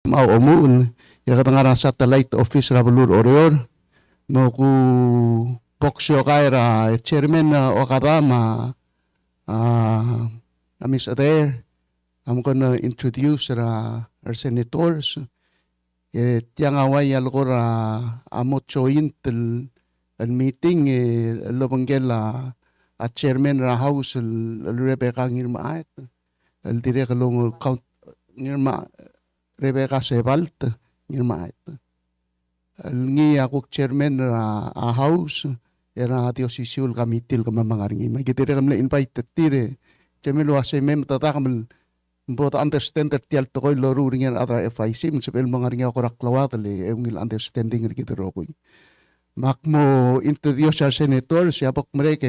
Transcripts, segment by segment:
Mao omun ya katangara satellite office ra bulur orior mo ku boksyo kaira chairman o kadama amis there. I'm gonna introduce our senators. Tiang away algora amot joint el meeting lobanggela a chairman ra house el Rebecca ngirmaat el direk long count ngirma Rebecca Sebalt ngirmaat el ngi akuk chairman ra a house era diosisul kamitil kamamangaringi magitire kamle invite tire chamelo ase mem tatakam both understand that tial to koy loru ringen atra FIC municipal mangaringi ako raklawat le engil understanding rigitero koy makmo introduce sa senator siya pok mereka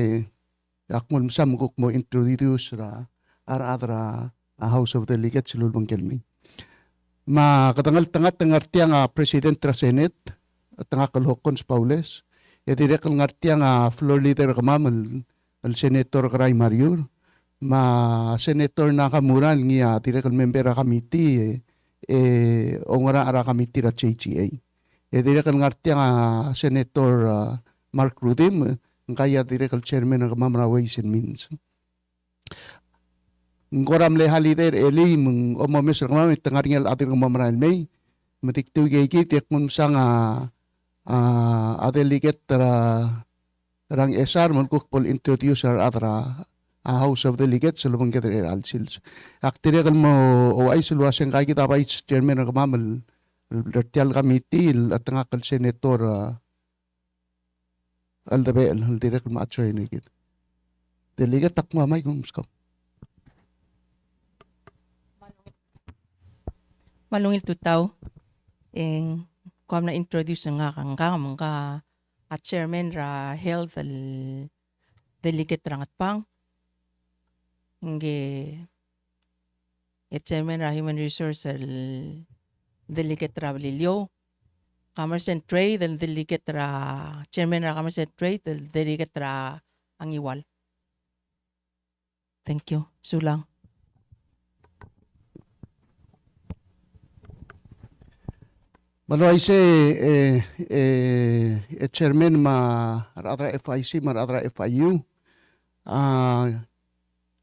akmo sam kuk mo introduce ra atra House of Delegates lulong kelmi ma katangal tangat tiang president ra senate at tanga kalhokon Paules ya direk ngartiang floor leader kamamal al senator Kray Mariur ma senator na kamuran ngiya direk member ra committee ongara ara committee ra CHA direk ngartiang senator Mark Rudim kaya direk chairman ng Kamamara Ways and Means ngoram le halider eli mung omomes ramam tengaringal atir Kamamara May metiktu gegi tek mun sanga adeliget rang esar mulkuk pol introduce atra House of Delegates lubang kita alsils aktire kalmo o ay sulwasen kay kita vice chairman ng Kamamal Retial Committee at ngakal senator aldabel direk macho ini gitu delegate takmo may gumskap malungil tutaw kuam na introduce nga kang at chairman ra health delegate rangat pang nge chairman ra human resource delegate ra Lilio commerce and trade and delegate ra chairman ra commerce and trade delegate ra Angiwal. Thank you. Sulang. Malay se chairman ma atra FIC ma atra FIU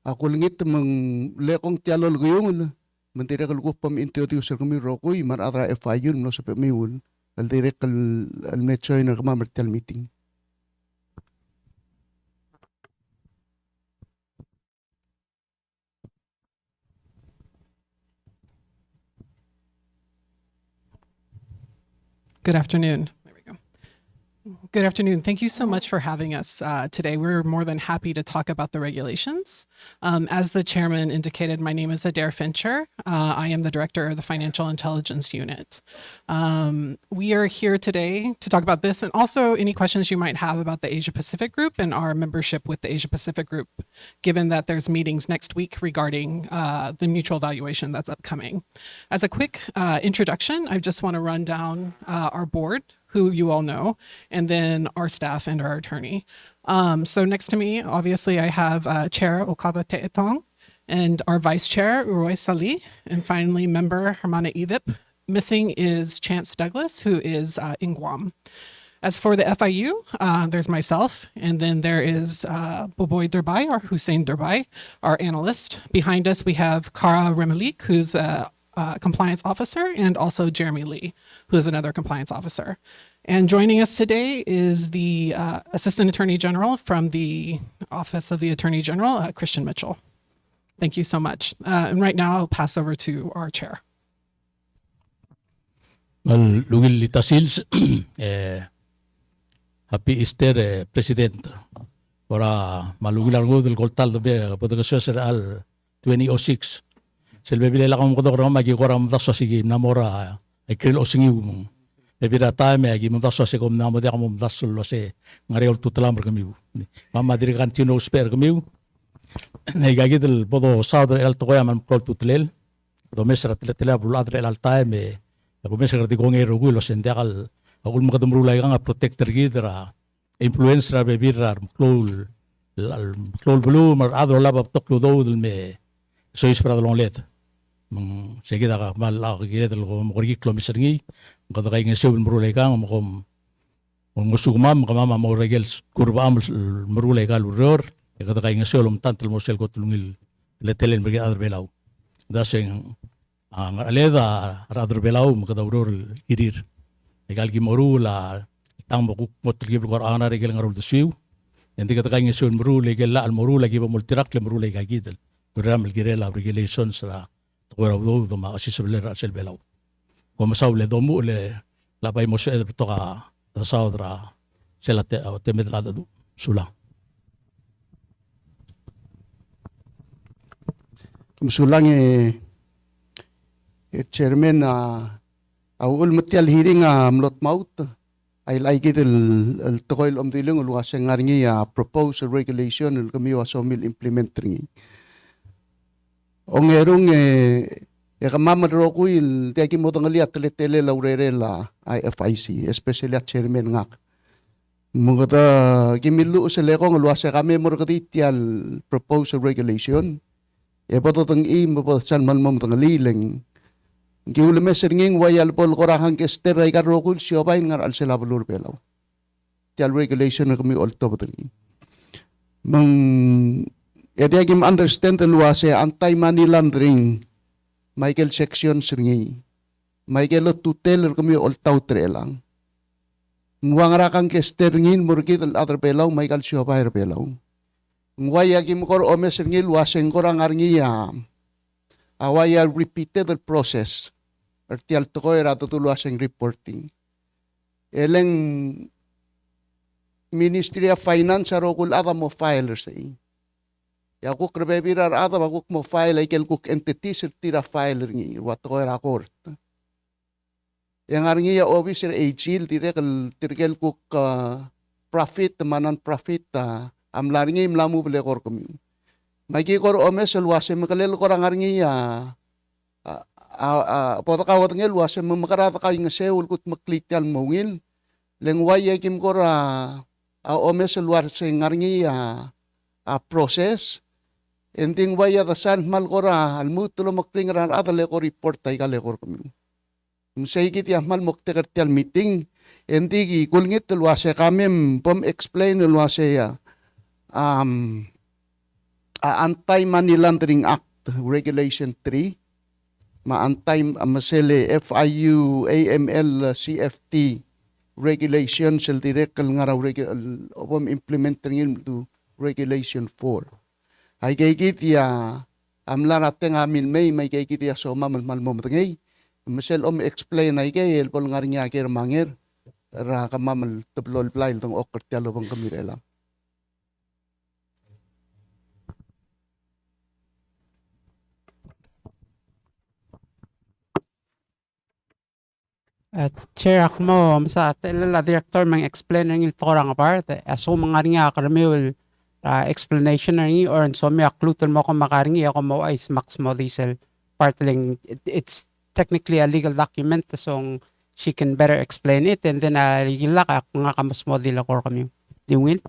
ako lingit meng lekong tialol guyong mentira kalukop pam introducer kami rokoy mar atra FIU no sa pemiul al direct al metsoy na kamamertal meeting. Good afternoon. There we go. Good afternoon. Thank you so much for having us today. We're more than happy to talk about the regulations. As the chairman indicated, my name is Adair Fincher. I am the director of the Financial Intelligence Unit. We are here today to talk about this and also any questions you might have about the Asia Pacific Group and our membership with the Asia Pacific Group, given that there's meetings next week regarding the mutual valuation that's upcoming. As a quick introduction, I just want to run down our board, who you all know, and then our staff and our attorney. So next to me, obviously, I have Chair Okaba Teetong and our Vice Chair, Roy Sali, and finally, member Hermana Edip. Missing is Chance Douglas, who is in Guam. As for the FIU, there's myself, and then there is Boboy Durbai, or Hussein Durbai, our analyst. Behind us, we have Kara Remalik, who's a compliance officer, and also Jeremy Lee, who is another compliance officer. And joining us today is the Assistant Attorney General from the Office of the Attorney General, Christian Mitchell. Thank you so much. And right now, I'll pass over to our chair. Well, Lugil Litasils, Happy Easter, President. Para malugilar ko del koltal dobe podokasyo al 2006. Selbebile la kom kodok ro magi koram daso sige namora ay kril osingi mo. Bebira time agi mo daso se kom namo de kom daso lo se ngare ol tutlam kami. Mama diri kan tino sper kami. Nei gagi del bodo sadre el toya man kol tutlel. Do mesra tletela bul adre el time ko mesra di konge ro gulo sendegal akul mo kadumru lay nga protector gidra influencer bebira klol klol blue mar adro laba toklo do del me so is para long let Sige da ka mal kagire del ko mo kilometer ngi ko da kay ngesul murulay ka mo ko musugmam kama mo regel kurba am murulay ka luror ko da kay ngesul tantal mo sel ko tulungil letelen bagi adar belaw da sing ang aleda adar belaw mo da uror irir egal gi morula tang mo mo tigib ko ana regel ngarul de siu endi ka kay ngesul murulay gel la al murulay gi ba multirak le murulay ka gidel program girela regulations ra Wala do ma kasi sa belaw. Kung masaw le domo le labay mo sa to ka sa odra sila te medrada do sula. Kumusulang chairman awul matial hearing mlot maut ay like el tokoil dilung luwas ngarngi proposed regulation el kami wasomil implementing. Ongerong kamamad ko il teki mo tangali at tele laurere la IFIC, especially at chairman ngak. Mga kimilu sa lekong luwasa kami mo katitial proposal regulation. Pato tang mo san man mo tangali lang. Giulim nging wayal pol korahang kester ay karokul siya pa ngar al sila balur pelaw. Tial regulation na kami olto batangi. Edi agim understand the luwase anti-money laundering Michael section seringi. Michael tutel kami oltaw trelang. Nguang rakang kesteringin murkit al other pelaw Michael siopay pelaw. Nguay agim kor ome seringi luwase korang arngi awaya repeated the process. Artial toko era tutuluaseng reporting. Eleng Ministry of Finance arokul ada mo file say. Aku kerbebirar ada baguk mo file ay kelkuk entity tira file ngi wat ko era court. Yang arngi officer agil tirkel kuk profit manan profit amlar ngi mlamu bele kor kami. Magi kor omes luase makalel korang arngi poto kawat ngel luase makarata ka ng seul kut maklik tal mawil. Lengway kim kor omes luase ngarngi process. Ending waya da san mal kora almutulo makring ran ada leko report tay ka leko kami. Say kiti mal mokte kertial meeting endi kulngit luase kami pom explain luase Anti-Money Laundering Act Regulation 3 masele FIU AML CFT regulation sel direct ngaraw pom implementing to regulation 4. Ay kay kiti amla natin amin may kay kiti so mamal mo matangay. Masel explain ay kay el pol ngaring akir mangir ra kamamal tablol plail tong okertialo bang kamirela. Chair akmo sa telala director mang explain ng iltorang apart aso mangaring akarmiwil explanation ng or so may akluton mo kung makaringi ako mo ay max mo diesel partling it's technically a legal document so she can better explain it and then ilak ako nga kamus mo dila ko kami di win.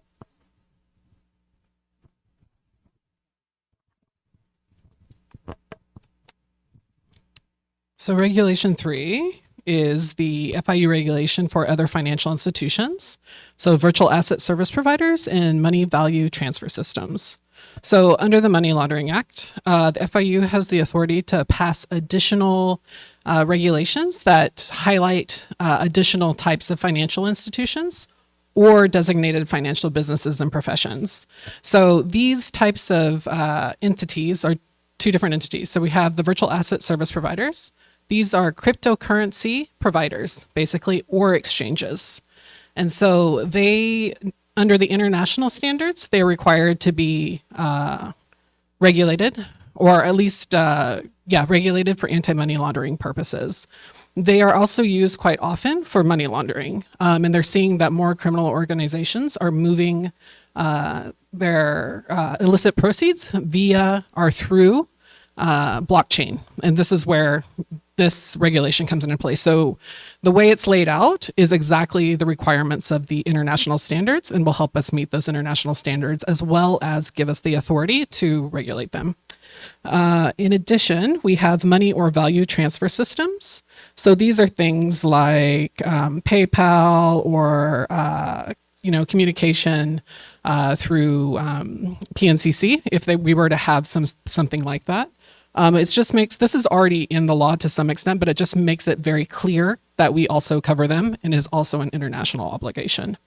So Regulation 3 is the FIU regulation for other financial institutions, so virtual asset service providers and money value transfer systems. So under the Money Laundering Act, the FIU has the authority to pass additional regulations that highlight additional types of financial institutions or designated financial businesses and professions. So these types of entities are two different entities. So we have the virtual asset service providers. These are cryptocurrency providers, basically, or exchanges. And so they, under the international standards, they're required to be regulated, or at least, regulated for anti-money laundering purposes. They are also used quite often for money laundering. And they're seeing that more criminal organizations are moving their illicit proceeds via or through blockchain. And this is where this regulation comes into place. So the way it's laid out is exactly the requirements of the international standards and will help us meet those international standards as well as give us the authority to regulate them. In addition, we have money or value transfer systems. So these are things like PayPal or communication through PNCC if we were to have something like that. It just makes, this is already in the law to some extent, but it just makes it very clear that we also cover them and is also an international obligation.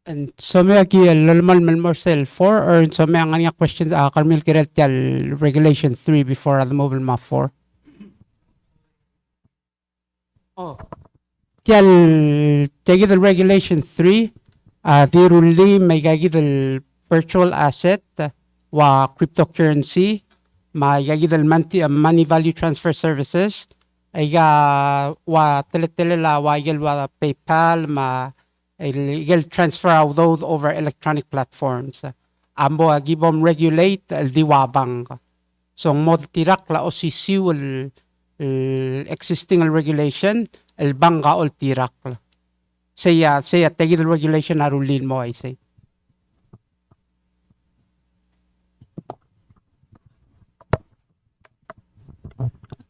And so may agi lalmal malmorsel 4 or so may ang anya questions karmil kirel tial regulation 3 before the mobile map 4. Oh. Tial tagi the regulation 3 di ruli may gagi the virtual asset wa cryptocurrency may gagi the money value transfer services aiga wa teletele la wa yel wa PayPal ma illegal transfer of those over electronic platforms. Ambo agibom regulate el diwabang. So mod tirak la osisiu el existing regulation el banga ol tirak la. Saya tegi the regulation arulin mo ay say.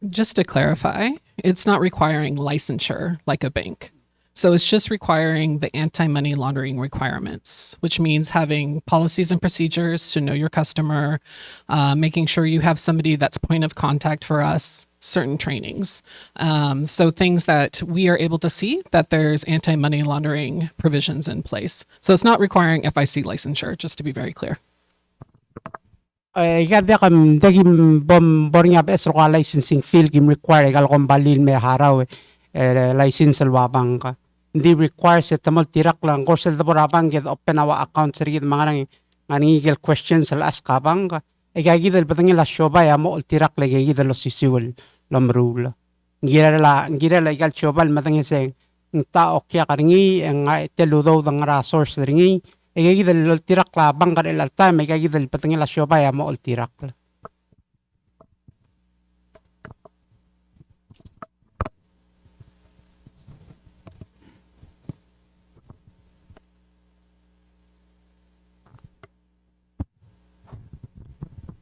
Just to clarify, it's not requiring licensure like a bank. So it's just requiring the anti-money laundering requirements, which means having policies and procedures to know your customer, making sure you have somebody that's point of contact for us, certain trainings. So things that we are able to see that there's anti-money laundering provisions in place. So it's not requiring FIC licensure, just to be very clear. Gada kam dagim bom boring up es local licensing field gim require gal kom balil me haraw license wabang ka. Hindi require sa tamal tirak lang ko sa borabang get open awa account sa rigid mga nangigil questions sa ask kabang ka. Gagidal batang la shoba ya mo tirak la gagidal lo sisiwal lamrula. Ngira la igal shoba matang se ta okya karingi nga teludo dang resource ringi. Gagidal lo tirak la bangkar el time gagidal batang la shoba ya mo tirak la.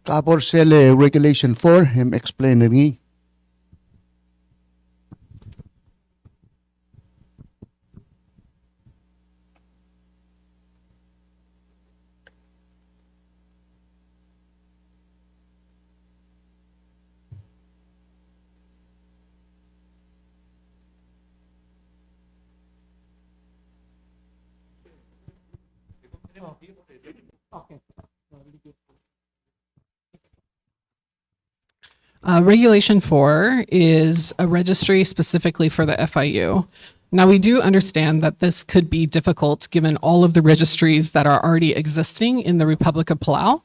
Kapor sele regulation 4 him explain ringi. Regulation 4 is a registry specifically for the FIU. Now, we do understand that this could be difficult given all of the registries that are already existing in the Republic of Palau,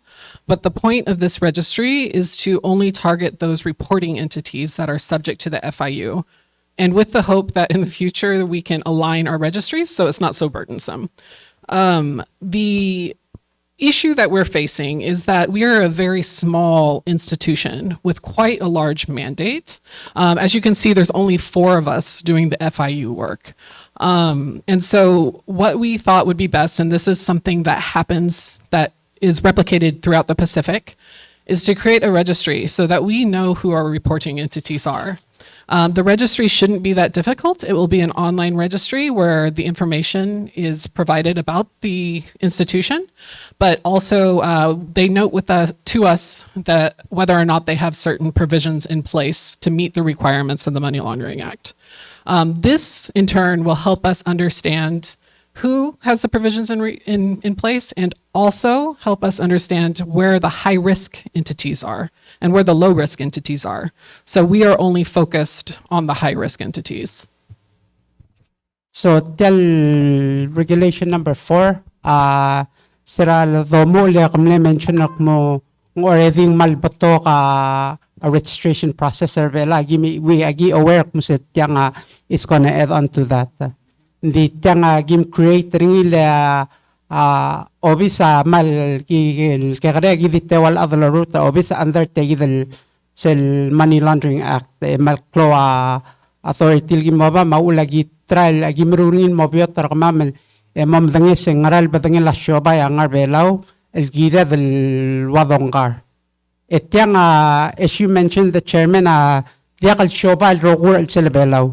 but the point of this registry is to only target those reporting entities that are subject to the FIU, and with the hope that in the future we can align our registries so it's not so burdensome. The issue that we're facing is that we are a very small institution with quite a large mandate. As you can see, there's only 4 of us doing the FIU work. And so what we thought would be best, and this is something that happens that is replicated throughout the Pacific, is to create a registry so that we know who our reporting entities are. The registry shouldn't be that difficult. It will be an online registry where the information is provided about the institution, but also they note to us that whether or not they have certain provisions in place to meet the requirements of the Money Laundering Act. This, in turn, will help us understand who has the provisions in place and also help us understand where the high-risk entities are and where the low-risk entities are. So we are only focused on the high-risk entities. So tell regulation number 4, sira do mo le kamle mention ak mo already malbato ka a registration processor vela we agi aware mo set yang is gonna add on to that. Hindi tiyang gim create rin obisa mal kaya gidite wal other route obisa under tegidel sel Money Laundering Act mal klo authority gim maba maulagi trial agi merungin mobiot ramamel Mom dangis ngaral badangin la shobay angar belaw el gira del wadongar. Etiang as you mentioned the chairman diakal shobay rogur el selbelaw.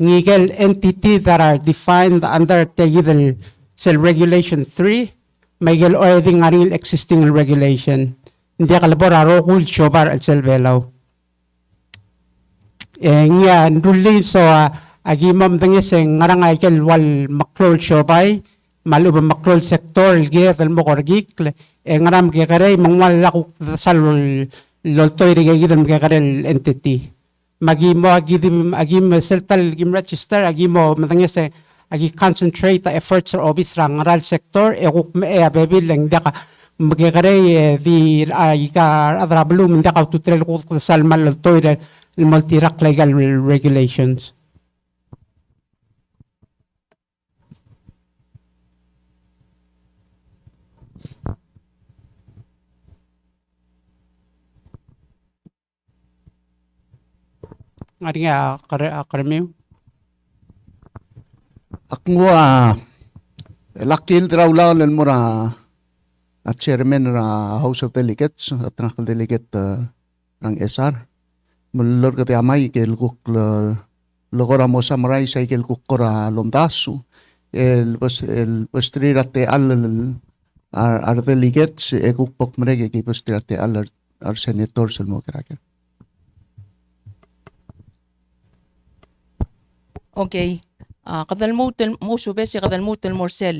Ngigel entity that are defined under the cell regulation 3 Miguel already ngaril existing regulation. Hindi kalabora rogur shobar el selbelaw. Nga nduli so agimam dangis ngarang aikel wal maklol shobay maluba maklol sektor ge dal mokorgik ngaram ge kare mangwal lakuk sal loltoy ge gidam ge kare entity magimo agim seltal gim register agimo dangis agi concentrate the efforts or obis rangaral sector guk me abebil lang daka ge kare di ka adrablum daka tutrel ko sal mal loltoy multi-rack legal regulations. Ari karamiw. Ako lakil trawlaw mo ra at chairman ra House of Delegates at delegate ng SR. Mulor ka amay kel kuk logora mo samurai sa kel kuk kora lomdasu el postrirate al delegates kuk pok merege ki postrirate al senators el mo karaker. Okay. Kadalmut mo subesi kadalmut morsel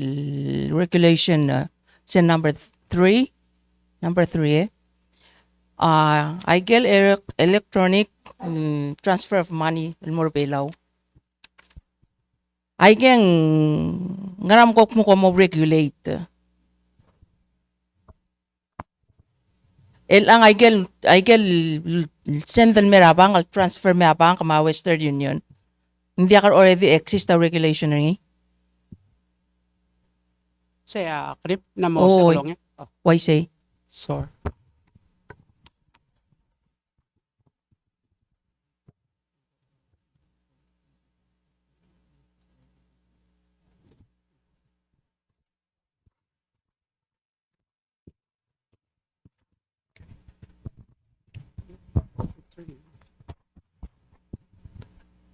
regulation sa number 3 I get electronic transfer of money more belaw. I get ngaram kok mo regulate. Ang I get send the merabang al transfer merabang kama Western Union. Hindi ka already exist a regulation ringi. Saya krip na mo sa kulong. Why say? Sorry.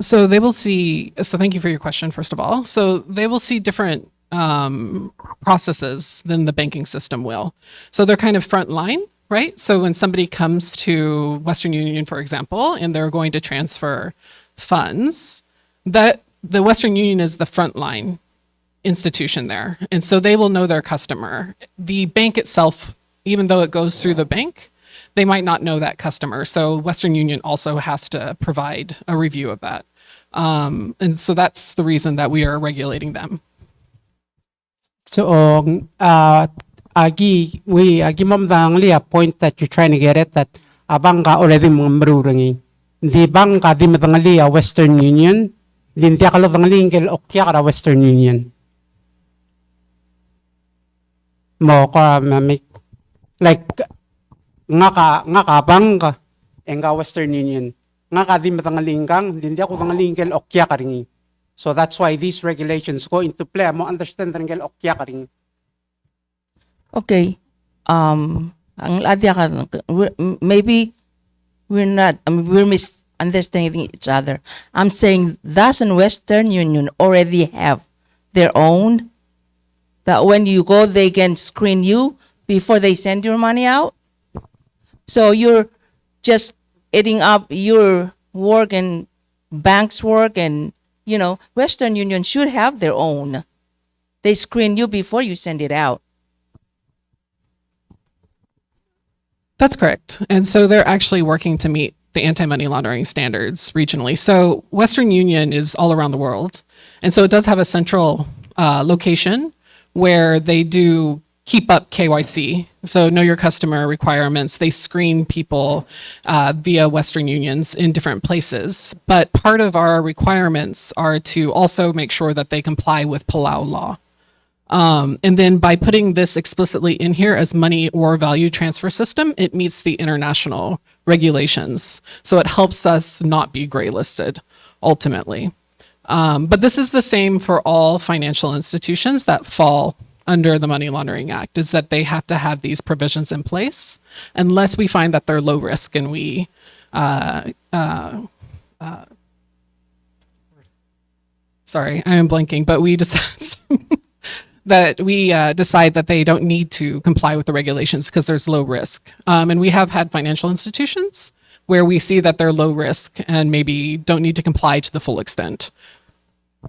So they will see, so thank you for your question, first of all. So they will see different processes than the banking system will. So they're kind of front line, right? So when somebody comes to Western Union, for example, and they're going to transfer funds, that the Western Union is the front line institution there. And so they will know their customer. The bank itself, even though it goes through the bank, they might not know that customer. So Western Union also has to provide a review of that. And so that's the reason that we are regulating them. So, agi mom dangli a point that you're trying to get at that abang ka already mga marurangi. Di bang ka di madangali a Western Union, din tiya kalo dangali ingkel okya ka Western Union. Mo ka mamik like nga ka bang ka enga Western Union. Nga ka di madangaling kang din tiya ko dangali ingkel okya ka ringi. So that's why these regulations go into play. Mo understand rin kel okya ka ringi. Okay. Ang adya ka, maybe we're misunderstanding each other. I'm saying doesn't Western Union already have their own? That when you go, they can screen you before they send your money out? So you're just eating up your work and bank's work and, you know, Western Union should have their own. They screen you before you send it out. That's correct. And so they're actually working to meet the anti-money laundering standards regionally. So Western Union is all around the world. And so it does have a central location where they do keep up KYC. So know your customer requirements. They screen people via Western Unions in different places. But part of our requirements are to also make sure that they comply with Palau law. And then by putting this explicitly in here as money or value transfer system, it meets the international regulations. So it helps us not be gray listed ultimately. But this is the same for all financial institutions that fall under the Money Laundering Act, is that they have to have these provisions in place unless we find that they're low risk and we sorry, I am blanking, but we decide decide that they don't need to comply with the regulations because there's low risk. And we have had financial institutions where we see that they're low risk and maybe don't need to comply to the full extent.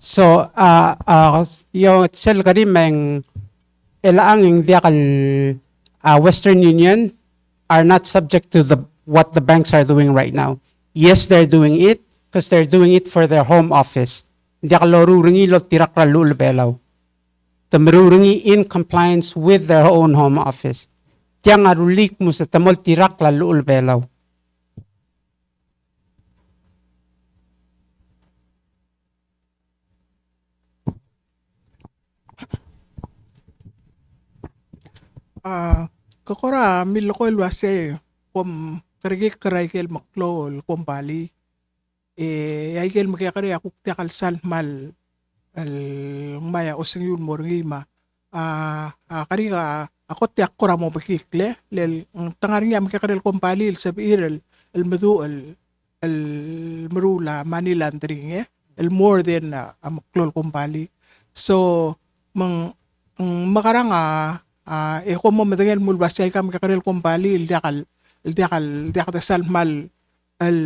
So, yung sel kadi meng ilaang yung diakal Western Union are not subject to what the banks are doing right now. Yes, they're doing it because they're doing it for their home office. Diakal loruringi lo tirakra lulbelaw. The maruringi in compliance with their own home office. Tiang arulik mo sa tamol tirakla lulbelaw. Kakora miloko ilwase kom karigi karaikel maklol kom bali aikel makakari akuk tiakal salmal al maya oseng yun morngima kariga ako tiak kora mo bakikle lel tangaringa makakari kom bali sabir el madu el marula money laundering el more than maklol kom bali so makaranga kung mo madagal mulbasay kam kakaril kumpali il diakal tasal mal al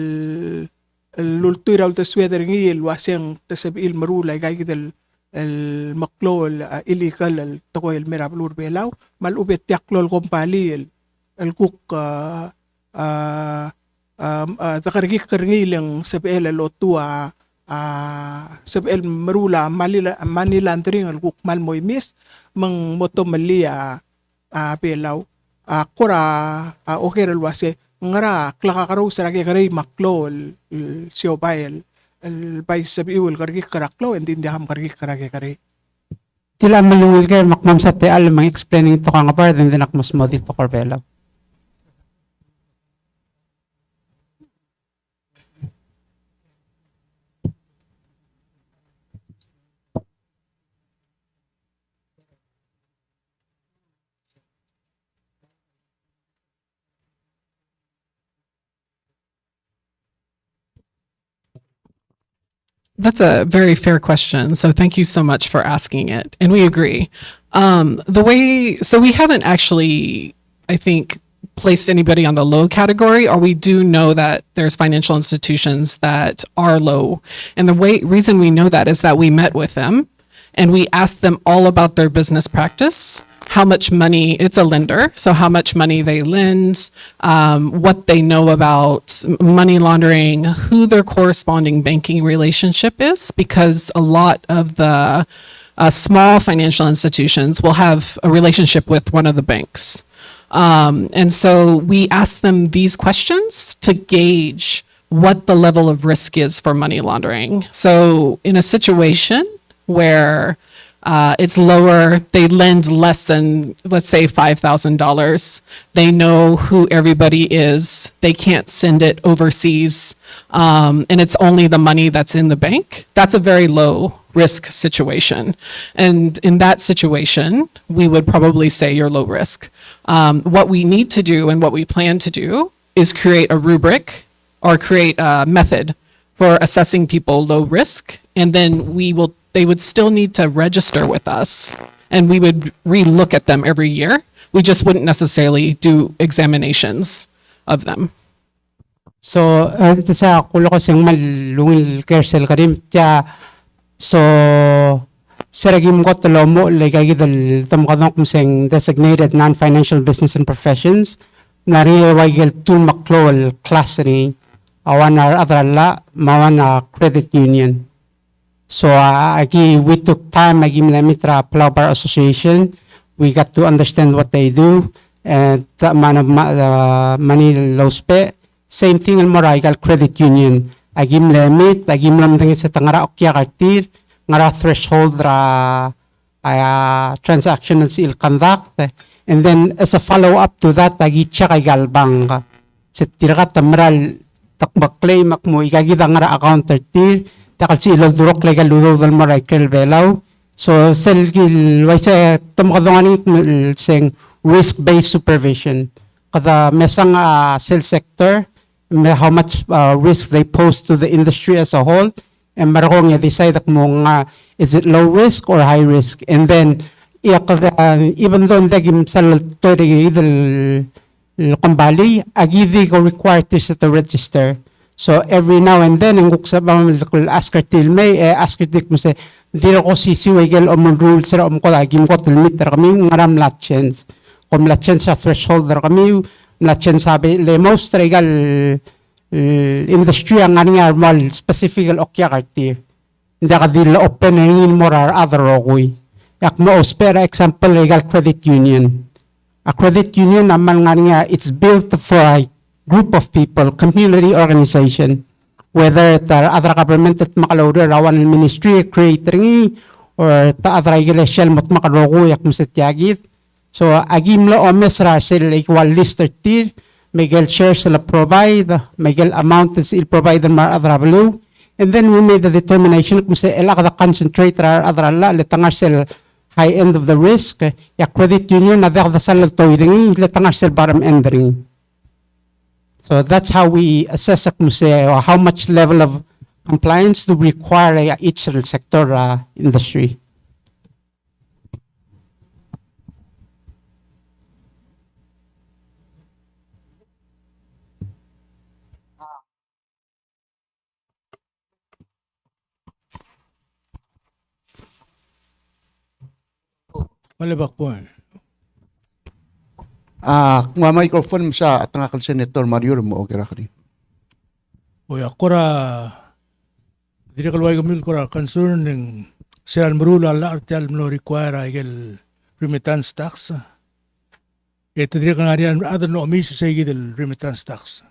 lultuy raw tasweder ngil waseng tasabil marulay kay gidel el maklo el illegal el takoy el mirablur belaw mal ubet tiaklol kumpali el kuk takargi karngileng sabel el otua sabel marula mani laundering el kuk mal moy miss mang moto malia pelaw kora okay relwase ngara klakakaro sa kay maklo el siobay el bay sabiul kargi karaklo and din diham kargi karagi Tila malungil kay makmam sa te alam ang explaining to kang apart and then akmos mo dito korbelaw. That's a very fair question. So thank you so much for asking it. And we agree. So we haven't actually, I think, placed anybody on the low category, or we do know that there's financial institutions that are low. And the reason we know that is that we met with them and we asked them all about their business practice, how much money, it's a lender, so how much money they lend, what they know about money laundering, who their corresponding banking relationship is, because a lot of the small financial institutions will have a relationship with one of the banks. And so we ask them these questions to gauge what the level of risk is for money laundering. So in a situation where it's lower, they lend less than, let's say, $5,000. They know who everybody is. They can't send it overseas. And it's only the money that's in the bank. That's a very low risk situation. And in that situation, we would probably say you're low risk. What we need to do and what we plan to do is create a rubric or create a method for assessing people low risk. And then they would still need to register with us, and we would re-look at them every year. We just wouldn't necessarily do examinations of them. So, ito sa kulo ko siyang malungil kersel karim tiya so seragim ko tolo mo legay dal tamkadong kum siyang designated non-financial business and professions nariwagel tu maklol class ni awan other la mawan credit union. So we took time Mitra Plow Bar Association. We got to understand what they do and the amount of money low spent. Same thing in Moraigal Credit Union. Agim limit, agim lam tingin sa tangara okya kartir, ngara threshold transaction il conduct. And then as a follow up to that, agi check galbang sa tirakat tamral takbak claim mo igagida ngara account tir takal si ilo durok lega ludo dal maray kel velaw. So sel gil waisa tumakadongani sing risk-based supervision. Kada mesang sel sector, how much risk they pose to the industry as a whole, and marakong decide kung is it low risk or high risk, and then even though ndagim sal tori idal kambali, agidi ko required to set a register. So every now and then, ang kuksabang asker tilmay, asker dik mo say, di ko sisiwigel o mga rules ra ko lagi mo ko tilmit ra kami ngaram latchens. Kung latchens sa threshold ra kami, latchens sabi, le most regal industry ang nga mal specific okya kartir. Hindi ka dila open ngin mo ra other rogoy. Yak mo spare example legal credit union. A credit union naman nga it's built for a group of people, community organization, whether the other government at makalawder rawan ministry creating or ta other regulation mat makalogo yak masityagit. So agim lo omes ra sila equal lister tier, Miguel share sila provide, Miguel amount is il provide mar other value, and then we made the determination kung sa ela kada concentrate ra other la letangar sila high end of the risk, ya credit union na the sal toiring letangar sila bottom ending. So that's how we assess how much level of compliance do we require each sector industry. Malibak po. Kung microphone sa at nga Senator Mario mo okay ra kani. O akora diri kalway gamil kora concern ng siyan marula la artial no require igel remittance tax. Ito diri kan arian other no omis sa igel remittance tax.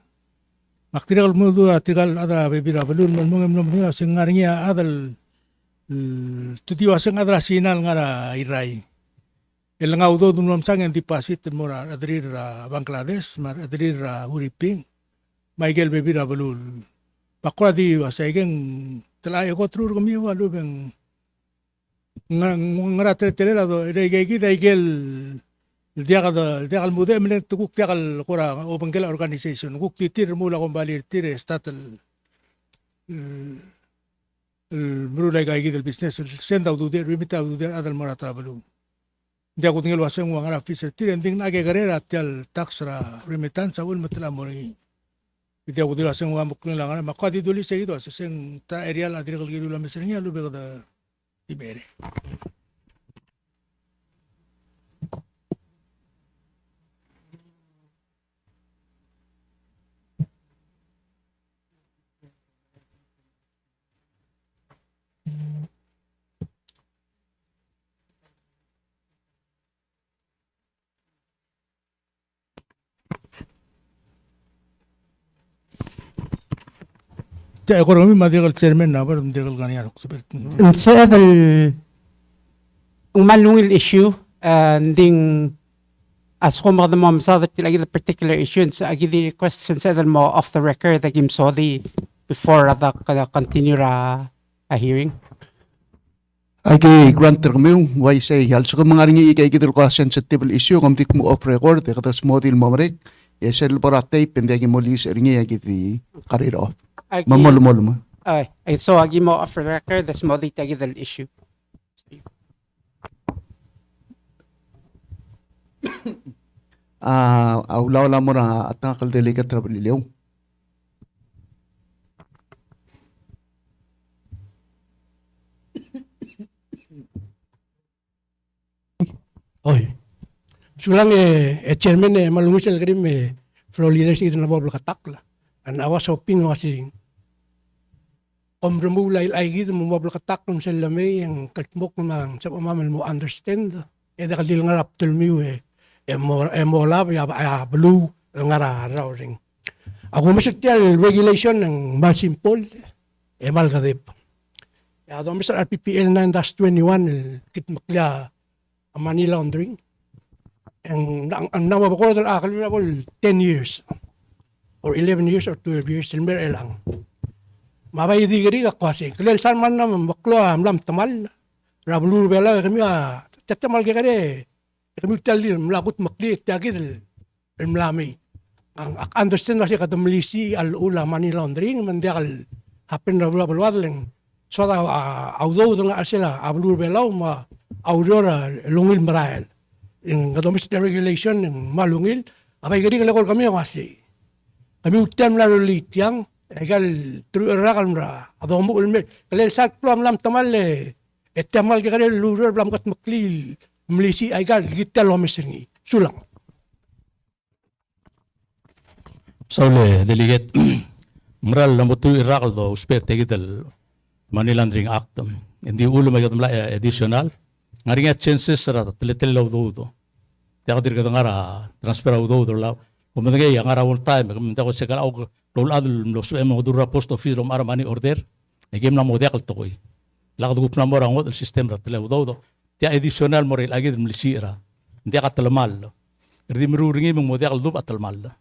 Maktiral mo do artikel ada bebira balun man mga sing ngaringa adal studio asang adra sinal ngara iray. Ilang auto dum sang ang deposit mo ra adri ra Bangladesh mar adri ra Huriping. Michael bebira balun. Pakura di sa igeng talay ko true kami walu bang ngara telela do regegi daigel diakal muda men tukuk diakal kura o bangkel organization kuk titir mula kembali tire statal murulay gaigi del business send out there remit out there adal marata balun. Hindi ako tinggal wasang mga officer tire ending nagagare tial tax ra remittance awul matla mo ri. Hindi ako dila sang mga mukling lang makadi duli sa ito sa sing ta area la dire kalgilu la mesenya lube kada ibere. Kaya ako kami madigal chairman na pero madigal ganyan ako sabi. Sa malungil issue, ding as kung mga mo sa the particular issue, sa agi the questions sa mo off the record, agim sorry before the continue a hearing. Agi granter kami, why say, also kung mga ringi ikaikitil ko sensitive issue, kung di mo off record, katas model mo marik, yesel para tape, hindi agi mo lis ringi ikiti career off. Mamol mo. So agi mo off the record, that's mo di tagi the issue. Awla mo na at nga kaldelega trabaliliw. Oy. Sulang chairman malungusil krim flow leaders ito na boblo katakla. An awas hoping kasi kombremula ay gitu mo boblo katakla sa lamay ang katmok naman sa pamamal mo understand. Da kadil nga raptul mi mo lab ya blue nga raw ring. Ako masyadong regulation ng mal simple mal kadip. Ya do Mr. RPPL 9-21 kitmakla money laundering. Ang namabako dal akal 10 years or 11 years or 12 years silmer lang. Mabay di gari ka kwasi. Kalel san man na maklo amlam tamal. Rabulur bela kami tatamal ka kare. Kami tali mlakut makli tagid mlami. Ang understand kasi katamlisi al ula money laundering mandakal happen na bulwadling. So although nga sila abulur bela ma aurora lungil marael. Yung domestic regulation yung malungil. Abay gari kalakol kami kwasi. Kami utam lalo litiyang. Egal rakal mra ado mo ulme kalel sat plam lam tamal tamal ke kalel lurur blam kat maklil mlisi egal gital lo mesengi sulang Saule delegate mral lamutu irakal do usper tegital money laundering act. Hindi ulo magat mla additional. Ngaringa chances ra teletel lo do. Tiadir ka ngara transfer do la. Kumagay ngara one time kumenta ko sekala og roll adul los mo dura post office rom armani order egem na mo diakal tokoy lagad gup na mo rango el system ra tele do tia additional morel agid mlisira ndia katalmal erdi miru ringi mo diakal dub atalmal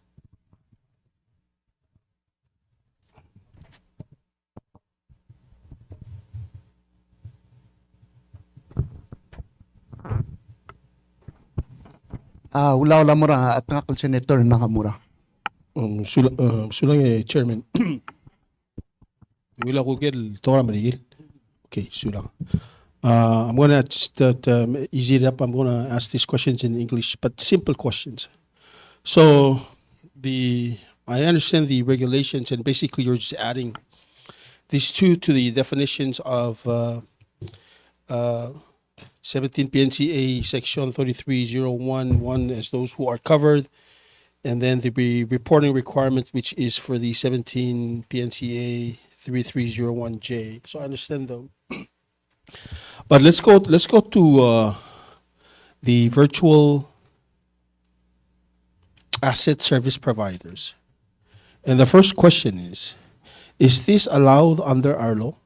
Ula-ula mo ra at nga senator Nakamura. Sulang chairman. Wila ko gel tora marigil. Okay, sulang. I'm gonna just ease it up. I'm gonna ask these questions in English, but simple questions. So I understand the regulations, and basically you're just adding these two to the definitions of 17 PNCA section 3301 as those who are covered. And then the reporting requirement, which is for the 17 PNCA 3301J. So I understand them. But let's go to the virtual asset service providers. And the first question is this allowed under our law,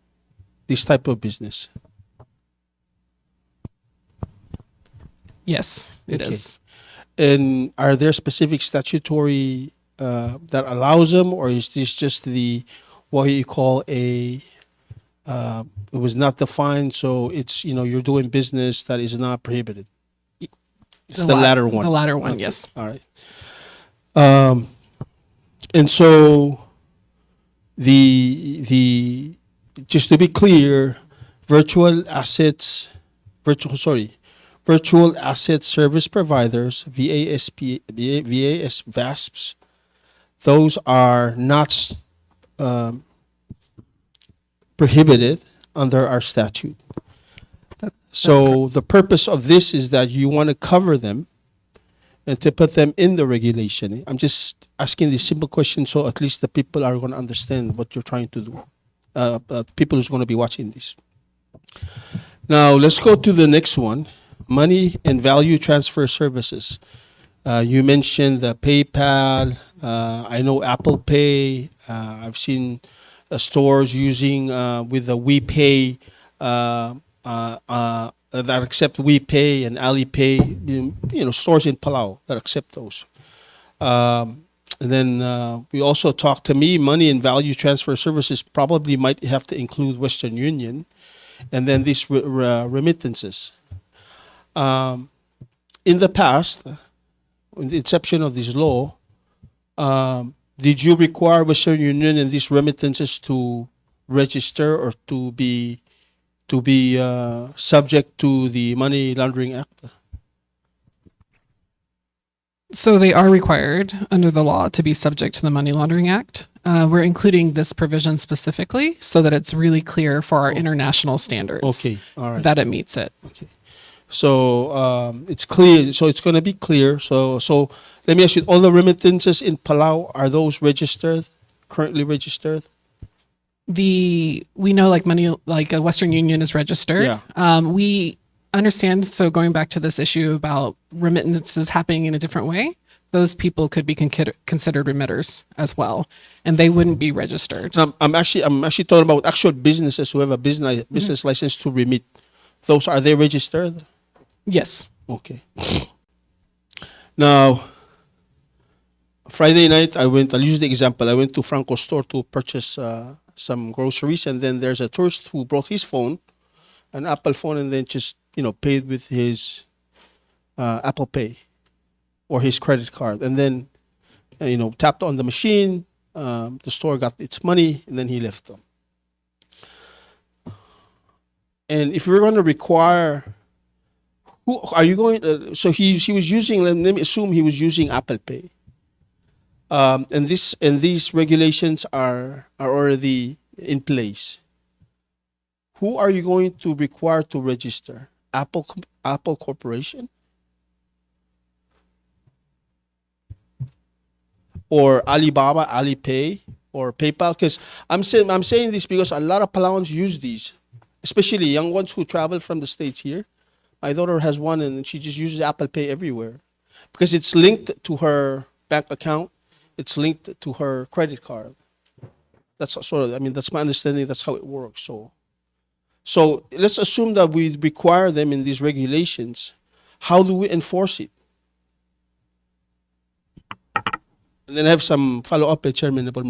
this type of business? Yes, it Okay. is. And are there specific statutory that allows them, or is this just what you call it was not defined, so it's you're doing business that is not prohibited? It's the latter one. The latter one, Okay. yes. All right. And so the just to be clear, virtual asset service providers, VASPs, those are not prohibited under our statute. So the purpose of this is that you want to cover them and to put them in the regulation. I'm just asking this simple question so at least the people are going to understand what you're trying to do. People who's going to be watching this. Now let's go to the next one. Money and value transfer services. You mentioned the PayPal. I know Apple Pay. I've seen stores using with the WePay that accept WePay and Alipay. Stores in Palau that accept those. And then we also talked to me. Money and value transfer services probably might have to include Western Union, and then these remittances. In the past, in the inception of this law, did you require Western Union and these remittances to register or to be subject to the Money Laundering Act? So they are required under the law to be subject to the Money Laundering Act. We're including this provision specifically so that it's really clear for our international standards Okay, all right. that it meets it. So it's clear. So it's going to be clear. So let me ask you: all the remittances in Palau, are those registered? Currently registered? We know like a Western Union is registered. Yeah. We understand. So going back to this issue about remittances happening in a different way, those people could be considered remitters as well, and they wouldn't be registered. I'm actually talking about actual businesses who have a business license to remit. Those, are they registered? Yes. Okay. Now, Friday night, I'll use the example. I went to Franco's store to purchase some groceries, and then there's a tourist who brought his phone, an Apple phone, and then just paid with his Apple Pay or his credit card, and then tapped on the machine. The store got its money, and then he left them. And if we're going to require, who are you going? So he was using. Let me assume he was using Apple Pay. And these regulations are already in place. Who are you going to require to register? Apple Corporation, or Alibaba, Alipay, or PayPal? Because I'm saying this because a lot of Palauans use these, especially young ones who travel from the States here. My daughter has one, and she just uses Apple Pay everywhere because it's linked to her bank account. It's linked to her credit card. That's that's my understanding. That's how it works. So let's assume that we require them in these regulations. How do we enforce it? And then I have some follow-up, Chairman Nepal.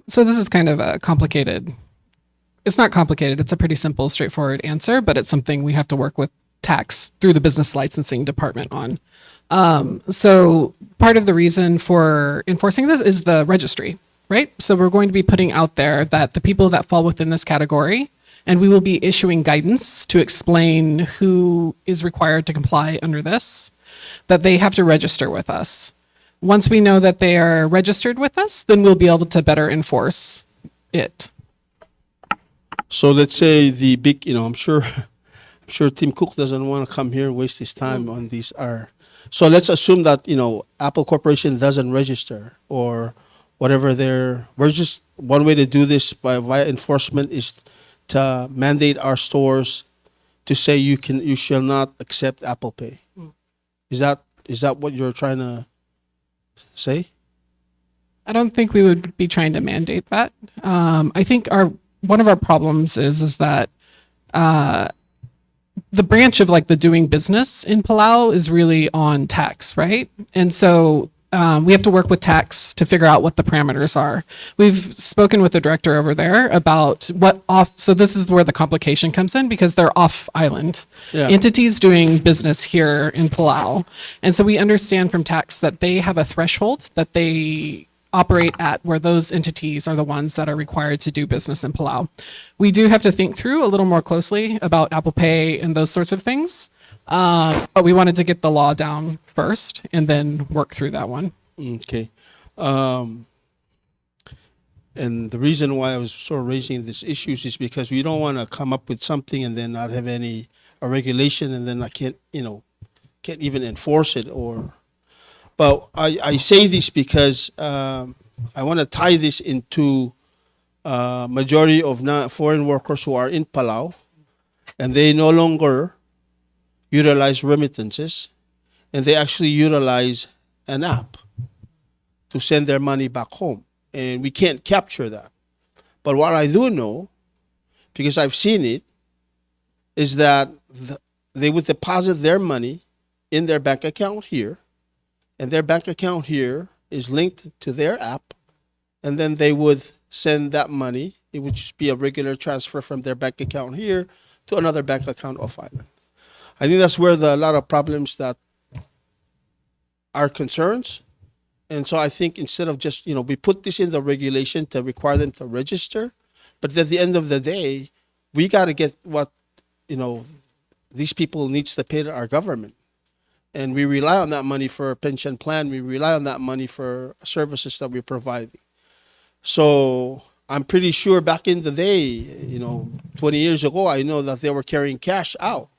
So this is kind of a complicated. It's not complicated. It's a pretty simple, straightforward answer, but it's something we have to work with tax through the business licensing department on. So part of the reason for enforcing this is the registry, right? So we're going to be putting out there that the people that fall within this category, and we will be issuing guidance to explain who is required to comply under this, that they have to register with us. Once we know that they are registered with us, then we'll be able to better enforce it. So let's say the big, I'm sure Tim Cook doesn't want to come here and waste his time on these. So let's assume that Apple Corporation doesn't register or whatever. We're just one way to do this via enforcement is to mandate our stores to say you shall not accept Apple Pay. Is that what you're trying to say? I don't think we would be trying to mandate that. I think one of our problems is that the branch of the doing business in Palau is really on tax, right? And so we have to work with tax to figure out what the parameters are. We've spoken with the director over there about so this is where the complication comes in because they're off island entities doing business here in Palau. And so we understand from tax that they have a threshold that they operate at where those entities are the ones that are required to do business in Palau. We do have to think through a little more closely about Apple Pay and those sorts of things. But we wanted to get the law down first and then work through that one. Okay. And the reason why I was sort of raising these issues is because we don't want to come up with something and then not have a regulation, and then I can't even enforce it. But I say this because I want to tie this into majority of foreign workers who are in Palau, and they no longer utilize remittances, and they actually utilize an app to send their money back home. And we can't capture that. But what I do know, because I've seen it, is that they would deposit their money in their bank account here, and their bank account here is linked to their app, and then they would send that money. It would just be a regular transfer from their bank account here to another bank account off island. I think that's where a lot of problems that are concerns. And so I think instead of just, we put this in the regulation to require them to register, but at the end of the day, we got to get what, these people needs to pay to our government. And we rely on that money for a pension plan. We rely on that money for services that we're providing. So I'm pretty sure back in the day, 20 years ago, I know that they were carrying cash out.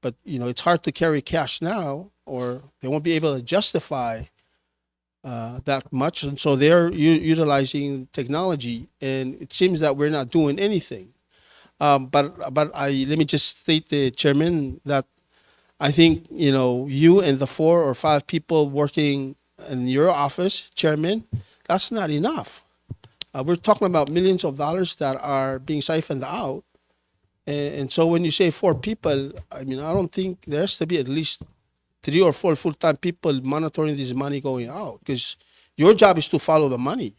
But, it's hard to carry cash now, or they won't be able to justify that much. And so they're utilizing technology, and it seems that we're not doing anything. But let me just state, the chairman, that I think, you and the 4 or 5 people working in your office, chairman, that's not enough. We're talking about millions of dollars that are being siphoned out. And so when you say 4 people, I don't think there has to be at least 3 or 4 full-time people monitoring this money going out, because your job is to follow the money.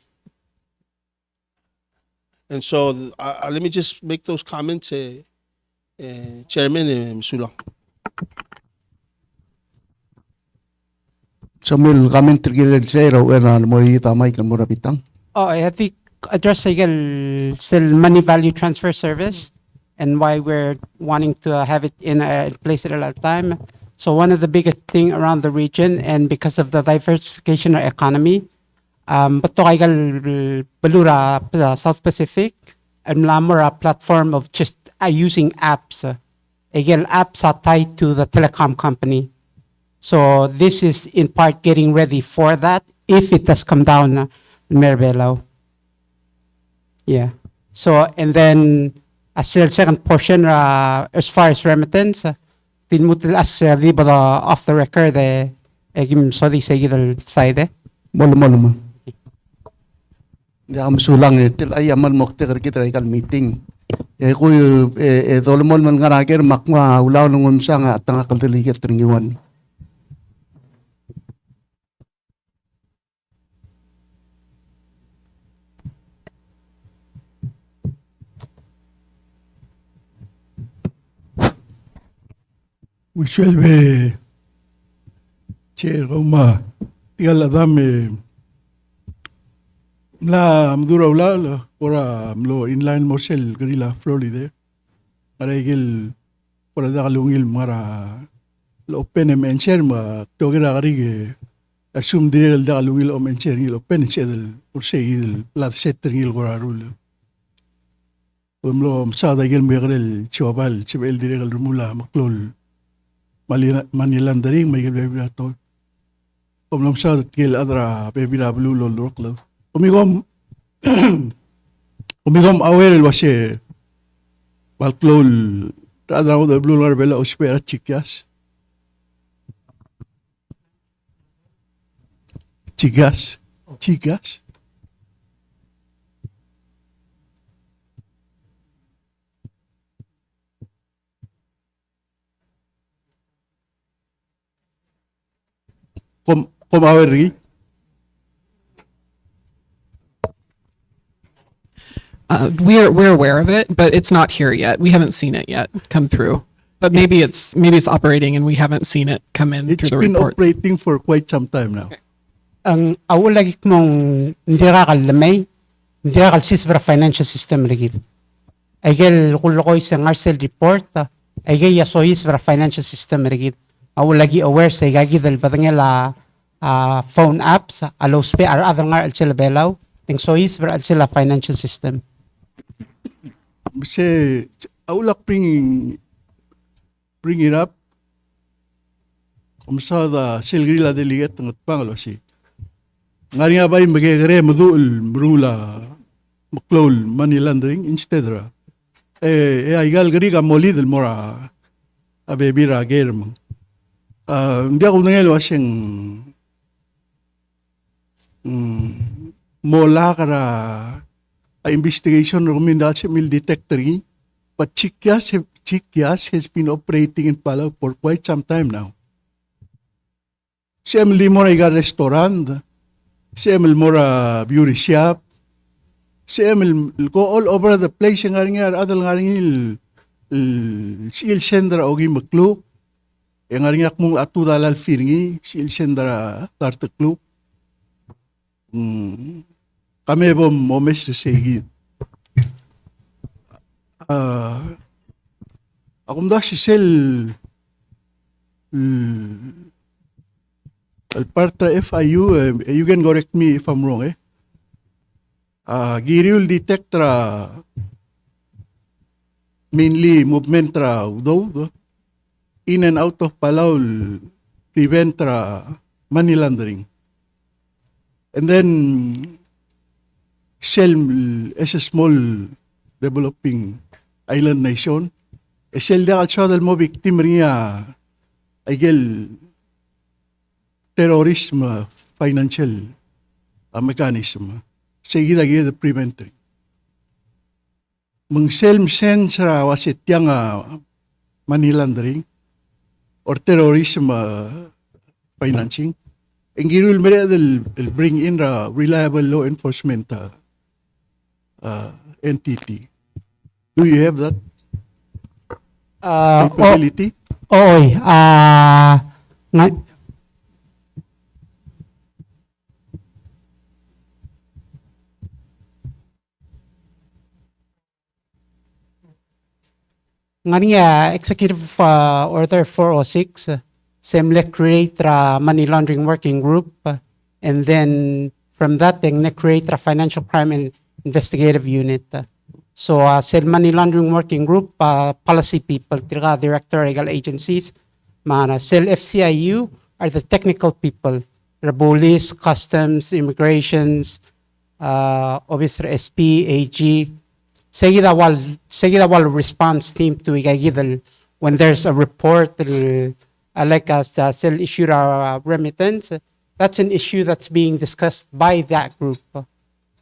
And so let me just make those comments, Chairman Sulang. So mil kami trigger zero era mo itamay kan mura bitang. Oh, I think address still money value transfer service and why we're wanting to have it in place at a time. So one of the biggest thing around the region, and because of the diversification of economy, but to balura South Pacific and lamura platform of just using apps. Again, apps are tied to the telecom company. So this is in part getting ready for that if it does come down, Merbelo. Yeah. So, and then still second portion, as far as remittance, tinmutil as libo off the record, egim sodi segidal side. Molo mo. Di am sulang til ayamal mokte kita ikal meeting. Kuy dolmol man ngarager makma ulaw nungum nga tanga kaldeligit ringiwan. Wishwelbe Chair Roma Tigala dame mla mdura ula ora mlo inline morsel grilla Florida aregel ora da kalungil mara lo open mencher ma togira garige assume direl da kalungil o mencher ngil open chedel urse idel plat setter ngil gora rul mlo msada gel megrel chobal chebel direl rumula maklol Manilandering may bebira to. Kumlam sa tkil adra bebira blulo loklo. Umigom aware wase balklol adra mo blulo bela uspera chikas. Chikas. Kom aware We're aware of it, but it's not here yet. We haven't seen it yet come through. But maybe it's operating and we haven't seen it come in It's through the been reports. operating for quite some time now. Ang awul lagi mong hindi lamay, hindi sisbra financial system rigid. Agel kulo sa Marcel report, agel yasoyis bra financial system rigid. Awul lagi aware sa gagi dal batangela phone apps allows pay or other nga sila belaw ning soyis bra sila financial system. Say, aulak bring it up. Kumsa da silgrila deligat ng pangalo si. Ngari nga ba'y magigare madul brula maklol money laundering instead ra. Aigal gari ka moli del mora abebira germ. Hindi ako nangelo siyang mola kara investigation recommended si mil detectory, but Chikyas has been operating in Palau for quite some time now. Si Emily Mora iga restaurant, si Emily Mora beauty shop, si Emily go all over the place nga rin adal nga rin si Il Sendra ogi makluk, nga rin akmong atu dalal firingi, si Il Sendra tartakluk. Kami po momes sa segit. Ako mda si Sel Alparta FIU, you can correct me if I'm wrong. Giriul detectra mainly movement tra though in and out of Palau prevent money laundering. And then Shell as a small developing island nation, Shell da kalsada mo victim rin agel terrorism financial mechanism. Sige da preventing. Mang selm sense wasit yang money laundering or terrorism financing. And girul mere they'll bring in a reliable law enforcement entity. Do you have that capability? Oy, nga, nga Executive Order 406, SEMLE create a money laundering working group, and then from that thing, create a financial crime and investigative unit. So, SEL money laundering working group, policy people, directorial agencies, mana SEL FCIU are the technical people, the police, customs, immigrations, obviously SP, AG, seguida wal response team to igagidal when there's a report like as SEL issued a remittance. That's an issue that's being discussed by that group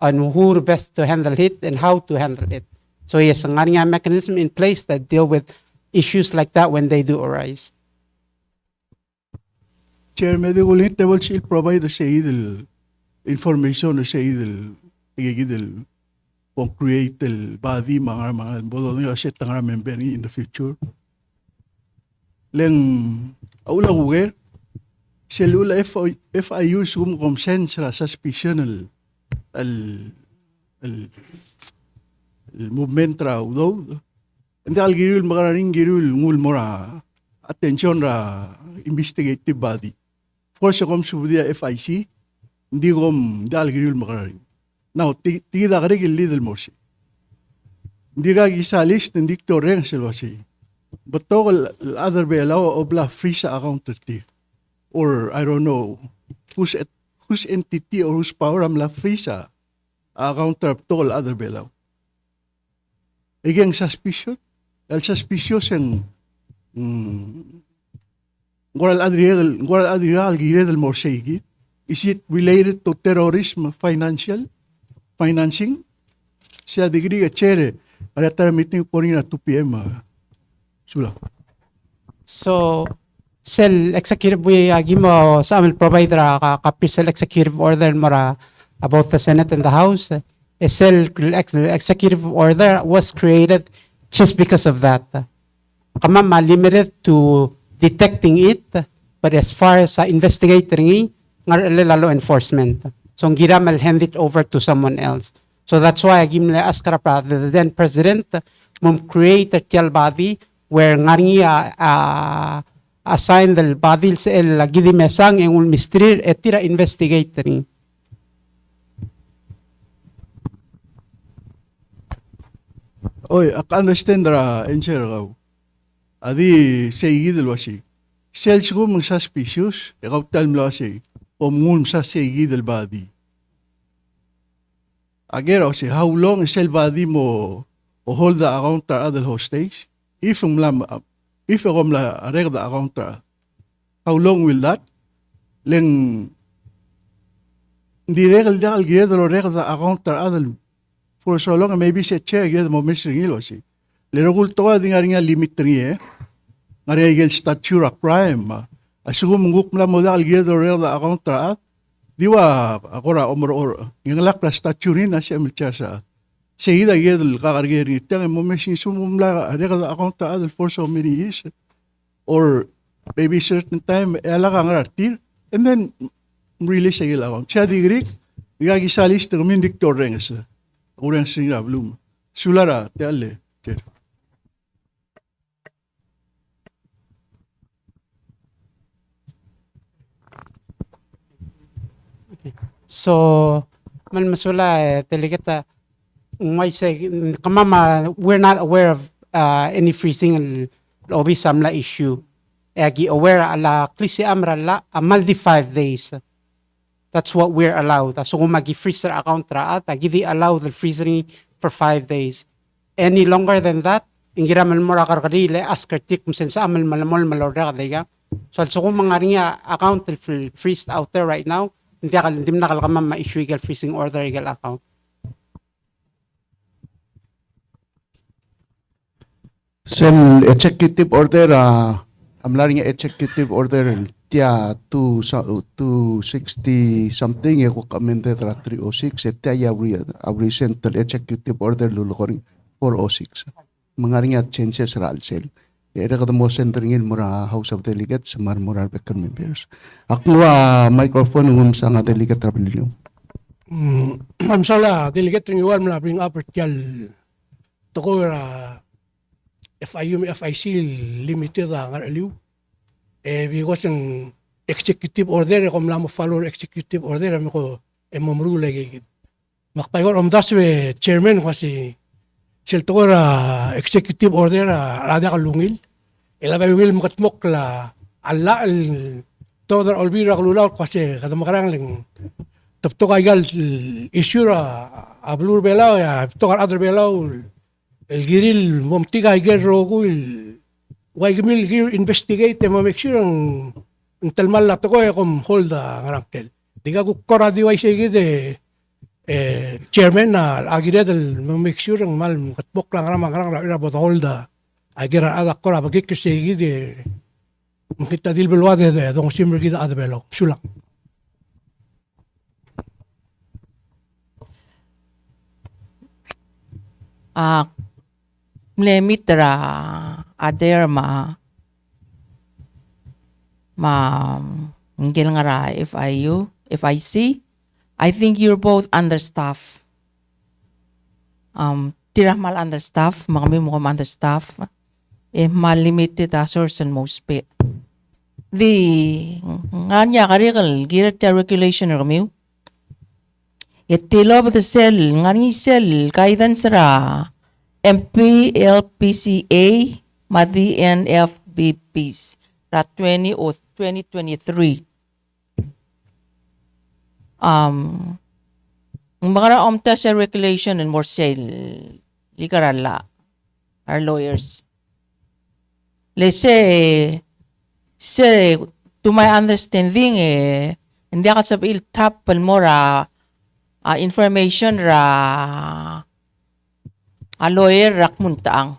on who best to handle it and how to handle it. So yes, ang nga mechanism in place that deal with issues like that when they do arise. Chair, medical level shall provide sa idil information sa idil igigidil kung create the body mga bodo nila set nga member in the future. Leng aula uger selula FIU sum consensra suspicion al movement ra udo. Hindi algirul magararing girul ngul mora attention ra investigative body. Force kom subudia FIC hindi kom dal girul magararing. Now, tida ka rin little more siya. Hindi ka gisalis ng dictor rin sila siya. But to other be allow of la free sa account 30. Or I don't know whose entity or whose power am la free sa account to other be allow. Again, suspicion. El suspicious and ngoral adrial gire del more siya. Is it related to terrorism, financing? Siya degree ka chere, para meeting po rin na 2 p.m. Sula. So, SEL executive we gimo sa amin provide ra ka executive order mora about the Senate and the House. SEL executive order was created just because of that. Kama limited to detecting it, but as far as investigating law enforcement. So gira mal hand it over to someone else. So that's why I give me ask the then president create a tial body where ngariya assign the body el gidi mesang en un mistrir etira investigating. Oy, ak understand ra encher raw. Adi seguidel wasi. Sales ko mang suspicious, ikaw tal mo wasi. Omun sa seguidel body. Agero si how long is el body mo o hold the account to other hostage? If la areg the account, how long will that? Leng di regal dal giedro reg the account to other for so long maybe se che gied mo missing ilo si. Le regul to adi nga limit ri nga regel statute of crime. Asugum nguk mo dal giedro reg the account to diwa akora omor yung lakla statute rin na siya milchasa. Seguida yedel kakargeri tang mo messing sumumla rega account ta for so many years or maybe certain time ala ka ngartir and then release agil account siya digri digagi salis to min dictor rengs urang singa blum sulara telle So man masula delegata may say kamama we're not aware of any freezing obi samla issue agi aware ala klisi amra la amaldi 5 days. That's what we're allowed. So kung magi-freeze sa account raat agi allow the freezing for 5 days. Any longer than that ingiramal mo ra karkadile askertik kung sa amal malamol malorda kadaya. So kung mga ringa account freezed out there right now hindi na kalakama ma-issue igal freezing order igal account. Sel executive order amlari nga executive order tia 260 something ko kamende tra 306 tia ya recent executive order lulukoring 406 mangaring at changes ra alsel era kada mo centering mura House of Delegates mura bekan members ako microphone sa nga delegate trabalyo Ma'am Sala, delegate yung iwan mo na bring up at toko FIU may FIC limited ang aliw. Because ang executive order, kung lang mo follow executive order, kami ko emomru lagi. Makpayor das we chairman kasi sil to executive order ada ka lungil. Ilabay will makatmok la alla todo olbira kalulaw kasi kada makarang lang tapto kaigal issue a blur belaw ya to other belaw el giril momti kaigal rogo why gimil gir investigate mo make sure ang talmal la to ko kom hold ngaraktel diga ko kora di why sige de chairman na agire del mo make sure ang mal katbok lang ramang ra bot hold agira ada kora bagik sige de makita dil belwade de dong simmer gida ada belo sulang mlemitra ader ngil nga ra FIU, FIC. I think you're both understaffed. Tirah mal understaffed, mga mo understaffed. Mal limited source and most pay. Nga niya karikal, gira regulation review. Itilo ba the cell, nga ni cell, kaidan sara MPLPCA, Madi NFBPs, na 20 o 2023. Mga omta sa regulation and more sale, likarala, our lawyers. Let's say, to my understanding, hindi ka sabi il-tap palmora information ra a lawyer rak muntaang.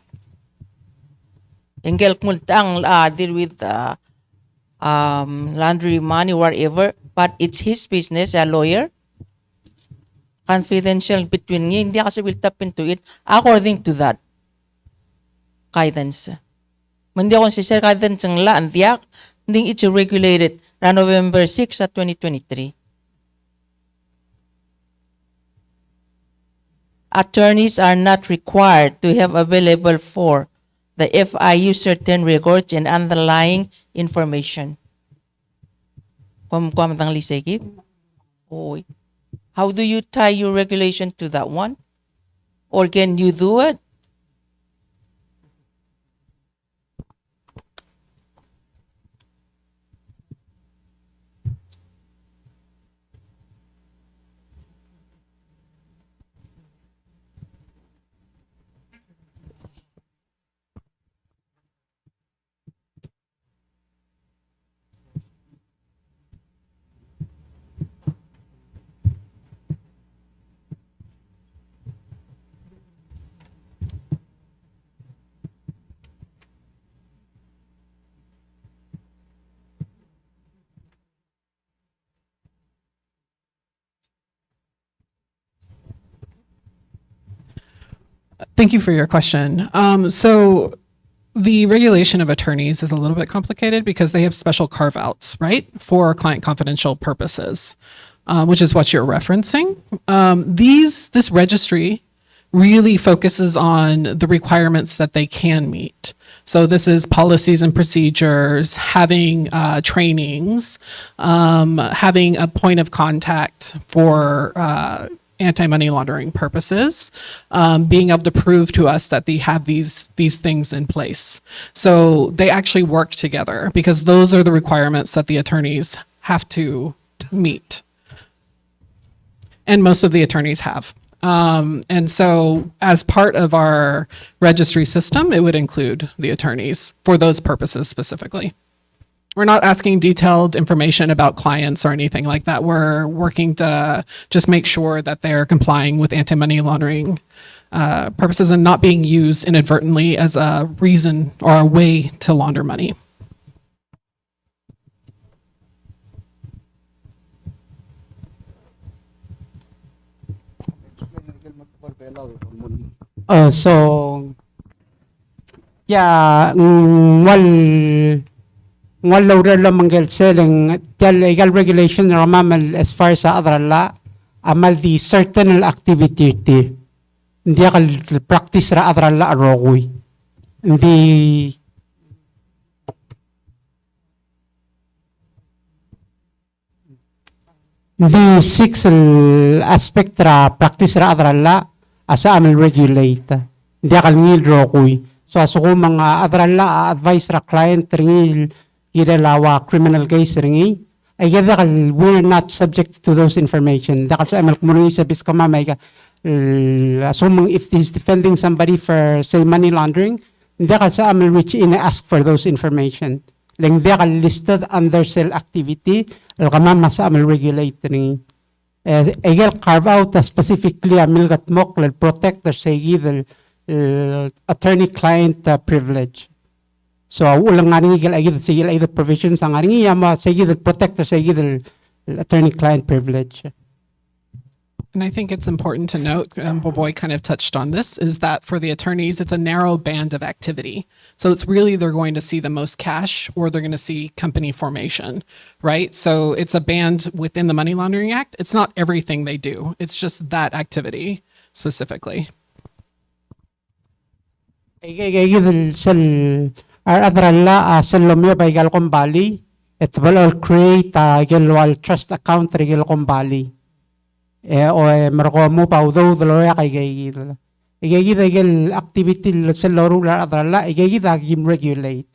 Engel muntaang deal with laundry money, whatever, but it's his business, a lawyer. Confidential between niya, hindi kasi will tap into it according to that guidance. Hindi ako si Sir guidance ng laan tiyak, hindi it's regulated na November 6 at 2023. Attorneys are not required to have available for the FIU certain records and underlying information. Kumatang lisegit? Oy. How do you tie your regulation to that one? Or can you do it? Thank you for your question. So the regulation of attorneys is a little bit complicated because they have special carve-outs, right, for client confidential purposes, which is what you're referencing. This registry really focuses on the requirements that they can meet. So this is policies and procedures, having trainings, having a point of contact for anti-money laundering purposes, being able to prove to us that they have these things in place. So they actually work together because those are the requirements that the attorneys have to meet. And most of the attorneys have. And so as part of our registry system, it would include the attorneys for those purposes specifically. We're not asking detailed information about clients or anything like that. We're working to just make sure that they're complying with anti-money laundering purposes and not being used inadvertently as a reason or a way to launder money. So, yeah, wal lawra lamang selling tell legal regulation ramamal as far as other la amal di certain activity ti hindi akal practice ra other la arogoy hindi six aspect ra practice ra other la asa amal regulate hindi akal ngil rogoy so aso ko mga other la advice ra client ringil lawa criminal case ringi ay dakal we're not subject to those information dakal sa amal kumulong sa bis kama may assuming if he's defending somebody for say money laundering dakal sa amal which in ask for those information lang dakal listed under cell activity kama mas amal regulate ringi ay carve out specifically amil gatmok protect or say the attorney client privilege. So ulang nga rin sigil ay the provisions ang nga rin yama sigil the protector sigil the attorney-client privilege. And I think it's important to note, Boboy kind of touched on this, is that for the attorneys, it's a narrow band of activity. So it's really they're going to see the most cash or they're going to see company formation, right? So it's a band within the Money Laundering Act. It's not everything they do. It's just that activity specifically. Adralla salomyo by Galcom Bali, it will all create a Gilwal trust account Regalcom Bali. O marko mo pa udo daloya kay gayid. Igayid gil activity sa loro la adralla igayid agim regulate.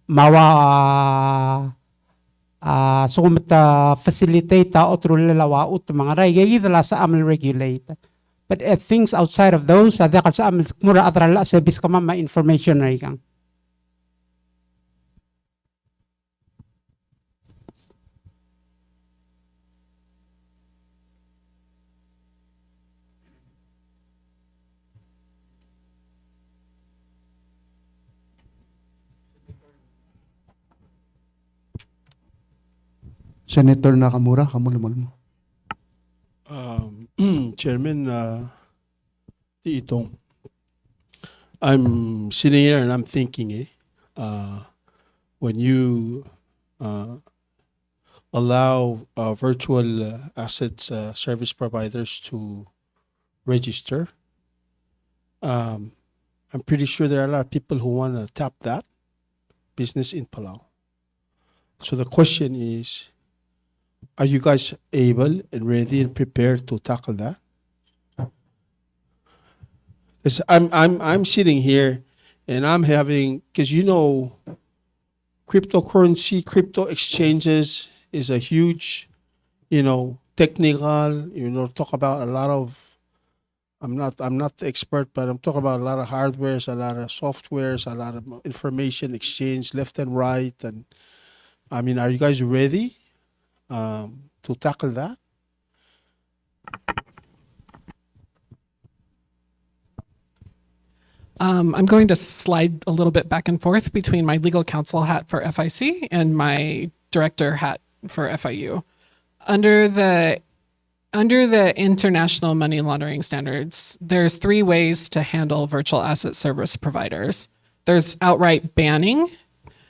Mawa sumta facilitate otro lalawa ut mga ray igayid la sa amal regulate. But things outside of those ada sa amal mura adralla sa bis kama ma information ray kang. Senator Nakamura, kamulumul mo. Chairman Tiitong, I'm sitting here and I'm thinking, when you allow virtual assets service providers to register, I'm pretty sure there are a lot of people who want to tap that business in Palau. So the question is, are you guys able and ready and prepared to tackle that? Because I'm sitting here and I'm having, because cryptocurrency, crypto exchanges is a huge, technical, talk about a lot of, I'm not the expert, but I'm talking about a lot of hardwares, a lot of softwares, a lot of information exchange left and right. And I mean, are you guys ready to tackle that? I'm going to slide a little bit back and forth between my legal counsel hat for FIC and my director hat for FIU. Under the international money laundering standards, there's 3 ways to handle virtual asset service providers. There's outright banning,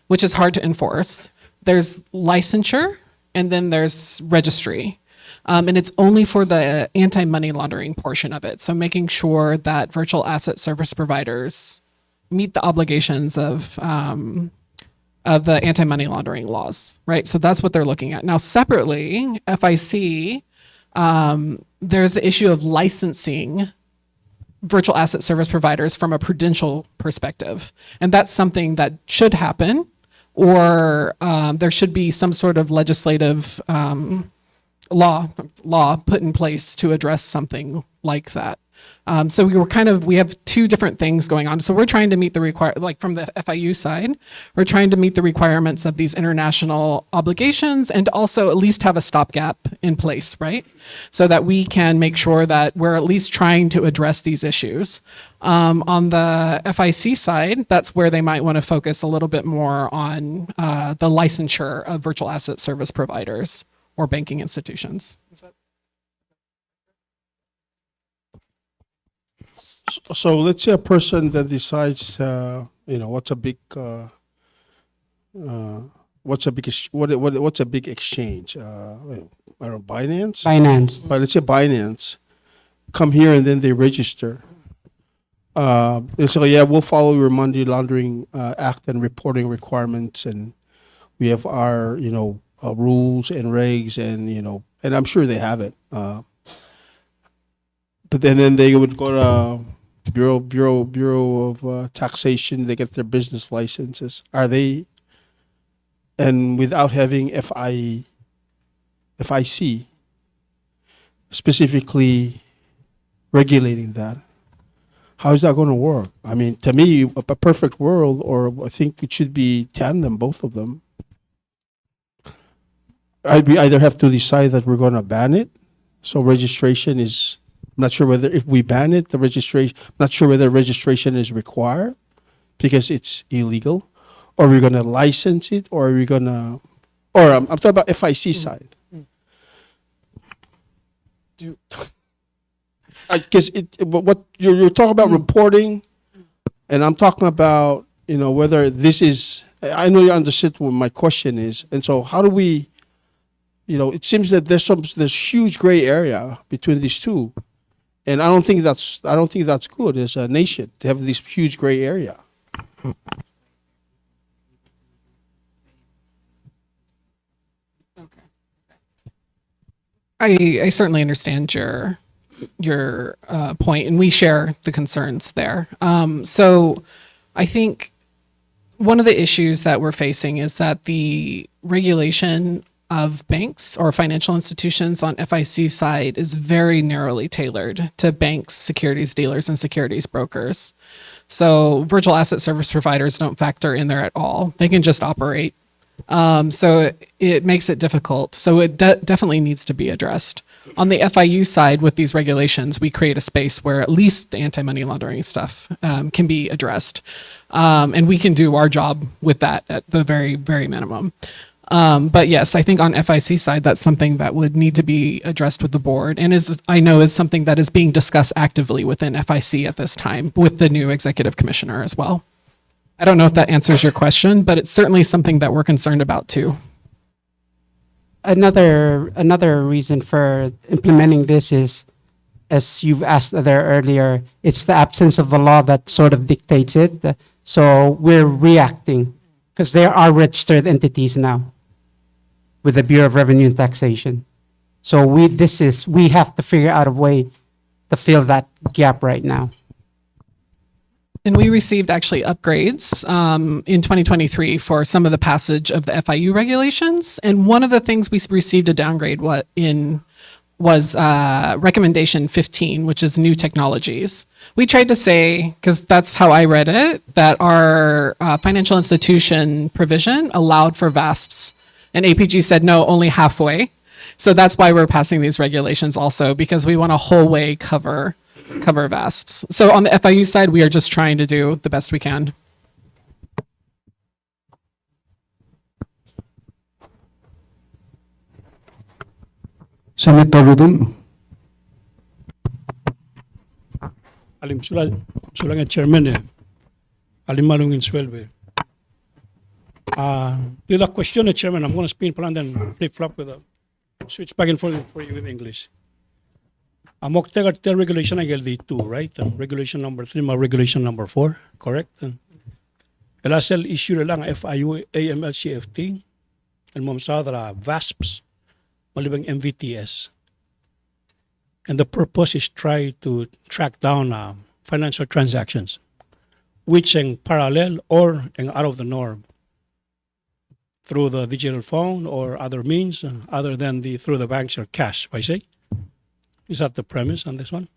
which is hard to enforce. There's licensure, and then there's registry. And it's only for the anti-money laundering portion of it. So making sure that virtual asset service providers meet the obligations of the anti-money laundering laws, right? So that's what they're looking at. Now, separately, FIC, there's the issue of licensing virtual asset service providers from a prudential perspective. And that's something that should happen, or there should be some sort of legislative law put in place to address something like that. So we have 2 different things going on. So we're trying to meet the from the FIU side, we're trying to meet the requirements of these international obligations and also at least have a stopgap in place, right? So that we can make sure that we're at least trying to address these issues. On the FIC side, that's where they might want to focus a little bit more on the licensure of virtual asset service providers or banking institutions. So let's say a person that decides, what's a big, what's a big exchange? I don't know, Binance. Finance. But let's say Binance come here and then they register. They say, yeah, we'll follow your money laundering act and reporting requirements, and we have our rules and regs, and I'm sure they have it. But then they would go to Bureau of Taxation. They get their business licenses. Are they? And without having FIC specifically regulating that, how is that going to work? I mean, to me, a perfect world, or I think it should be tandem, both of them. We either have to decide that we're going to ban it, so registration is. I'm not sure whether if we ban it, the registration. I'm not sure whether registration is required because it's illegal, or we're going to license it, or we're going to, or I'm talking about FIC side. Because what you're talking about reporting, and I'm talking about whether this is. I know you understood what my question is, and so how do we? It seems that there's huge gray area between these two, and I don't think that's good as a nation to have this huge gray area. I certainly understand your point, and we share the concerns there. So I think one of the issues that we're facing is that the regulation of banks or financial institutions on FIC side is very narrowly tailored to banks, securities dealers, and securities brokers. So virtual asset service providers don't factor in there at all. They can just operate. So it makes it difficult. So it definitely needs to be addressed. On the FIU side, with these regulations, we create a space where at least the anti-money laundering stuff can be addressed. And we can do our job with that at the very, very minimum. But yes, I think on FIC side, that's something that would need to be addressed with the board, and I know is something that is being discussed actively within FIC at this time with the new executive commissioner as well. I don't know if that answers your question, but it's certainly something that we're concerned about too. Another reason for implementing this is, as you've asked there earlier, it's the absence of the law that sort of dictates it. So we're reacting because there are registered entities now with the Bureau of Revenue and Taxation. So we have to figure out a way to fill that gap right now. And we received actually upgrades in 2023 for some of the passage of the FIU regulations. And one of the things we received a downgrade was recommendation 15, which is new technologies. We tried to say, because that's how I read it, that our financial institution provision allowed for VASPs. And APG said, no, only halfway. So that's why we're passing these regulations also, because we want a whole way cover VASPs. So on the FIU side, we are just trying to do the best we can. Senator Rudon. Alim sulang chairman alim malungin swelbe. To the question, chairman, I'm going to spin plan then flip flop with a switch back and forth for you in English. Amok tel regulation I get 2, right? Regulation number 3, regulation number 4, correct? Elasel issue lang FIU AMLCFT and momsadra VASPs malibang MVTS. And the purpose is try to track down financial transactions, which in parallel or in out of the norm through the digital phone or other means other than through the banks or cash, I say. Is that the premise on this one?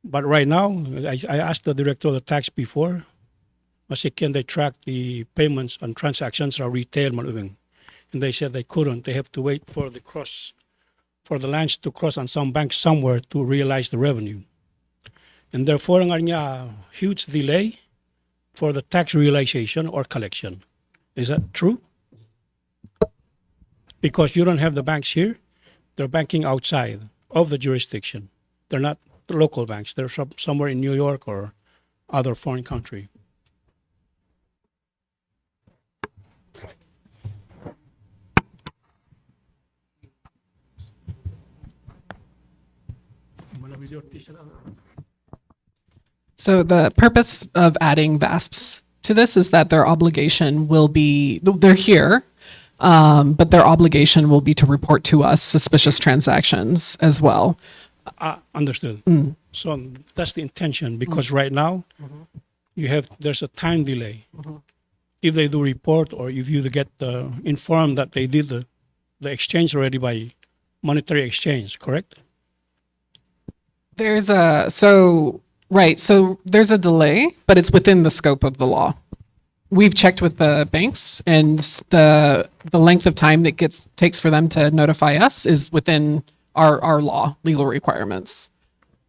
But right now, I asked the director of the tax before, can they track the payments and transactions or retail malubing? And they said they couldn't. They have to wait for the lines to cross on some bank somewhere to realize the revenue. And therefore, a huge delay for the tax realization or collection. Is that true? Because you don't have the banks here, they're banking outside of the jurisdiction. They're not local banks. They're somewhere in New York or other foreign country. So the purpose of adding VASPs to this is that their obligation will be, they're here, but their obligation will be to report to us suspicious transactions as well. Understood. So that's the intention, because right now there's a time delay. If they do report, or if you get informed that they did the exchange already by monetary exchange, correct? There's so there's a delay, but it's within the scope of the law. We've checked with the banks, and the length of time that takes for them to notify us is within our law, legal requirements.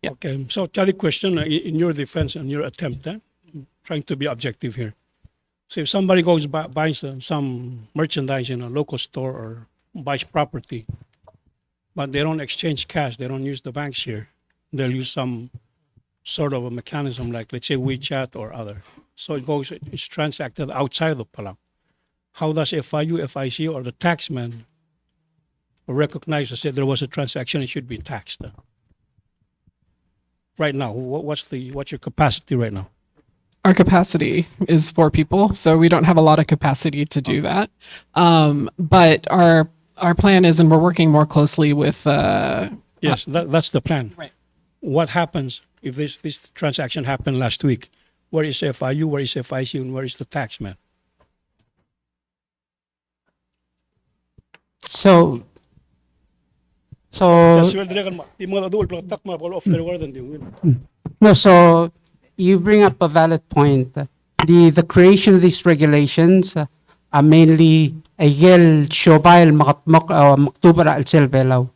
Yeah. Okay, so tell the question in your defense and your attempt, trying to be objective here. So if somebody goes buys some merchandise in a local store or buys property, but they don't exchange cash, they don't use the banks here, they'll use some sort of a mechanism like, let's say, WeChat or other. So it's transacted outside of Palau. How does FIU, FIC, or the taxman recognize and say there was a transaction, it should be taxed? Right now, what's your capacity right now? Our capacity is 4 people, so we don't have a lot of capacity to do that. But our plan is, and we're working more closely with. Yes, that's the plan. Right. What happens if this transaction happened last week? Where is FIU? Where is FIC? And where is the taxman? So no, so you bring up a valid point. The creation of these regulations are mainly ayel shobail maktubara al selbelaw.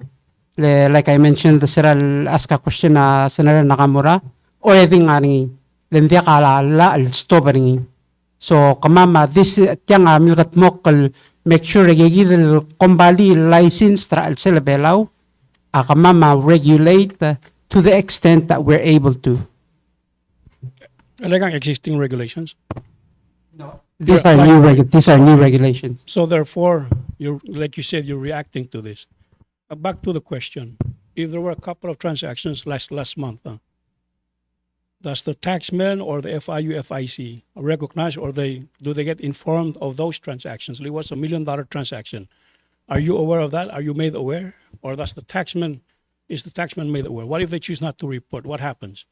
Like I mentioned, the Siral ask a question na Senator Nakamura, or anything aringi, lendia kala la al stobaringi. So kamama this tiang milkat mokal make sure yagidil kombali license tra al selbelaw, kamama regulate to the extent that we're able to. Like existing regulations. These are new regulations. So therefore, like you said, you're reacting to this. Back to the question: if there were a couple of transactions last month, does the taxman or the FIU, FIC recognize, or do they get informed of those transactions? It was $1 million transaction. Are you aware of that? Are you made aware, or is the taxman made aware? What if they choose not to report? What happens?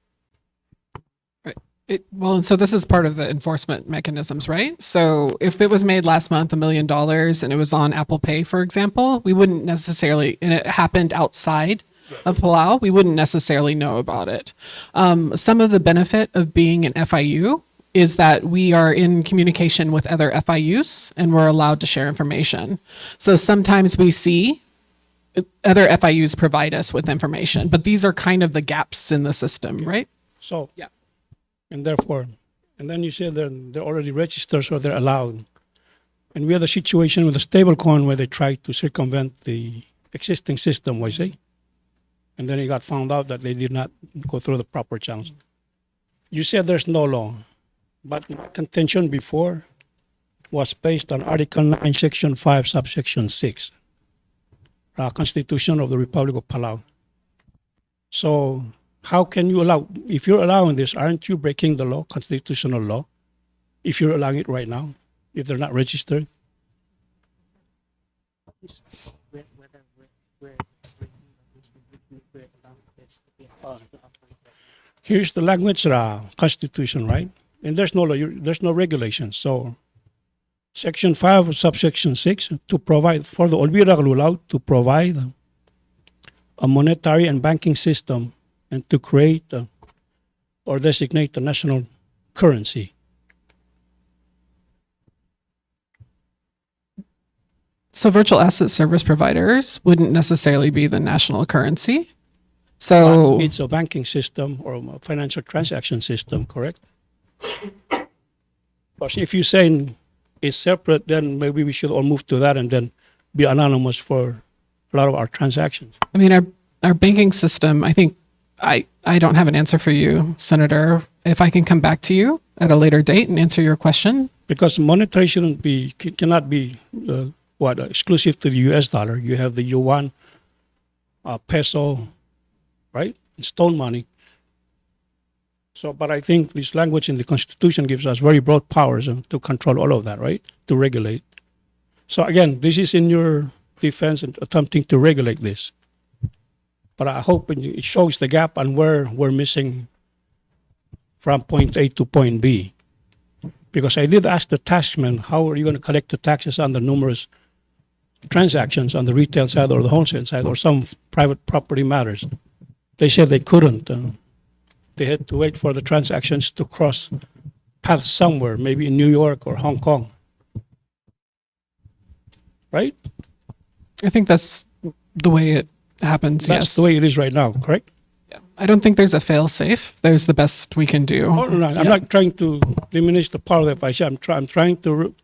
And so this is part of the enforcement mechanisms, right? So if it was made last month, $1 million, and it was on Apple Pay, for example, we wouldn't necessarily, and it happened outside of Palau, we wouldn't necessarily know about it. Some of the benefit of being an FIU is that we are in communication with other FIUs, and we're allowed to share information. So sometimes we see other FIUs provide us with information, but these are kind of the gaps in the system, right? So yeah. And therefore, and then you say they're already registered, so they're allowed. And we had a situation with a stablecoin where they tried to circumvent the existing system, I say. And then it got found out that they did not go through the proper channels. You said there's no law, but my contention before was based on Article 9, Section 5, Subsection 6, Constitution of the Republic of Palau. So how can you allow, if you're allowing this, aren't you breaking the law, constitutional law, if you're allowing it right now, if they're not registered? Here's the language, Constitution, right? And there's no law, there's no regulation. So Section 5, Subsection 6, to provide, for the Olvira Lulaw, to provide a monetary and banking system and to create or designate the national currency. So virtual asset service providers wouldn't necessarily be the national currency. So But it's a banking system or a financial transaction system, correct? Because if you say it's separate, then maybe we should all move to that and then be anonymous for a lot of our transactions. I mean, our banking system, I think I don't have an answer for you, Senator. If I can come back to you at a later date and answer your question. Because monetary cannot be exclusive to the U.S. dollar. You have the yuan, peso, right? Stone money. So, but I think this language in the Constitution gives us very broad powers to control all of that, right? To regulate. So again, this is in your defense and attempting to regulate this. But I hope it shows the gap and where we're missing from point A to point B. Because I did ask the taxman, how are you going to collect the taxes on the numerous transactions on the retail side or the wholesale side or some private property matters? They said they couldn't. They had to wait for the transactions to cross paths somewhere, maybe in New York or Hong Kong. Right? I think that's the way it happens. That's yes. the way it is right now, correct? I don't think there's a fail safe. There's the best we can do. Oh, no, I'm not trying to diminish the power of the FIU. I'm trying to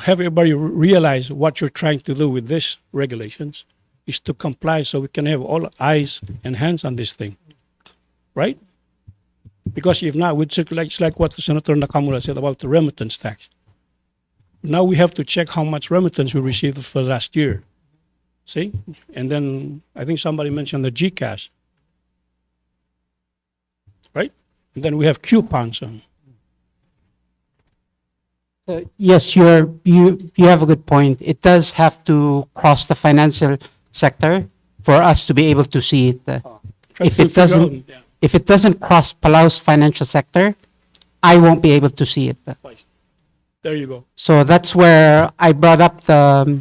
have everybody realize what you're trying to do with these regulations is to comply so we can have all eyes and hands on this thing, right? Because if not, it's like what Senator Nakamura said about the remittance tax. Now we have to check how much remittance we received for last year. See? And then I think somebody mentioned the GCash. Right? And then we have coupons. Yes, you have a good point. It does have to cross the financial sector for us to be able to see it. If it doesn't cross Palau's financial sector, I won't be able to see it. There you go. So that's where I brought up the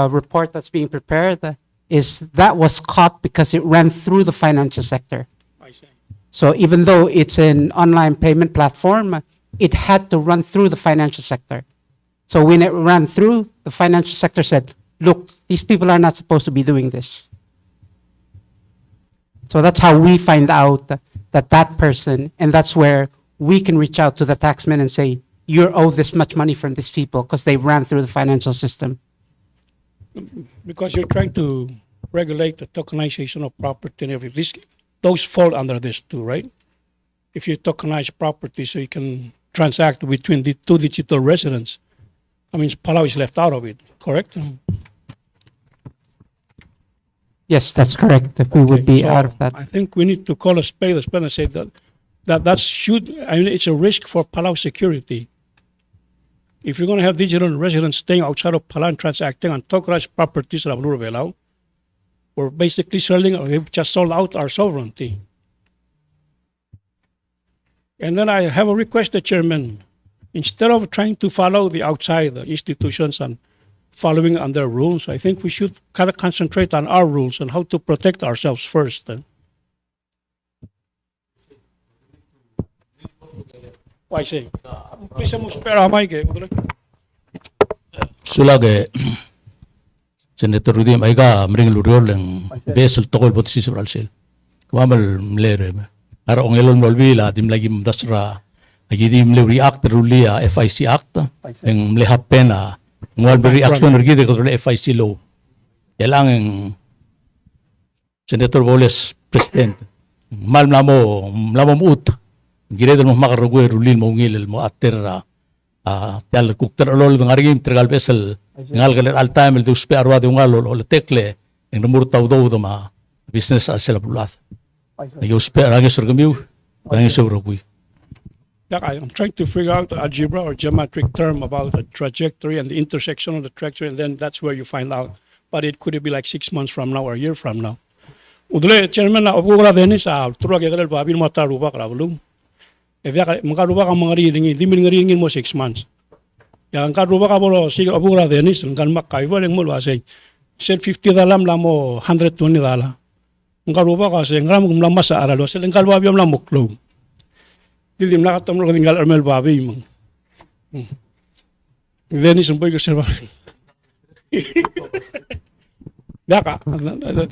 report that's being prepared. Is that was caught because it ran through the financial sector. I see. So even though it's an online payment platform, it had to run through the financial sector. So when it ran through, the financial sector said, look, these people are not supposed to be doing this. So that's how we find out that person, and that's where we can reach out to the taxman and say, you're owed this much money from these people because they ran through the financial system. Because you're trying to regulate the tokenization of property and everything. Those fall under this too, right? If you tokenize property so you can transact between the two digital residents, I mean, Palau is left out of it, correct? Yes, that's correct. We would be So out of that. I think we need to call a spade and say it's a risk for Palau security. If you're going to have digital residents staying outside of Palau and transacting on tokenized properties of Lurvelao, we're basically selling, or we've just sold out our sovereignty. And then I have a request, the Chairman. Instead of trying to follow the outside institutions and following on their rules, I think we should kind of concentrate on our rules and how to protect ourselves first. Why say? Please, spare our mic. Sulage Senator Rudim aiga mring luriol ang besel tokol bot sisibral sil. Kumamal mlere. Ara ongelon molbila dim lagi mdasra agidim le react rulia FIC act ang mlehap pena ngwal reaction rigide ko FIC law. Yalang ang Senator Boles president. Mal namo ut. Giredel mo makarugoy rulil mo ngilel mo atera tal kukter olol ng arigim tregal besel ngal galer all time el duspe arwa de ngal ol tekle en numur tawdo do ma business asela bulat yo spe arage surgamiu bangi surugui. I'm trying to figure out the algebra or geometric term about the trajectory and the intersection of the trajectory, and then that's where you find out. But it could be like 6 months from now or a year from now. Udle chairman na obura denis turo gagal babil mata ruba krabulum. Makaruba ka mga ringin, di ringin mo 6 months. Yang karuba ka bolo sige abura denis kan makaiwa leng mo wasay. Sel 50 dalam mo 120 dala. Makaruba ka se ngram kumlam sa aralo sel kalwa biam la muklo. Didim nakatam ro tinggal armel babi mo. Denis umboy ko serba.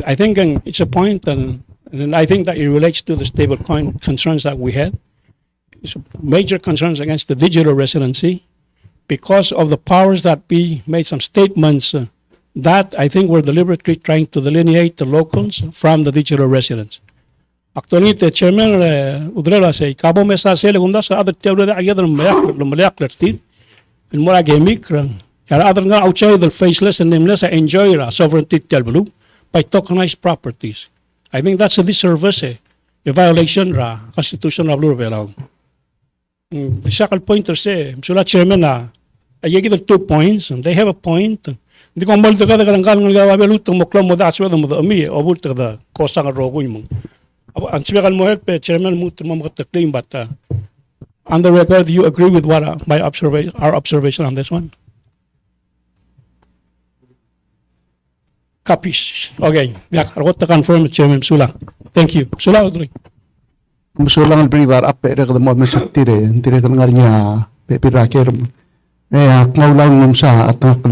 I think it's a point and I think that it relates to the stable coin concerns that we had. Major concerns against the digital residency because of the powers that be made some statements that I think were deliberately trying to delineate the locals from the digital residents. Actually, the chairman udrela say kabo mesa sele gunda sa other table da ayadar malayak lerti. In mora gemik ran. Yara other nga outside the faceless and nameless enjoy sovereignty table by tokenized properties. I think that's a disservice a violation ra constitutional law belaw. The second pointer say sula chairman na ayagi the 2 points and they have a point. Hindi ko mal taga daga langkal ng gawa belut mo klam mo da aswa mo da ami obul taga kosa nga rogo mo. Ang sibikan mo help chairman mo mo makatklaim but on the record you agree with what our observation on this one? Capish. Okay. Yeah, I want to confirm chairman Sula. Thank you. Sula Audrey. Musulang ang brivar apere kada mo mesatire tire kan ngarnya pepiraker ngaulang nung sa atak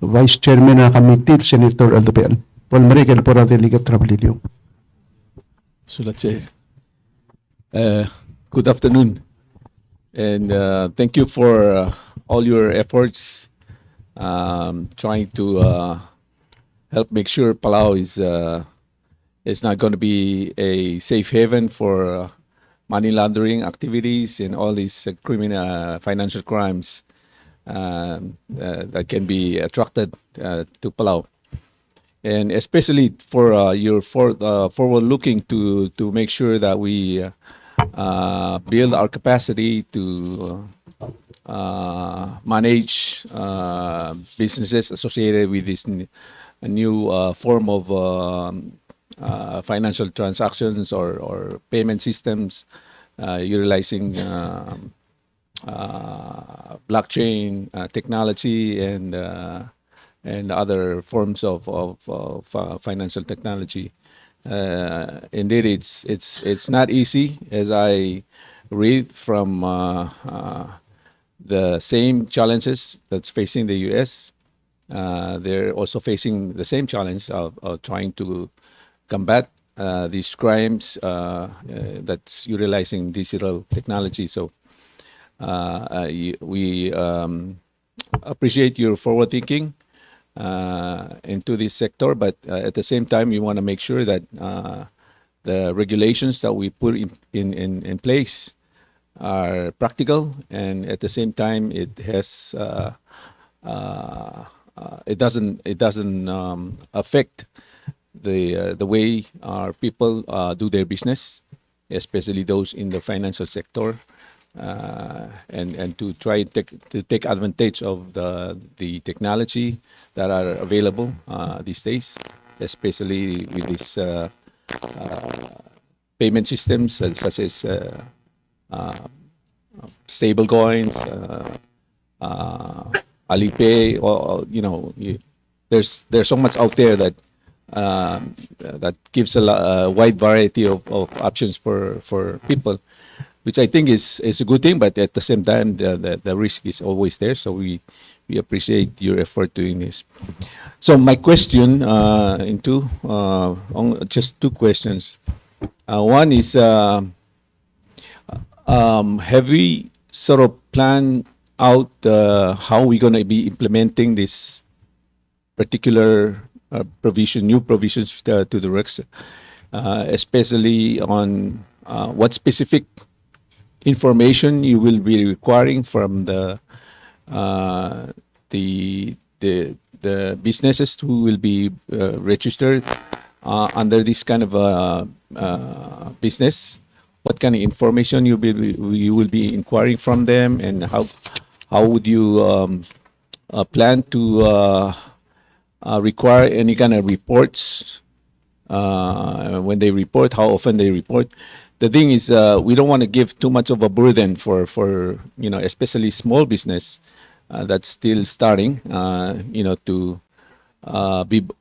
vice chairman na committee senator LDPN Paul Marikel por delegate Travelio. So let's say good afternoon and thank you for all your efforts trying to help make sure Palau is not going to be a safe haven for money laundering activities and all these criminal financial crimes that can be attracted to Palau. And especially for your forward looking to make sure that we build our capacity to manage businesses associated with this new form of financial transactions or payment systems utilizing blockchain technology and other forms of financial technology. Indeed, it's not easy, as I read from the same challenges that's facing the U.S. They're also facing the same challenge of trying to combat these crimes that's utilizing digital technology. So we appreciate your forward thinking into this sector, but at the same time, we want to make sure that the regulations that we put in place are practical, and at the same time, it has it doesn't affect the way our people do their business, especially those in the financial sector, and to try to take advantage of the technology that are available these days, especially with these payment systems such as stable coins, Alipay, or there's so much out there that that gives a wide variety of options for people, which I think is a good thing. But at the same time, the risk is always there. So we appreciate your effort doing this. So my question just two questions. One is, have we sort of planned out how we're going to be implementing this particular new provisions to the regs, especially on what specific information you will be requiring from the businesses who will be registered under this kind of business? What kind of information you will be inquiring from them, and how would you plan to require any kind of reports when they report, how often they report? The thing is, we don't want to give too much of a burden for especially small business that's still starting, to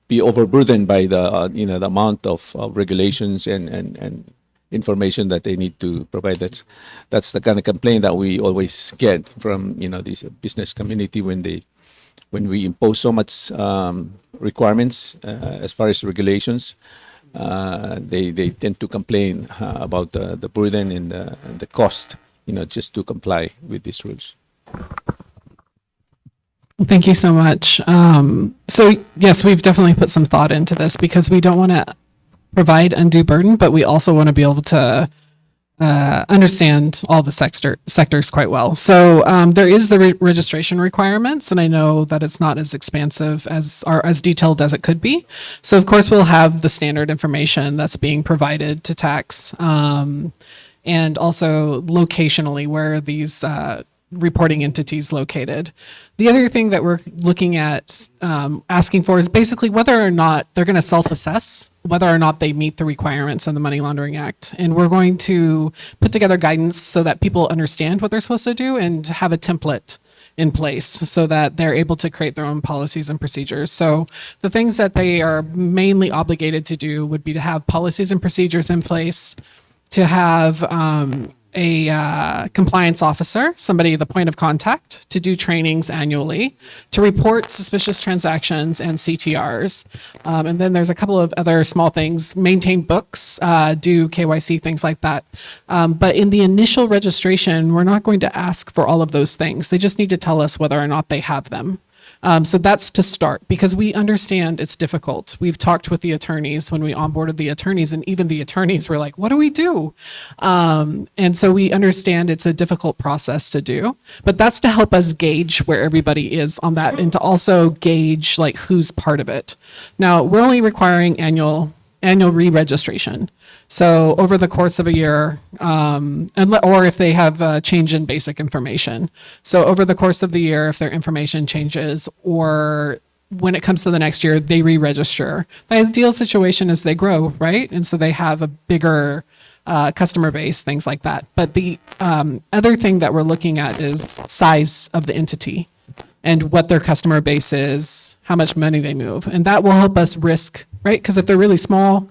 be overburdened by the the amount of regulations and information that they need to provide. That's the kind of complaint that we always get from this business community when we impose so much requirements as far as regulations. They tend to complain about the burden and the cost, just to comply with these rules. Thank you so much. So yes, we've definitely put some thought into this because we don't want to provide undue burden, but we also want to be able to understand all the sectors quite well. So there is the registration requirements, and I know that it's not as expansive as or as detailed as it could be. So of course we'll have the standard information that's being provided to tax, and also locationally where these reporting entities located. The other thing that we're looking at asking for is basically whether or not they're going to self-assess whether or not they meet the requirements of the Money Laundering Act. And we're going to put together guidance so that people understand what they're supposed to do and have a template in place so that they're able to create their own policies and procedures. So the things that they are mainly obligated to do would be to have policies and procedures in place, to have a compliance officer, somebody, the point of contact, to do trainings annually, to report suspicious transactions and CTRs. And then there's a couple of other small things, maintain books, do KYC, things like that. But in the initial registration, we're not going to ask for all of those things. They just need to tell us whether or not they have them. So that's to start, because we understand it's difficult. We've talked with the attorneys when we onboarded the attorneys, and even the attorneys were like, what do we do? And so we understand it's a difficult process to do, but that's to help us gauge where everybody is on that and to also gauge like who's part of it. Now, we're only requiring annual re-registration. So over the course of a year, or if they have a change in basic information. So over the course of the year, if their information changes, or when it comes to the next year, they re-register. The ideal situation is they grow, right? And so they have a bigger customer base, things like that. But the other thing that we're looking at is size of the entity and what their customer base is, how much money they move. And that will help us risk, right? Because if they're really small,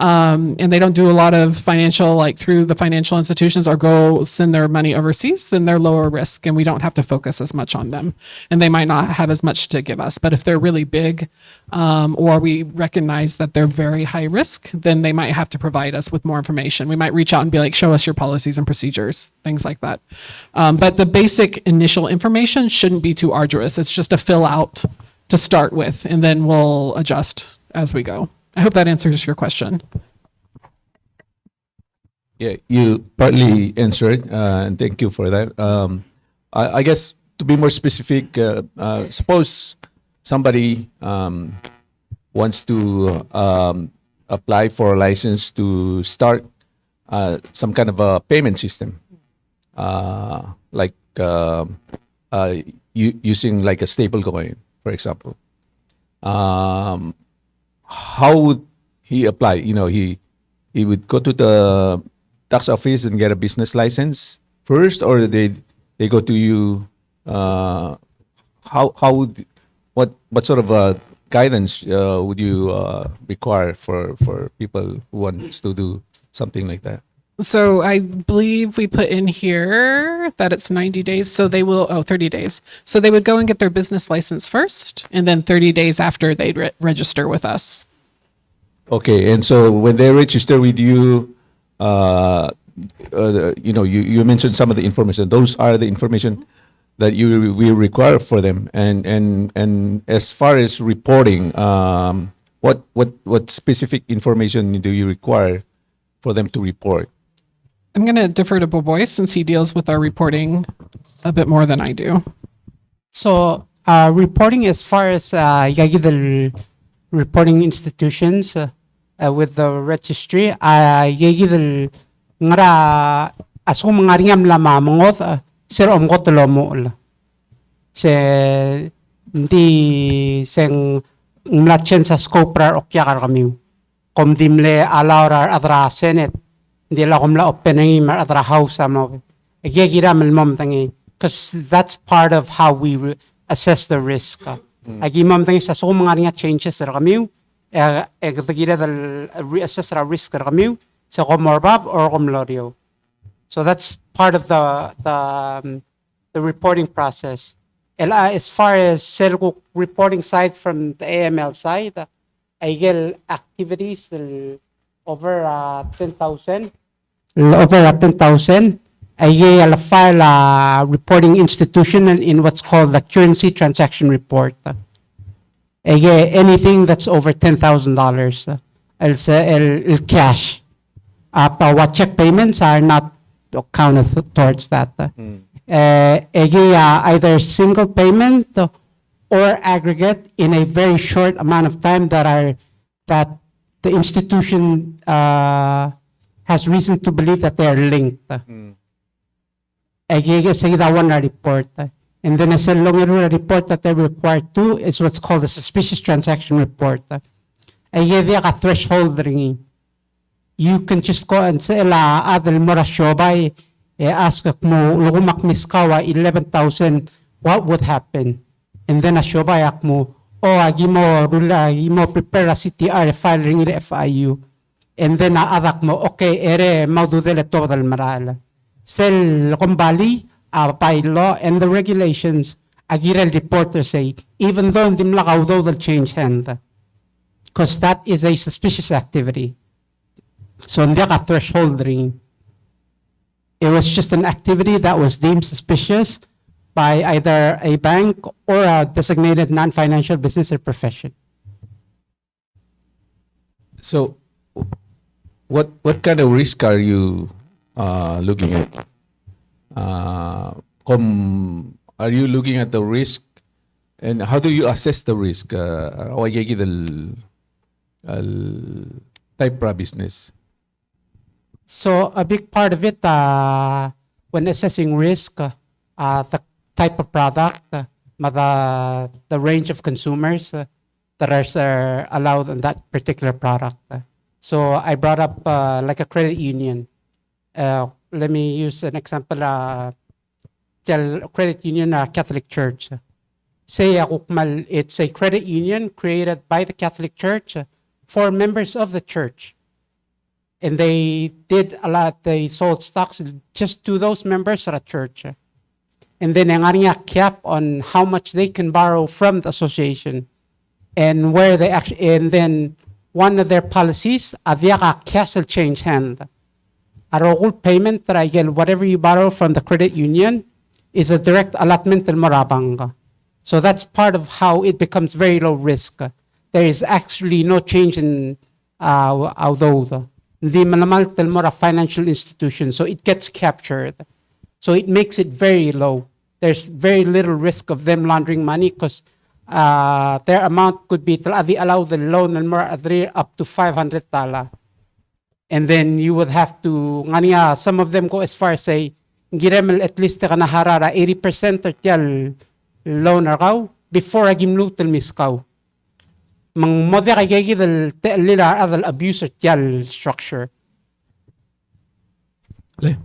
and they don't do a lot of financial, like through the financial institutions, or go send their money overseas, then they're lower risk and we don't have to focus as much on them. And they might not have as much to give us. But if they're really big, or we recognize that they're very high risk, then they might have to provide us with more information. We might reach out and be like, show us your policies and procedures, things like that. But the basic initial information shouldn't be too arduous. It's just a fill out to start with, and then we'll adjust as we go. I hope that answers your question. Yeah, you partly answered, and thank you for that. I guess to be more specific, suppose somebody wants to apply for a license to start some kind of a payment system, like using like a stable coin, for example. How would he apply? You know, he would go to the tax office and get a business license first, or they go to you. How would what sort of guidance would you require for people who wants to do something like that? So I believe we put in here that it's 90 days. So they will, 30 days. So they would go and get their business license first, and then 30 days after they'd register with us. Okay, and so when they register with you, you know, you mentioned some of the information. Those are the information that we require for them. And as far as reporting, what specific information do you require for them to report? I'm going to defer to Boboy since he deals with our reporting a bit more than I do. So reporting as far as the reporting institutions with the registry, yagidal ngara aso mangariam lama mangot sir omgotlo mo se ndi seng mlatchen sa scopra okya kami komdimle alaurar adra senate ndi la komla opening mar adra house amo yagiram el mom tangi, because that's part of how we assess the risk. Agi mom tangi sa so mangaringa changes sa kami egagira dal reassess our risk kami sa komorbab or komlorio. So that's part of the reporting process. As far as Selco reporting side from the AML side, I get activities over 10,000. Over 10,000. I file a reporting institution in what's called the currency transaction report. I get anything that's over $10,000. el cash. What check payments are not counted towards that. Either single payment or aggregate in a very short amount of time that the institution has reason to believe that they are linked. Say that one report. And then a longer report that they're required to is what's called a suspicious transaction report. A threshold ringing. You can just go and say, adal mora shobay, ask mo, lugumak miskawa 11,000, what would happen? And then a shobay mo, agi mo prepare a CTR file ring FIU. And then adak mo, okay, ere maududele todo el maral. Sel kumbali, by law and the regulations, agira reporter say, even though hindi mlakaw though they'll change hand. Because that is a suspicious activity. So hindi ka threshold ring. It was just an activity that was deemed suspicious by either a bank or a designated non-financial business or profession. So, what kind of risk are you looking at? Are you looking at the risk, and how do you assess the risk? Type business. So a big part of it, when assessing risk, the type of product, the range of consumers that are allowed on that particular product. So I brought up like a credit union. Let me use an example. Credit union, Catholic Church. Say it's a credit union created by the Catholic Church for members of the church. And they did a lot, they sold stocks just to those members of the church. And then ang cap on how much they can borrow from the association. And where they actually, and then one of their policies, adiaka castle change hand. Arogul payment that I get, whatever you borrow from the credit union is a direct allotment del morabang. So that's part of how it becomes very low risk. There is actually no change in although the malamal del mora financial institution, so it gets captured. So it makes it very low. There's very little risk of them laundering money because their amount could be allow the loan and more up to 500 tala. And then you would have to, some of them go as far as say, giremel at least ka naharara 80% or tiyal loan araw before agim lutel miskaw. Mang modya kay del lila adal abuse or tiyal structure.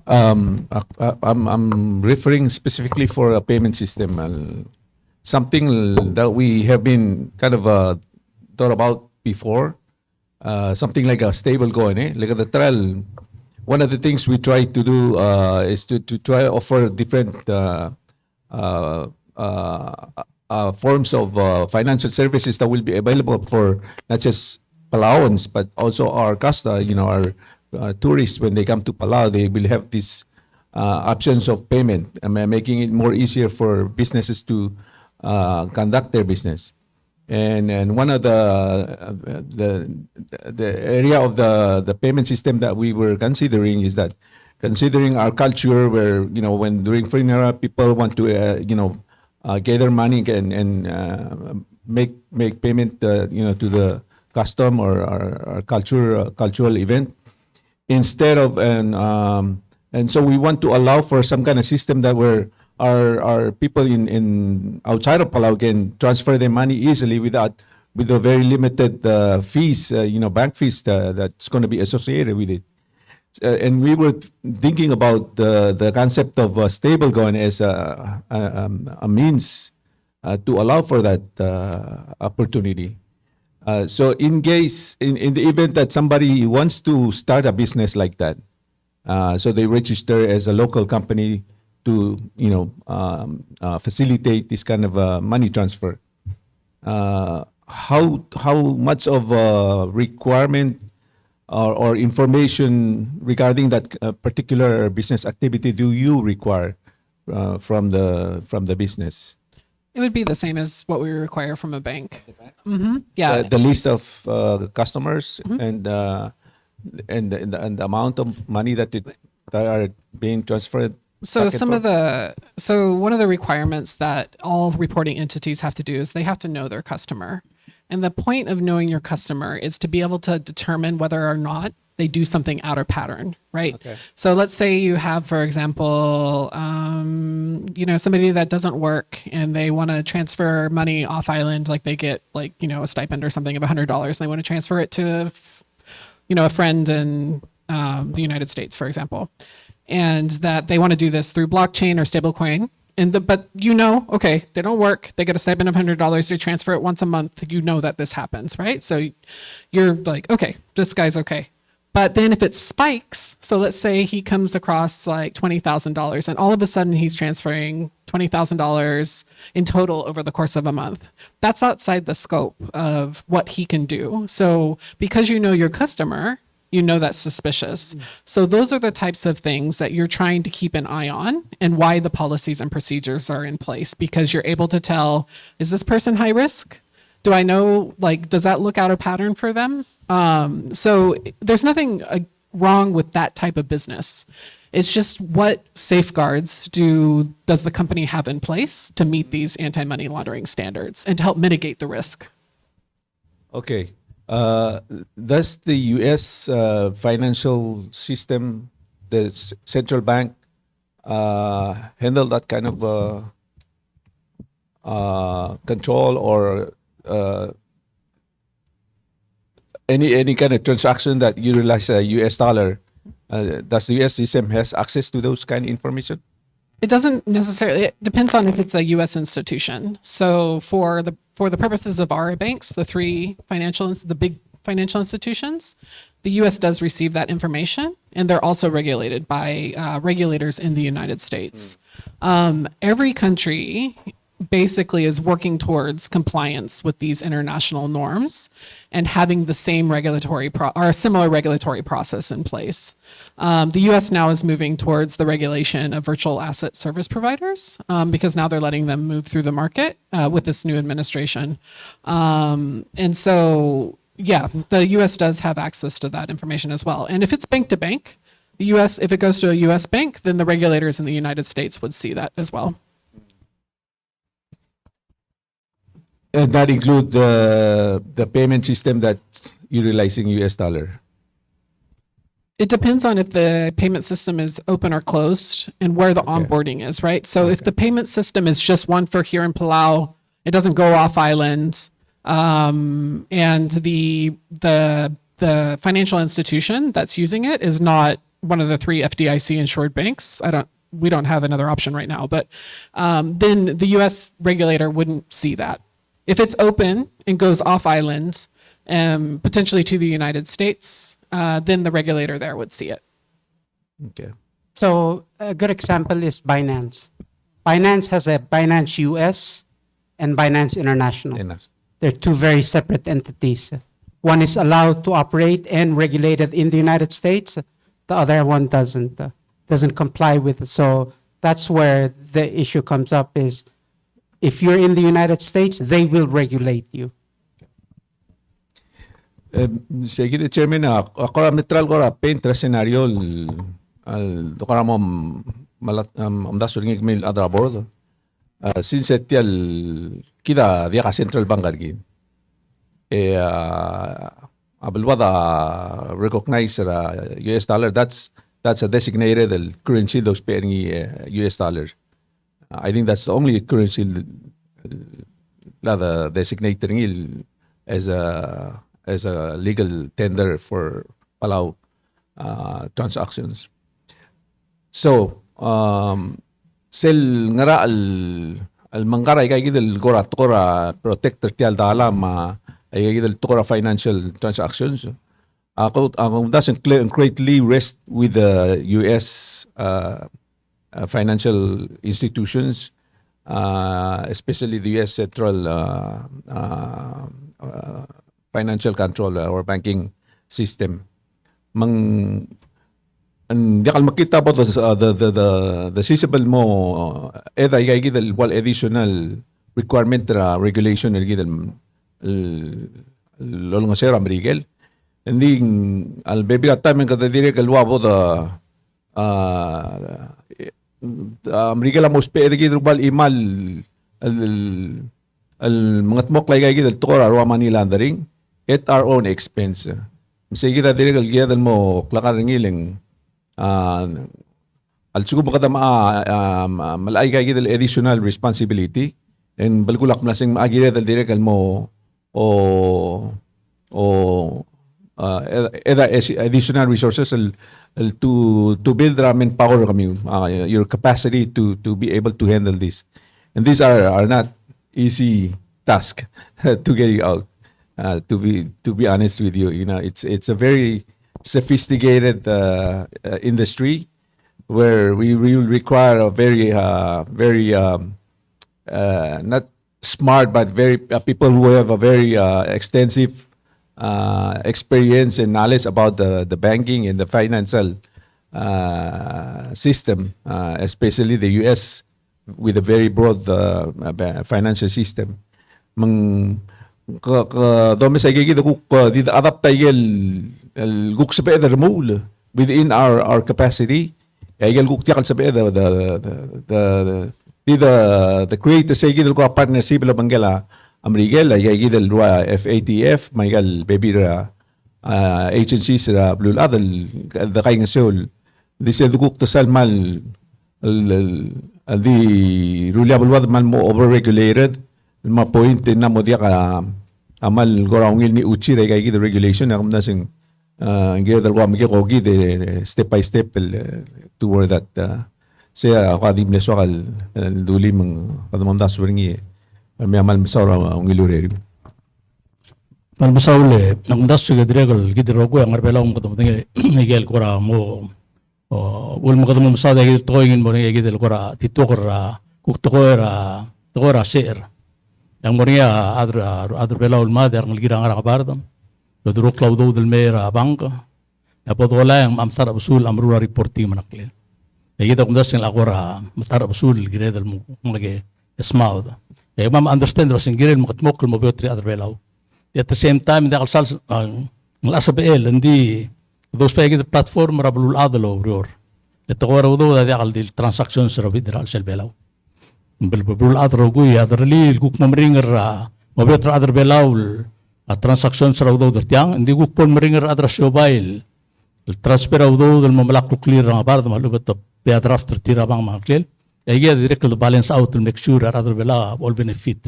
I'm referring specifically for a payment system. Something that we have been kind of thought about before. Something like a stable coin, like the trial. One of the things we try to do is to try offer different forms of financial services that will be available for not just Palaoans but also our our tourists. When they come to Palau, they will have these options of payment, making it more easier for businesses to conduct their business. And one of the area of the payment system that we were considering is that considering our culture, where when during funeral people want to gather money and make payment to the custom or our cultural event, instead of and so we want to allow for some kind of system that where our people in outside of Palau can transfer their money easily with the very limited fees, bank fees that's going to be associated with it. And we were thinking about the concept of stablecoin as a means to allow for that opportunity. So in the event that somebody wants to start a business like that, so they register as a local company to facilitate this kind of money transfer. How much of a requirement or information regarding that particular business activity do you require from the business? It would be the same as what we require from a bank. Yeah. The list of customers and the amount of money that are being transferred. So back and forth? one of the requirements that all reporting entities have to do is they have to know their customer. And the point of knowing your customer is to be able to determine whether or not they do something out of pattern, right? Okay. So let's say you have, for example, somebody that doesn't work and they want to transfer money off island, like they get a stipend or something of $100. And they want to transfer it to, a friend in the United States, for example, and that they want to do this through blockchain or stablecoin. But okay, they don't work. They get a stipend of $100. They transfer it once a month. You know that this happens, right? So you're like, okay, this guy's okay. But then if it spikes, so let's say he comes across like $20,000 and all of a sudden he's transferring $20,000 in total over the course of a month. That's outside the scope of what he can do. So because you know your customer, you know that's suspicious. So those are the types of things that you're trying to keep an eye on and why the policies and procedures are in place, because you're able to tell, is this person high risk? Do I know, does that look out of pattern for them? So there's nothing wrong with that type of business. It's just what safeguards does the company have in place to meet these anti-money laundering standards and to help mitigate the risk? Okay. Does the U.S. Financial system, the central bank, handle that kind of control or any kind of transaction that utilize a U.S. dollar? Does the U.S. system has access to those kind of information? It doesn't necessarily. It depends on if it's a U.S. institution. So for the purposes of our banks, the big financial institutions, the U.S. does receive that information, and they're also regulated by regulators in the United States. Every country basically is working towards compliance with these international norms and having the same or a similar regulatory process in place. The U.S. now is moving towards the regulation of virtual asset service providers because now they're letting them move through the market with this new administration. And so, yeah, the U.S. does have access to that information as well. And if it's bank to bank, the U.S., if it goes to a U.S. bank, then the regulators in the United States would see that as well. And that include the payment system that's utilizing U.S. dollar. It depends on if the payment system is open or closed and where the onboarding is, right? So if the payment system is just one for here in Palau, it doesn't go off island, and the financial institution that's using it is not one of the 3 FDIC insured banks. We don't have another option right now, but then the U.S. regulator wouldn't see that. If it's open and goes off island, potentially to the United States, then the regulator there would see it. Okay. So a good example is Binance. Binance has a Binance US and Binance International. They're 2 very separate entities. One is allowed to operate and regulated in the United States. The other one doesn't comply with it. So that's where the issue comes up is if you're in the United States, they will regulate you. Sige, Chairman, ako mitral ko paint scenario al dokara mo amdas ringig mil adra board. Since etial kita dia ka central bank argin. Abelwada recognize US dollar. That's a designated currency those paying US dollar. I think that's the only currency the designated as a legal tender for Palau transactions. So sel ngara al mangara kay gidel gora tora protector tial dalam ay gidel tora financial transactions. Ako doesn't greatly rest with the US financial institutions, especially the U.S. Central Financial Control or banking system. Hindi ka makita about the system mo, eda igay wal additional requirement regulation lolo nga sir Amerikel. Hindi al baby at time kada dire kalwa the Amerikel mo spe gid rubal imal al mga tmok lay gid al tukor arwa Manila daring at our own expense. Sige kita dire kal gid mo klakar ngiling al sugo makata malay kay gid additional responsibility and balkulak nasing maagire dal dire kal mo additional resources to build manpower kami your capacity to be able to handle this, and these are not easy task to get out. To be honest with you, it's a very sophisticated industry where we will require a very not smart but very people who have a very extensive experience and knowledge about the banking and the financial system, especially the U.S. with a very broad financial system. Dome sa gigi kuk did adapt tayo kuk sa pwede remove within our capacity. Aygal kuk tiakal sa pwede the creator sa gigi ko partnership la banggala Amerikel ay gigi del FATF maygal baby agencies blue adal the kay nga sol this kuk tasal mal the reliable wad mal mo overregulated point na mo dia ka amal gorawngil ni uchi kay gid regulation na kamda sing ngir dalwa mi ko gid step by step toward that siya akadim leswakal duli mang kadamamdas weringi may amal misawra ang ilureri malmasawle ang das ga diregal gidro ko ang arbela ko to ngel ko ra mo wal mo kadamo masada gid toingin mo ngel ko ra titokora kuktokora tokora share yang moria adr belaul mader ng girang ara kabardam dodro claudo del mera banka na podola yang amtar usul amrura reporti manaklen ayita kum dasin akora matar usul giredal mo ngage esmauda ay mam understand ro sing girel mo katmok mo beotri adr belau at the same time da kalsal ng asabel hindi those pagi the platform rabul adlo rior ito ko ro do da kal dil transactions ro bidral sel belau belbul adro guy adrli guk mamringer mabetra adr belaul a transaction sa do dertiang hindi guk pon maringer adra mobile el transfer do del mamalak clear nga bar malubet pe draft tira bang maklel ay direct to balance out to make sure adr bela all benefit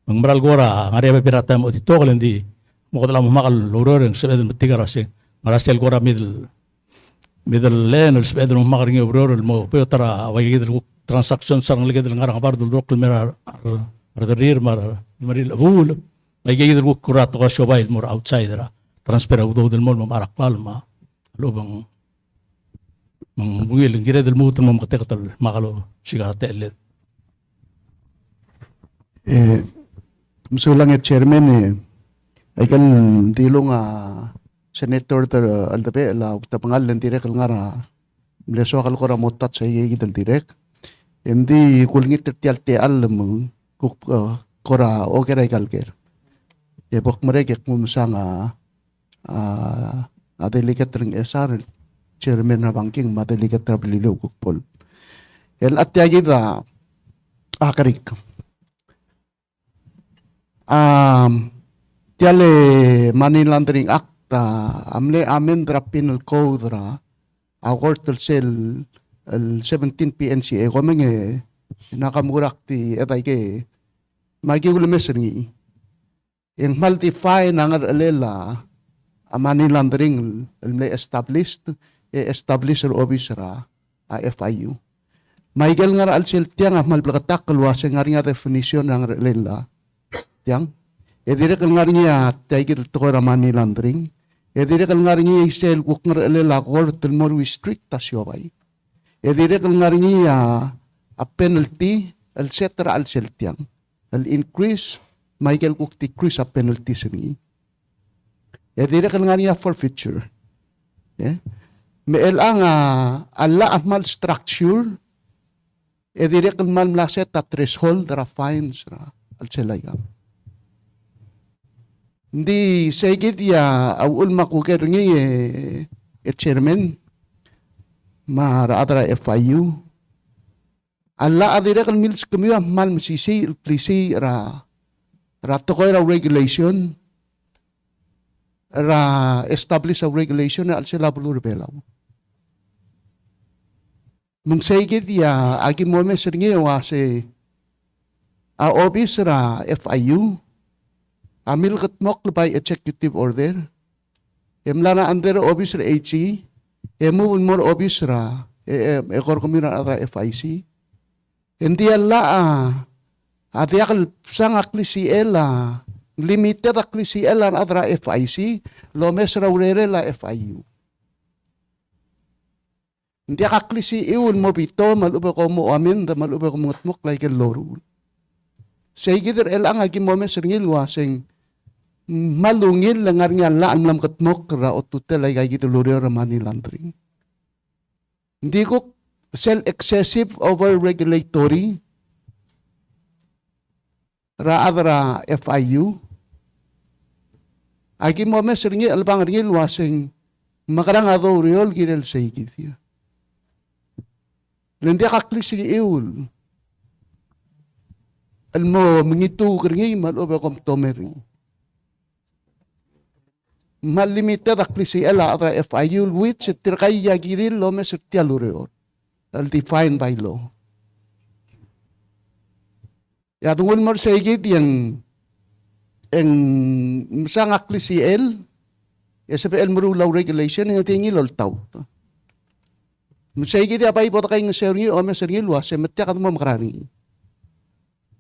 ang maral gora ngare pirata mo dito ko hindi mo kadala mo makal loror ang sebed matigar asi marasel gora middle lane el sebed mo makaringi loror mo pe tara way guk transaction sa ng ligid ng arang bardul local mera radarir maril abul ay gigid ko kurato ka showbile more outsider transfer do del mol marak palma lubang mangwil ngire del mutul mo makatekal makalo siga telet kumsulang chairman ay kan tilong senator aldabe la tapangal direk ngara bleso kal ko ramotat sa gigid direk hindi kulngit tertialte alam kora okay kalker bok mereka kumusanga adelikat ring SR chairman na banking madelikat trabililo kukpol el atyagi da akarik tiale money laundering act amle amen dra penal code ra akortel sel el 17 PNCA komeng nakamurak ti etay ke magigulumesengi yang multify nangar alela money laundering el established establisher officer FIU Michael ngar al sel tiang malplakatak kalwase ngar nga definition nangar alela tiang direk ngar niya taigil to money laundering direk ngar niya sel kuk ngar alela court more restrict tasyobay direk ngar niya a penalty etc. al seltiang al increase Michael Cook decrease a penalty sini direk ngar niya forfeiture may ang ala amal structure direk mal mlaset at threshold ra fines ra alselayam. Hindi segit ya awul makuker ngi chairman mara adra FIU. Alla adira kan mils kamiwa mal masisi plisi ra tokoy ra regulation ra establish a regulation na alsela bulur belaw. Mung segit ya agi mo meserngi wase a office ra FIU amil katmok by executive order. Emlana under officer HC, emu more officer ekor komuna adra FIC. Hindi alla ati akal sang akli CL limited akli CL an adra FIC, lomes raurere la FIU. Hindi akli CL mo bito malube ko mo amin da malube ko mutmok like loru. Saygider elang agi mo mesringil waseng malungil langar nga laan lam katmok ra o tutel ay gitu lori ra money laundering. Hindi ko excessive over regulatory ra adra FIU. Agi mo mes ringi albang ringi waseng makarang ado riol girel say gitu. Lendi akli sige iul. Almo mengitu ringi malobe kom tomeri. Malimited akli si ela atra FIU which tirkay yagiril lo mes tialureo defined by law. Ya tungul mo sa igit yang sang akli si el ya sabi el marulaw regulation yung tingi loltaw. Sa igit ya pa ipota kayo ng sergi o mes sergi luwas ya matya ka mo makarani.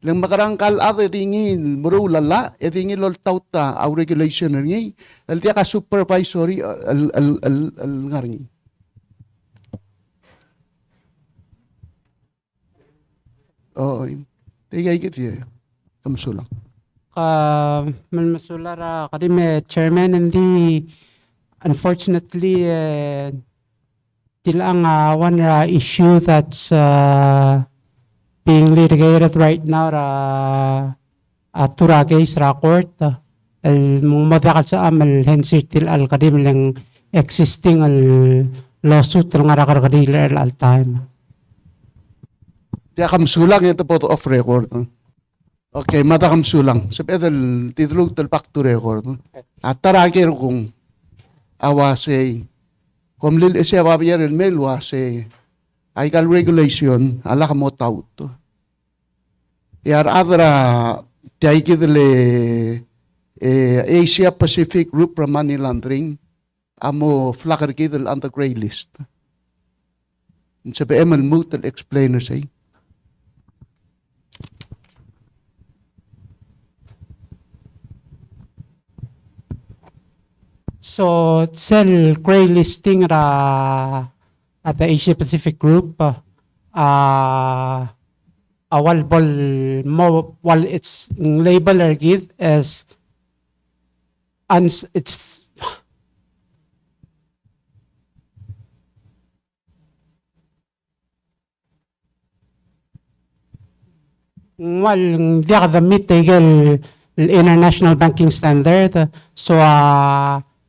Lang makarangkal at itingin marulala, itingin loltaw ta ang regulation nga, altiya ka supervisory nga rin. Oo, tigay kiti kamsulang. Malmasulara kadime chairman hindi unfortunately tilang one issue that's being litigated right now at Turagay's court. Mumadakat sa amal hensir til al kadim lang existing al lawsuit ng arakarkadila al time. Tiya kamsulang ito po off record. Okay, mata kamsulang. Sabi ito titulog talpak to record. At taragir kung awase kung lil isya babiyar el mail wase ay kal regulation ala ka mo taut. Yar adra tiyaikidle Asia Pacific Group for Money Laundering amo flakar kidel on the gray list. Sabi emal mutal explainer say. So sell gray listing ra at the Asia Pacific Group, while its label are give as it's di the meet international banking standard, so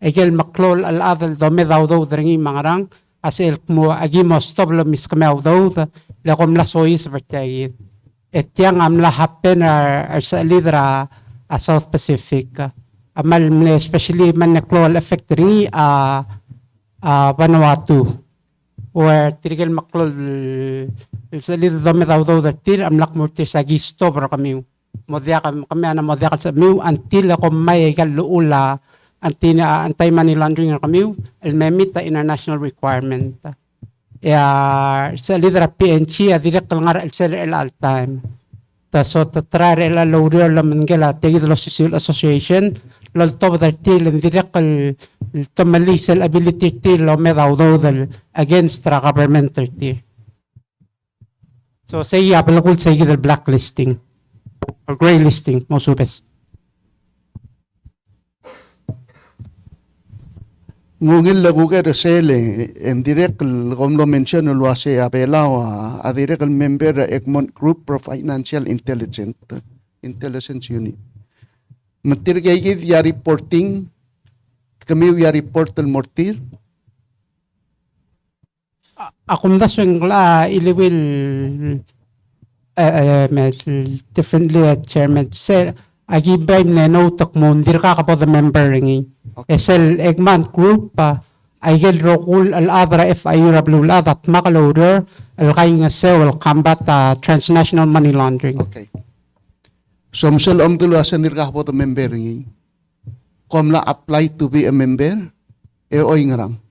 egel maklol al adal do medaw do dringi mangarang asel mo agimo stoblo mis kamaw do la kom la sois vertay et yang am la happen ar sa lidra a South Pacific amal especially man naklol effect ri Vanuatu where tirigel maklol sa lidra do medaw do tir am lak mo tir sa gistobro kami modya kami ana modya sa mi until ako may luula anti-money laundering kami, el-memit ta international requirement. Sa lidra PNC, direct lang el-seller el-all-time. So, tatrar el-alawrir laman gala, tigid lo Civil Association, lal-tob dar til, direct el-tumalis el-ability til lo medaw do against the government til. So, say, apalagul sa el blacklisting, or gray listing, mo supes. Ngugil lagu ke resele en direct kom lo mention lo ase apelaw a direct member Egmont Group for Financial Intelligence intelligence unit. Matirgay ya reporting, kami ya report al mortir. Akum da swing la iliwil differently chairman said agi bay na no tak mundir ka kapo the member ringi esel egman group ay gel rokul al adra FIU rablu la that makaloader al kayong will combat transnational money laundering. Okay. So misal tulo asan ka kapo the member ringi. Kom la apply to be a member oy ngarang.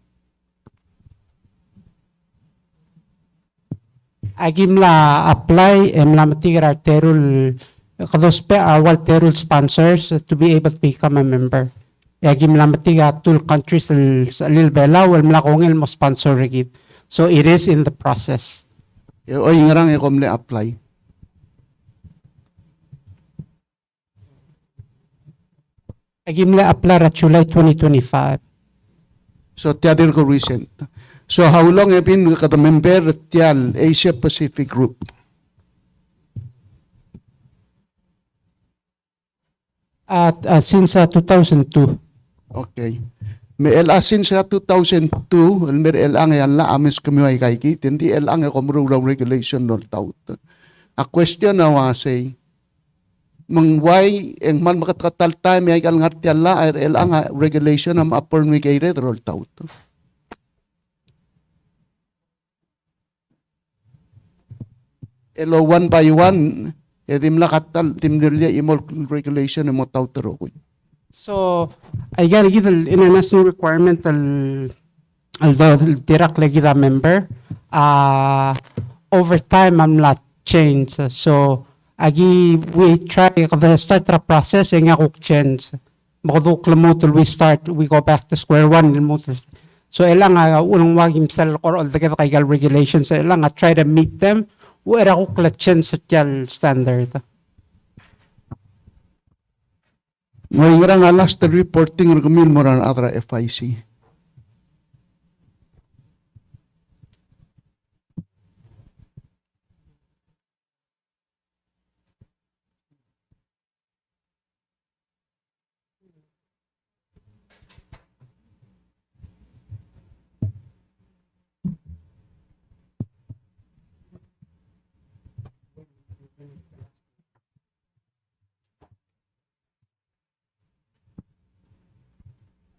Agim la apply la matigar terul kadospe awal terul sponsors to be able to become a member. Agim la matiga tul countries sa lil bela wal mlakongel mo sponsor rigid. So it is in the process. Oy ngarang kom le apply. Agim la apply ra July 2025. So tiadir ko recent. So how long have been the member tial Asia Pacific Group? Since 2002. Okay. May since 2002, mer ang la amis kami ay kay hindi ang komro regulation nor taut. A question na say mang why ang man makatatal time ay kal ngartial la ang regulation am upper mi kay red rol taut. Elo one by one, edim lakatal timnirya imol regulation mo tautero ko. So I gotta give the international requirement al direct legida member. Over time I'm not changed. So agi we try the start the process nga kuk change. Makaduk lamutul we go back to square one lamutul. So ilang ulang wagim sal or all the kay regulations ilang try to meet them. Wala ko klatchen sa tial standard. May nga last reporting kamil mo ran atra FIC.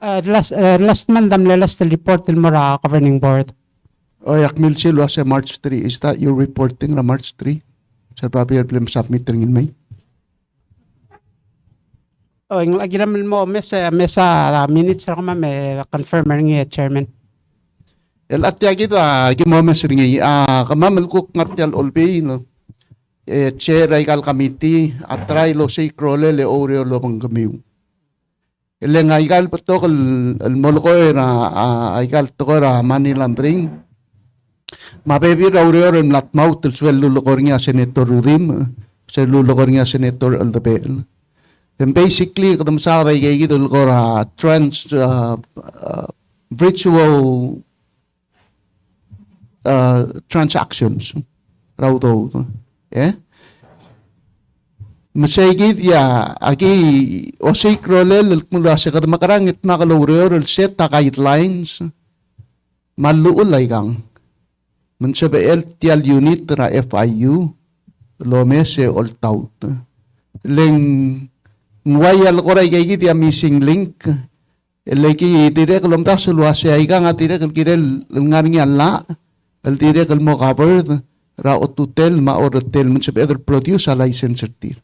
Last month I'm last report till Mora governing board. O yakmil silo sa March 3. Is that your reporting na March 3? Sa papier film submit rin May? Oh, yung lagi naman mo mesa minutes ra kama may confirm ring chairman. El at ya kita gimomes ringi kamamal kuk ngartial olbey no. Chair ay kal committee at try lo say krole le oreo lo bang kamiw. Ele nga igal pato el molko na igal to money laundering. Mabebi ra oreo en latmaut el suelo lo kornya senator Rudim, suelo lo kornya senator Aldabel. And basically kadam sa kay gidol ko virtual transactions raw do. Masaygid ya agi osay krolel mula sa kadamakarangit makalawreur set ta guidelines maluulay kang mansabel tial unit ra FIU lomese all taut leng wayal koray kay ya missing link leki direk lomta sulwase ay kang atire kirel ngarngi alla el direk mo covered ra otutel ma orotel mansabel produce a license tir.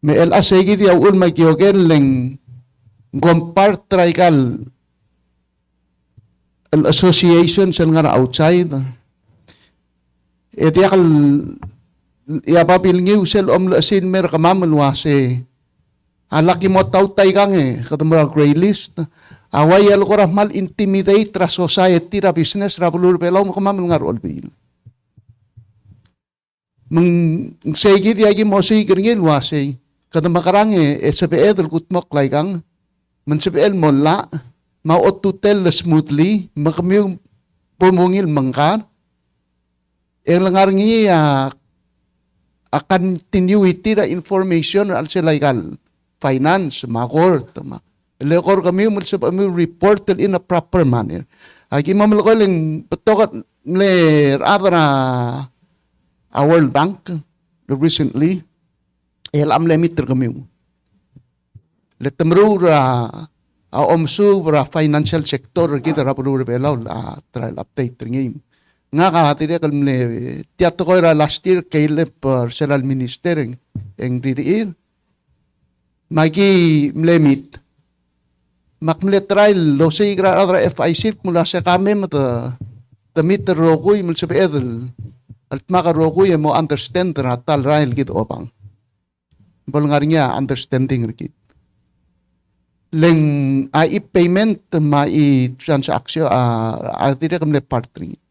May LSAG di awul magyogen leng gompart traikal association sa nga outside. Iti akal iapapil ngiw sel omlasin mer kamamalwase. Alaki mo tautay kang katamura gray list. Away al ko mal intimidate ra society ra business ra bulur pelaw mo kamamal nga rol bil. Mang segi di agi mo say gringil wase. Kada makarangi, sabi edel kutmok like ang, man sabi el mo la, ma-otutel smoothly, makamiyong pumungil mangkan, lang ngi a continuity na information al sila legal finance, mga court, lekor kami sa kami reported in a proper manner. Agi mamalako lang patokat le adra a World Bank recently elam limiter kami. Letemru ra a omsu ra financial sector kita ra puru belaw la trial update ngim. Nga ka hatire kalmle tiato ko ra last year kaile per senal minister eng diriir magi mlemit makmle trial lo say gra adra FIC mula sa kami mata meter rokoy mul sa pedal at maka rokoy mo understand na tal rail gid opang bol nga niya understanding gid leng ai payment mai transaction atire kamle part 3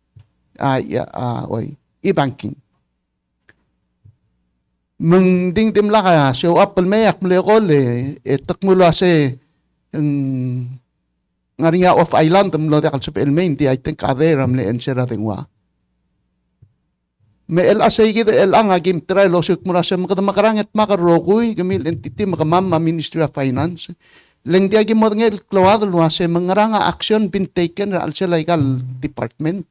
e-banking mung ding tim la ka show up mayak mle ko le takmula se ngaringa off island mlo de kalsup main I think ade ramle ensera tingwa me el asay gid el ang agim try losuk mura sa makaranget makarokoy gamil entity makamama Ministry of Finance leng dia gim mod ngel klawad lo se mangaranga action been taken al sa legal department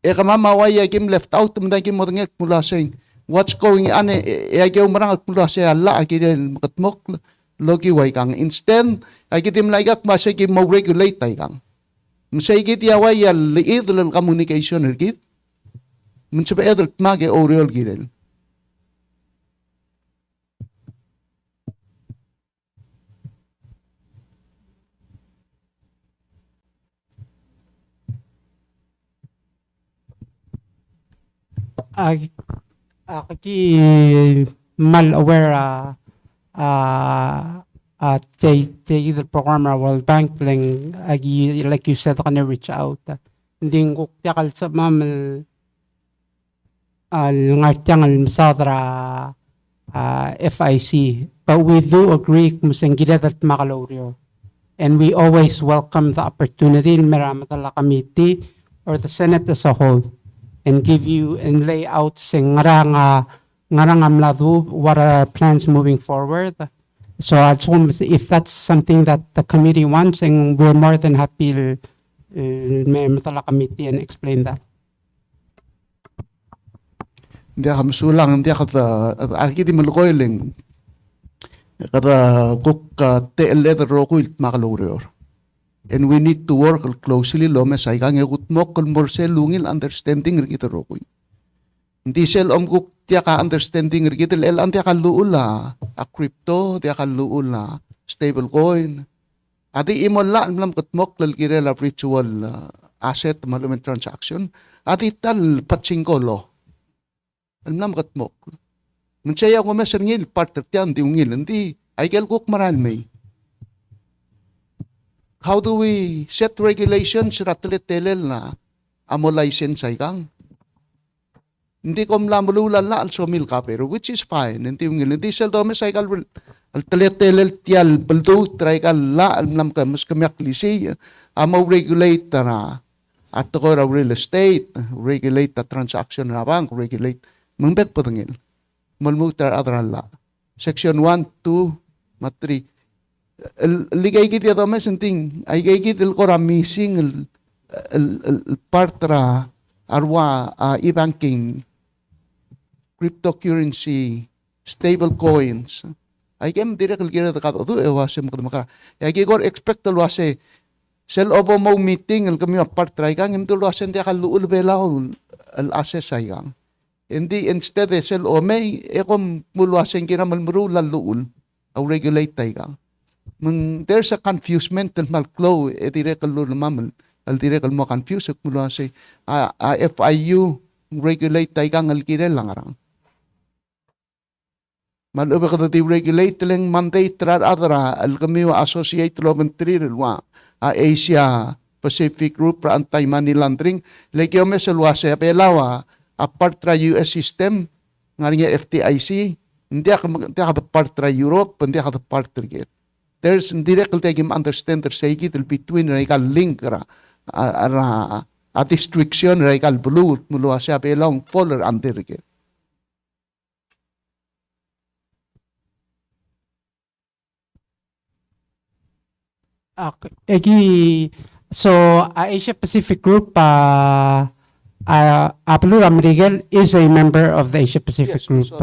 kamama way agim left out mda gim mod ngel mula sa what's going on agim marang mula sa alla agil makatmok logi way kang instant agitim laigak masay mo regulate tay kang masay gid ya way liid lang communication gid munsaba edel mage oriol gidel Aki mal aware the program World Bank lang agi like you said kana reach out hindi ko yakal sa mamal al ngartyang al masadra FIC but we do agree musanggira that makaloryo and we always welcome the opportunity meramatala committee or the Senate as a whole and give you and lay out sing ngarang amladu what are our plans moving forward. So if that's something that the committee wants, and we're more than happy to matala committee and explain that. Hindi ka masulang, hindi ka akiti malukoyling kada kuk TL rokoy makalurior. And we need to work closely lo mesay kang ikutmok kung morsel lungil understanding rikita rokoy. Hindi sel kuk tiya ka understanding rikita el tiya ka luula a crypto, tiya ka luula stable coin. Ati imol la alam kutmok lalkire la ritual asset malumen transaction. Ati tal patsingko lo. Alam kutmok. Mansaya ko meser ngil partner tiyan di ungil hindi ay kel kuk maral may. How do we set regulations ratletelel na amo license ay kang? Hindi ko mlamululan la also mil ka pero which is fine. Hindi sel domes ay kal al teletelel tial baldo try kal la alam ka mas kamyak lisi amo regulate na at ko ra real estate, regulate the transaction na bank, regulate mangbet patangil. Malmutar adran la. Section 1, 2, 3. Ligay gid ya domes enting ay gid el ko ra missing el part ra arwa e-banking cryptocurrency stable coins ay kem direct gira da kato do ewase mo maka ay gigor expect lo ase sel obo mo meeting el kami part ra kang em lo ase dia kaluul bela el access ay kang hindi instead sel o may ekom mulo ase kina malmuru laluul au regulate tay kang there's a confusement and malclo direct lo naman al direct mo confuse mulo ase FIU regulate tay kang al kirel lang arang malubi ka dati regulate lang mandate trad adra al kami wa associate lo mentri wa Asia Pacific Group para anti-money laundering like yung mesalwa sa pelawa apart tra US system nga rin FTIC hindi ka part tra Europe hindi ka part tra there's direct taking understand the say between radical link ra a distriction radical blue mulu sa pelawang follower under Okay. So Asia Pacific Group, Apollo Amerigal is a member of the Asia Pacific Group.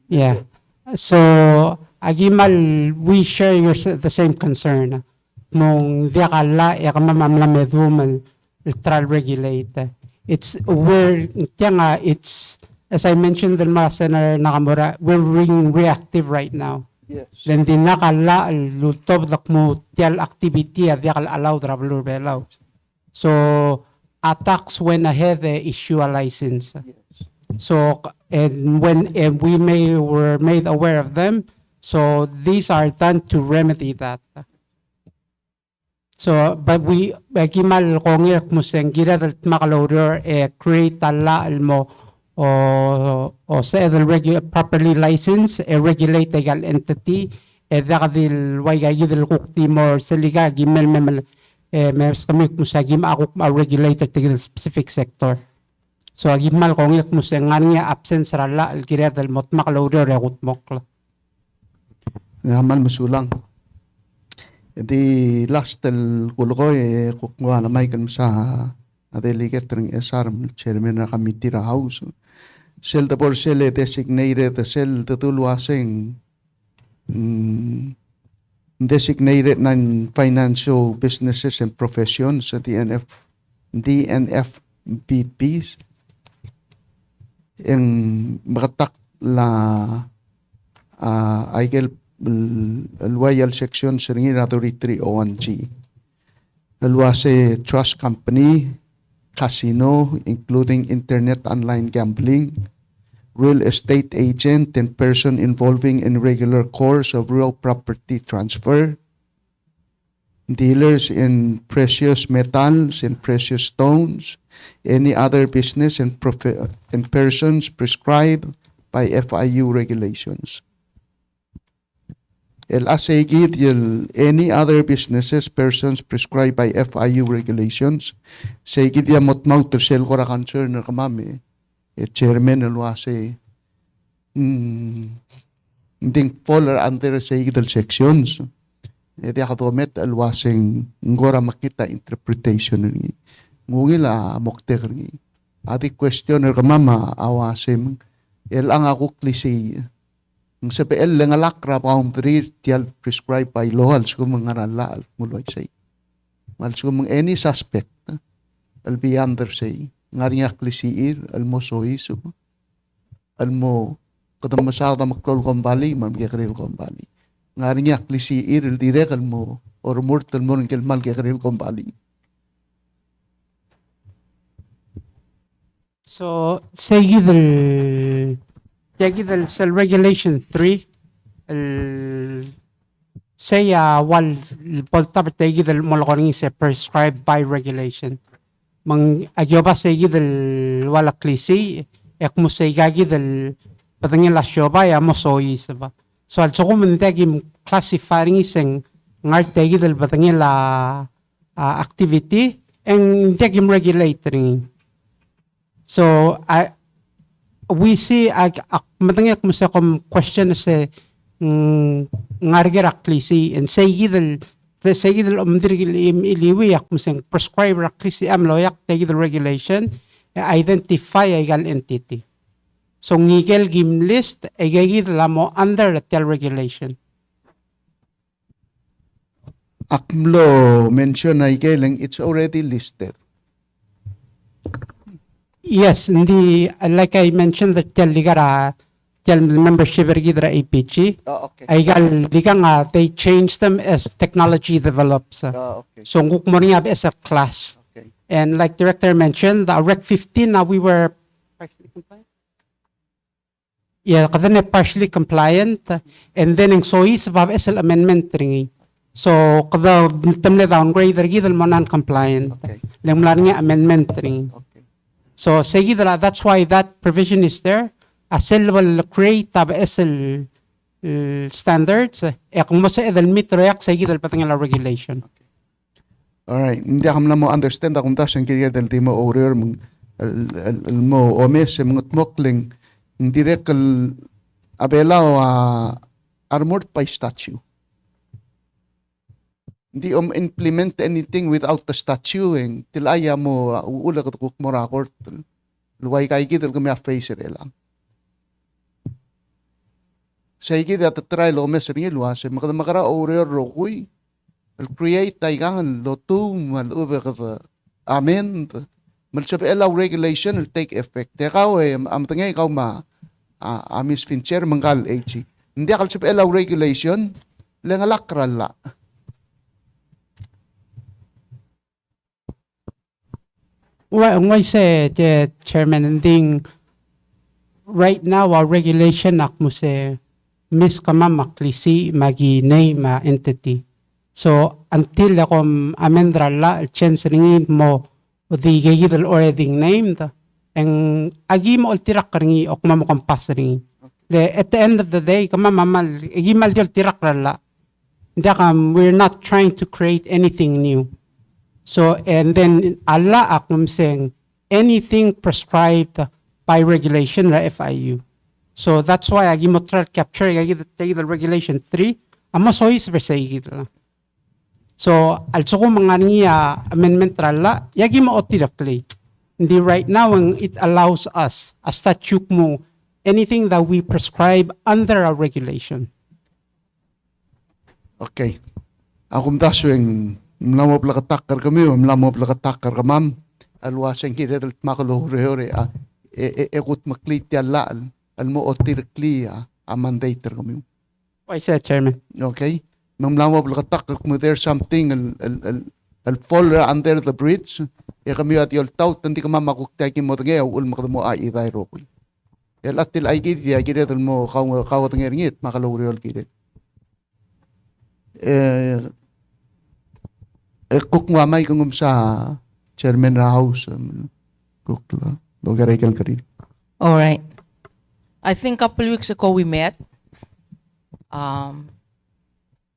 Yeah. So agimal we share the same concern. Nung di akala ikamamamlamedumal trial regulate. It's as I mentioned in my Senator Nakamura, we're being reactive right now. Yes. Then di nakala lutob dakmo tial activity di akala allowed traveler belaw. So attacks went ahead issue a license. So and when were made aware of them, so these are done to remedy that. So but we bagimal kongir museng gira dal makalorder create ala mo o sa properly licensed regulate legal entity dakadil waygayidil kukti mo seliga gimel memel mes kami musagim ako regulated tigil specific sector. So agimal kongir museng ngania absence rala gira dal mot makalorder yakut mokla. Ngamal masulang. Di last el kulkoy kukwa na may kan sa delegate ng SR chairman na committee ra house. Sel the por sel designated sel tutulwasing designated ng financial businesses and professions sa DNFBPs ang makatak la Aigel Loyal Section Seringi Ratory 301G. Alwase Trust Company, Casino, including Internet Online Gambling, Real Estate Agent and person involving in regular course of real property transfer, dealers in precious metals and precious stones, any other business and persons prescribed by FIU regulations. El asegid any other businesses, persons prescribed by FIU regulations. Segid ya motmaw tersel kora concern na kamami. Chairman el wase ding faller under segid sections. Di akadomet el waseng ngora makita interpretation ni. Ngungila mokter ni. Ati question el kamama awasem el ang ako klise. Ang CPL lang alakra boundary tial prescribed by law als kung mga nalal muloy say. Als kung any suspect al be under say ngariyak lisiir al mo soiso al mo kadang masada maklol kombali mamgekril kombali ngariyak lisiir al direk al mo or mortal mo ng kelmal gekril kombali. So seguidel cell regulation 3 say wal poltab tegidel molkoring se prescribed by regulation mang agyoba segidel wala klisi ekmo segagidel patangin la shoba ya mosoy saba so al chokum tegim classifying iseng ngar tegidel patangin la activity and tegim regulatory. So we see matangyak mo sa question sa ngarger aklisi and segidel umdirgil iliwiyak mo sa prescribe aklisi amloyak tegidel regulation identify egal entity. So ngigel gim list egagidel mo under the tel regulation. Akmlo mention na ikeleng it's already listed. Yes, like I mentioned, the membership gidra APG. Oh, okay. They changed them as technology develops. Okay. So nguk mo niya as a class. Okay. And like Director mentioned, the Rec 15 now we were partially compliant. Yeah, kada partially compliant, and then ang sois of SL amendment ringi. So kada tamle downgrade gidal mo non-compliant. Okay. Lang nga amendment ringi. Okay. So that's why that provision is there. ASEL will create SL standards. Kung mo sa edal mitro yak segidal patang la regulation. Alright, hindi ako mo understand akong tas ang kiriya del timo order mo omes mga tmokling direct abela armored by statue. Hindi implement anything without the statute. Tilaya mo uula ka tukuk mo rakort. Luway kay kita kami face lang. Sa higit at try lo mes ringi luas makara ore rokui. El create tay kangan lotu mal ube ka amen. Malsap allow regulation will take effect. Tekaw am tangay ikaw Miss Fincher mangkal HC. Hindi akal sa allow regulation lengalakral la. Ngay se chairman ending right now our regulation nak mo se miss kama maklisi magi name entity. So until ako amendra la chance ringi mo the gigil already named ang agi mo tirak ringi ok mo kampas ringi. At the end of the day kama mamal agi mal jol tirak la. Hindi we're not trying to create anything new. So, and then Allah akum saying anything prescribed by regulation ra FIU. So that's why agi mo try capture agi the regulation 3 amo sois versay lang. So also kung mga niya amendment rala yagi mo directly. Hindi right now it allows us a statute mo anything that we prescribe under our regulation. Okay. Ako mdaswing mlamo plakatakar kami, mlamo plakatakar kamam. Alwaseng kita del makalore ekut maklit yalla almo otirkli mandator kami. Why said chairman? Okay. Mamlamo plakatakar kung there's something al fall under the bridge. Kami at yol taut tanti kama makuktay mo tangay ul makadamo ay iday rokul. Atil ay kiti kira del mo kawat ngit makalore yol kira. Kuk mamay kung sa chairman na house kuk la logaray kang karin. All right. I think a couple weeks ago we met.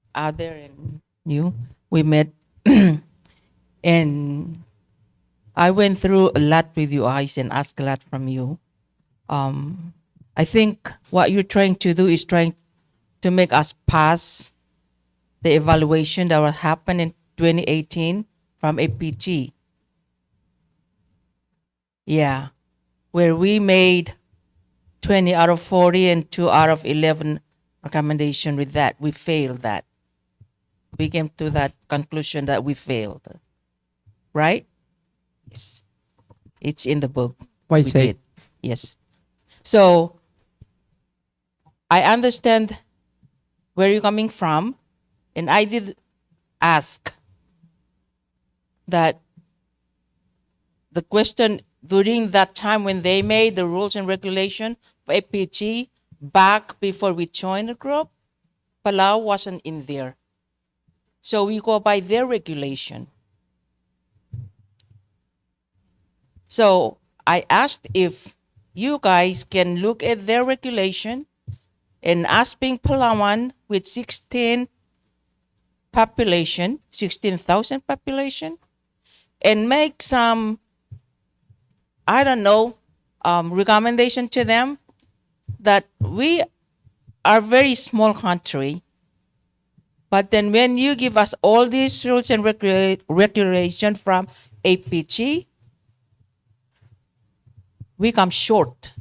Other and you, we met, and I went through a lot with you guys and asked a lot from you. I think what you're trying to do is trying to make us pass the evaluation that will happen in 2018 from APG. Yeah, where we made 20 out of 40 and 2 out of 11 recommendation with that. We failed that. We came to that conclusion that we failed. Right? Yes. It's in the book. Why We say? did. Yes. So, I understand where you're coming from, and I did ask that the question during that time when they made the rules and regulation for APG back before we joined the group, Palau wasn't in there. So we go by their regulation. So I asked if you guys can look at their regulation and Asping Palawan with 16,000 population, and make some, I don't know, recommendation to them that we are very small country, but then when you give us all these rules and regulation from APG, we come short.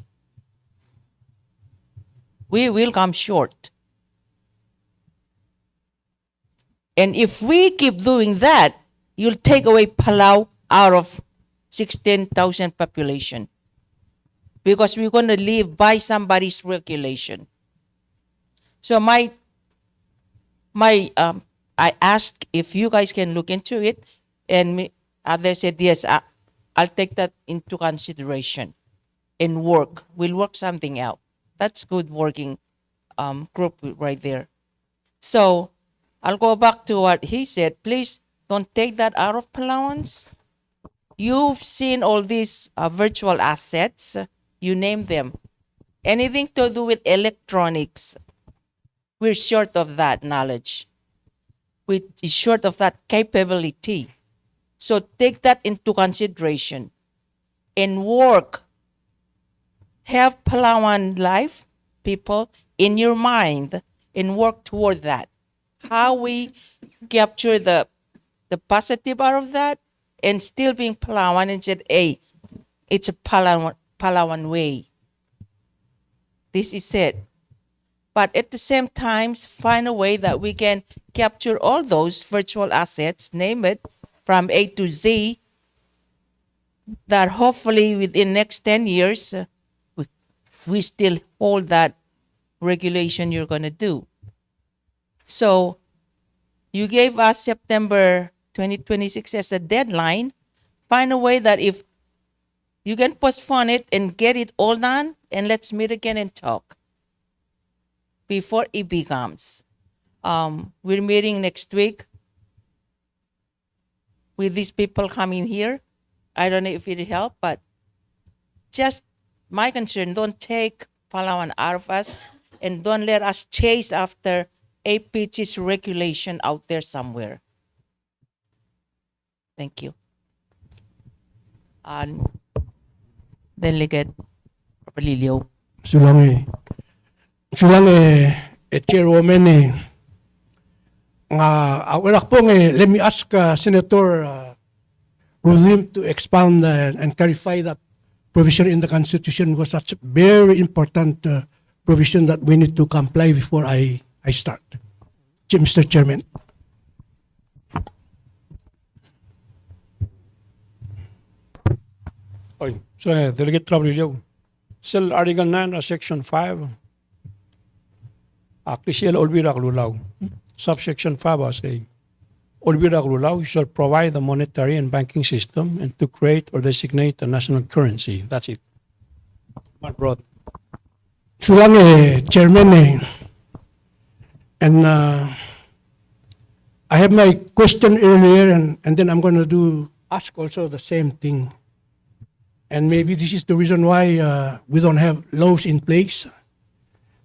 We will come short. And if we keep doing that, you'll take away Palau out of 16,000 population, because we're going to live by somebody's regulation. So I asked if you guys can look into it, and others said yes. I'll take that into consideration and we'll work something out. That's good working group right there. So I'll go back to what he said. Please don't take that out of allowance. You've seen all these virtual assets. You name them. Anything to do with electronics, we're short of that knowledge. We're short of that capability. So take that into consideration and work. Have Palawan life people in your mind and work toward that. how we capture the positive out of that and still being Palawan and said, hey, it's a Palawan way. This is it. But at the same time, find a way that we can capture all those virtual assets, name it, from A to Z, that hopefully within next 10 years, we still hold that regulation you're going to do. So you gave us September 2026 as a deadline. Find a way that if you can postpone it and get it all done, and let's meet again and talk before it becomes. We're meeting next week with these people coming here. I don't know if it'll help, but just my concern, don't take Palawan out of us and don't let us chase after APG's regulation out there somewhere. Thank you. Delegate Papalilio. Sulang chairwoman let me ask Senator Rudim to expound and clarify that provision in the Constitution was such a very important provision that we need to comply before I start. Mr. Chairman. So, Delegate Trabalho, Sel Article 9, Section 5, Akisiel Olbira Lulaw, Subsection 5 say, Olbira Lulaw shall provide the monetary and banking system and to create or designate a national currency. That's it. Not broad. Sulang Chairman and I have my question earlier and then I'm going to ask also the same thing. And maybe this is the reason why we don't have laws in place.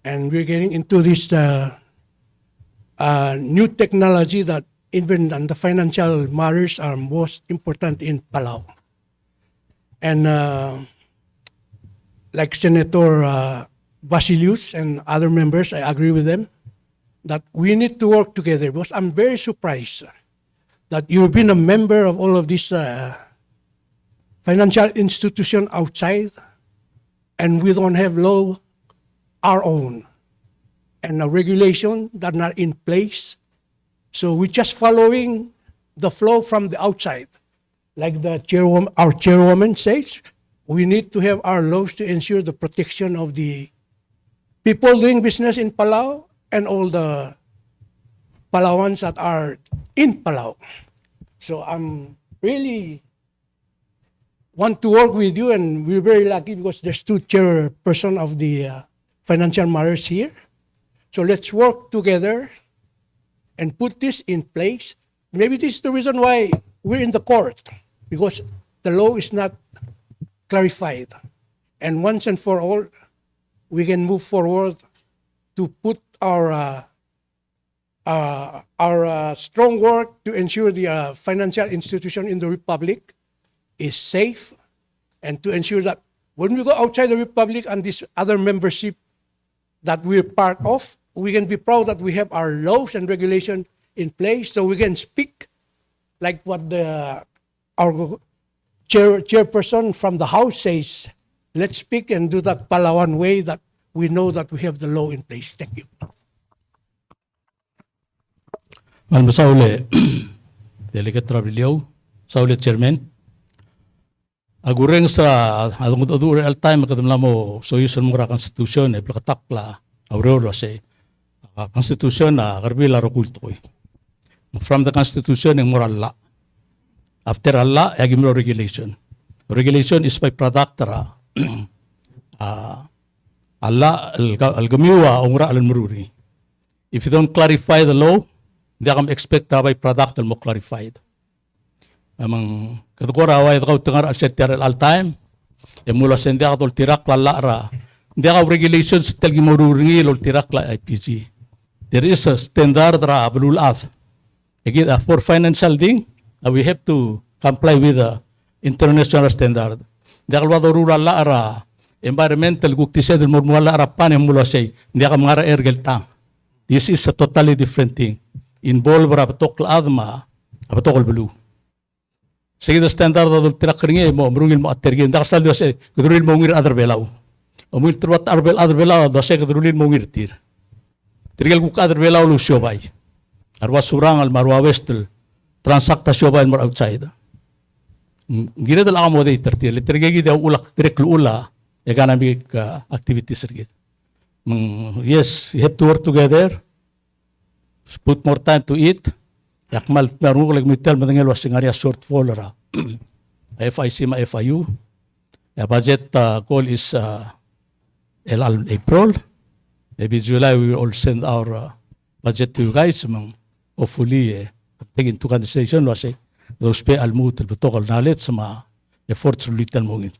And we're getting into this new technology that even the financial matters are most important in Palau. And like Senator Basilius and other members, I agree with them that we need to work together because I'm very surprised that you've been a member of all of these financial institution outside, and we don't have law our own and a regulation that are in place. So we're just following the flow from the outside. Like our chairwoman says, we need to have our laws to ensure the protection of the people doing business in Palau and all the Palauans that are in Palau. So I'm really want to work with you, and we're very lucky because there's two chairperson of the financial matters here. So let's work together and put this in place. Maybe this is the reason why we're in the court, because the law is not clarified. And once and for all, we can move forward to put our strong work to ensure the financial institution in the Republic is safe, and to ensure that when we go outside the Republic and this other membership that we're part of, we can be proud that we have our laws and regulation in place, so we can speak like what our chairperson from the House says. Let's speak and do that Palawan way that we know that we have the law in place. Thank you. Malma Saule, Delegate Trabalho, Saule Chairman. Agureng sa adong adur all time kadamla mo so yusan mo ra konstitusyon e plakatakla aurora se konstitusyon na karbila ro kulto from the constitution ng moral law after Allah agim regulation is by product ra Allah al gamiwa umra al mururi. If you don't clarify the law, hindi ka expect na by product mo clarified. Amang katukura away ikaw tengar al setter all time. Mula sa hindi ka tirak la ra. Hindi ka regulations telgi mururi lo tirak la IPG. There is a standard ra bulul ath. Again, for financial thing, we have to comply with the international standard. Hindi ka rural la ra. Environmental guktisya del murmuala arapan mula say. Hindi ka mga ergel tang. This is a totally different thing. involve ra patok adma patok belu. Sige da standard da tirak kringe mo mrungil mo atergen da sal da se kudril mo ngir other belau. Omil terbat other belau da se kudril mo ngir tir. Tirgal ku other belau lu syobay. Arwa surang al marwa westel transakta syobay mar outside. Gira dal amo de tertir litrgegi da ulak direk ula economic activities sergit. Yes, you have to work together. Put more time to eat. Yakmal meron like mitel madangel was singaria shortfall ra. FIC ma FIU. The budget call is April. Maybe July we will all send our budget to you guys. Hopefully take into consideration was those pay almut betokal nalit sa mga efforts ulitan mo ngin.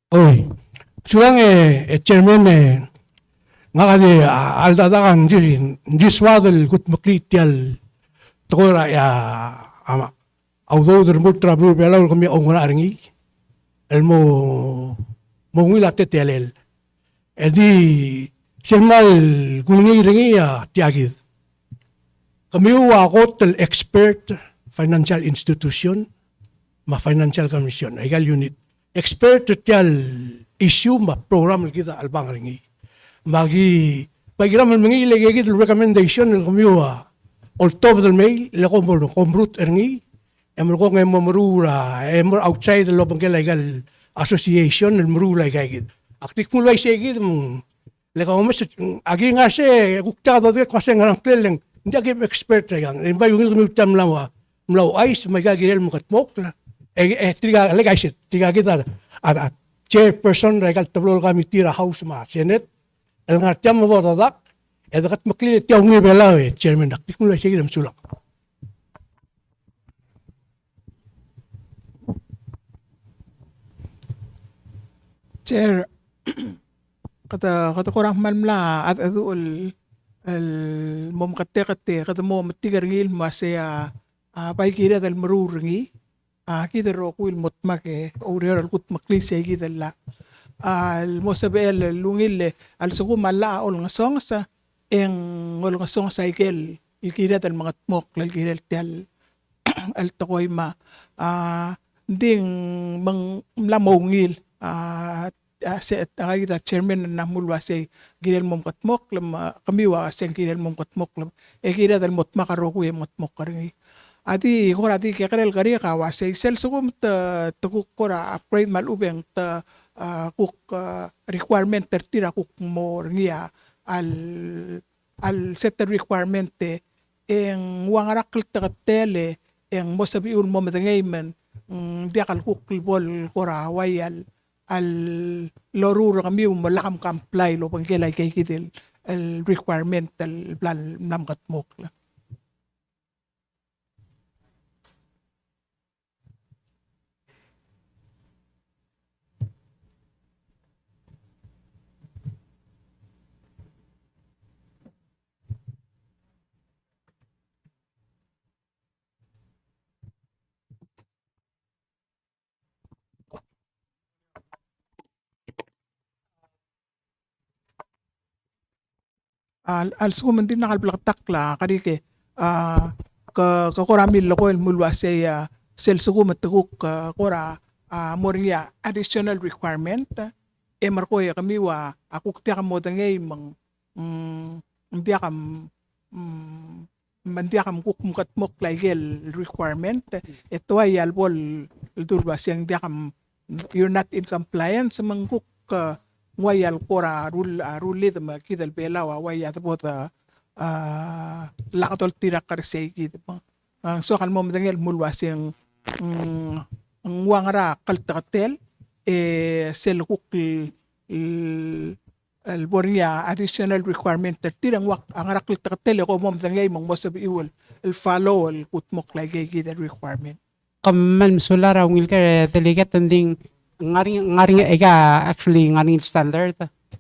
Oy, sulang chairman nga kadi aldadakan di swadel kut makritial tokora ya ama although the remote travel belaw kami ongora aringi elmo mongila tetelel edi signal kuningi ringi ya tiagid kami wa hotel expert financial institution ma financial commission egal unit expert tial issue ma program kita albang ringi magi pagiram mangi legi recommendation ng kamiwa all top del mail le kombrut ringi emro ko ngem marura emro outside the lobang legal association el marula gagid aktik mulai segid le ko mas agi nga se kukta do kasi ngarang kleleng hindi agi expert yan en ba yung tam lawa mlaw ice magagirel mo katmok la tiga le guys tiga kita at chairperson regal tablo kami tira house ma senate el ngartiam mo botadak edakat makli tiaw ngi belaw chairman dak tikmula sige dam sulak chair kata kurang malmla at adul el mom katte kata mo matigar ngil masaya pai kira dal marurngi kita ro kuil motmake urior kut maklise kita la al mosabel lungil al sugu mala ol ngasong sa ol ngasong sa ikel ikira dal mga mok lal kira tel al tokoy ma ding mang lamongil set kita chairman na mulwa se girel mom katmok lam kami wa sen girel mom katmok lam kira dal motma karo kuy motmok karingi ati kora ati kekrel kari kawa se sel sugum ta kuk kora upgrade mal ubeng ta kuk requirement tertira kuk mo ngia al set requirement en wangarakl ta tele en mosabi un mo medengaymen dia kal kuk bol kora wayal al loruro kami malakam comply lo pangkelay kay kitil el requirement el plan namkat mok la al suman din nakalblaktak la kari ke kakoramil lako el mulwa se sel sugu matukuk kora moringia additional requirement marko ya kami wa akuk tiak mo dangay mang diakam mandiakam kuk mukat mok laigel requirement ito ay albol durba siyang diakam you're not in compliance mang kuk wayal kora rule ma kidal belawa waya tapot lakatol tirak karsay kid so kalmo madangel mulwa siyang wangara kaltakatel sel kuk el boria additional requirement tirang wak ang arakl takatel ko mo madangay mong mosabi iwal el follow el kutmok lagay kid requirement kamal msulara ngil ka deligat tending ngaring ega actually ngaring standard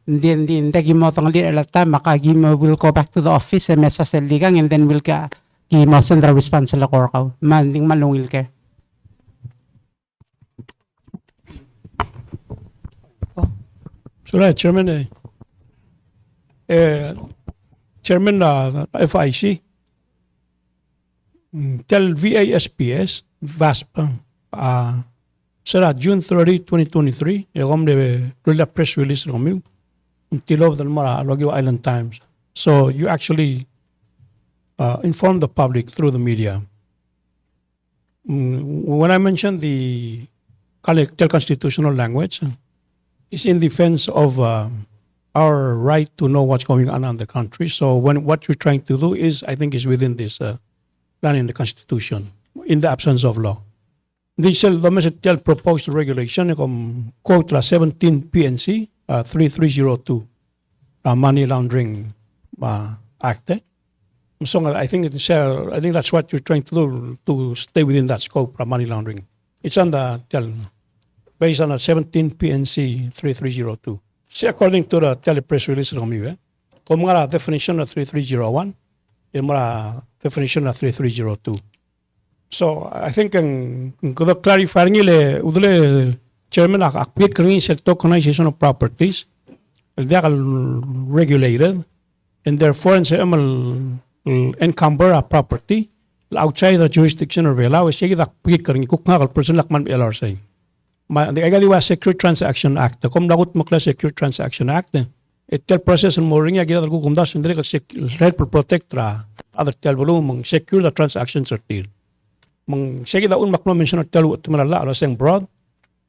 hindi gimo tong li alata makagimo will go back to the office and mesa seligang and then will ka gimo sendra response la korkaw manding malungil ke. So right, Chairman, Chairman FIC, tell VASPS, VASP, sir, June 30, 2023, the press release until of the Logio Island Times. So you actually informed the public through the media. When I mentioned the constitutional language, it's in defense of our right to know what's going on in the country. So what you're trying to do is, I think, is within this plan in the Constitution, in the absence of law. They shall the proposed regulation, quote, 17 PNC 3302, Money Laundering Act. So I think that's what you're trying to do, to stay within that scope of money laundering. It's on the based on 17 PNC 3302. See, according to the telepress release ng MIU, kung mga definition of 3301, yung mga definition of 3302. So, I think ang clarifying nila, udule, Chairman, akpit kami sa tokenization of properties, they are regulated, and therefore, encumber a property outside the jurisdiction of the law, sige akpit kami, kuknakal, person lakman LRC. The Agadiwa Secure Transaction Act, the Kumlagut Makla Secure Transaction Act, it tell process and more ring again other kukumdas and help protect other tell volume secure the transactions are deal. Mang sige da un makno mention tell what malala ala saying broad,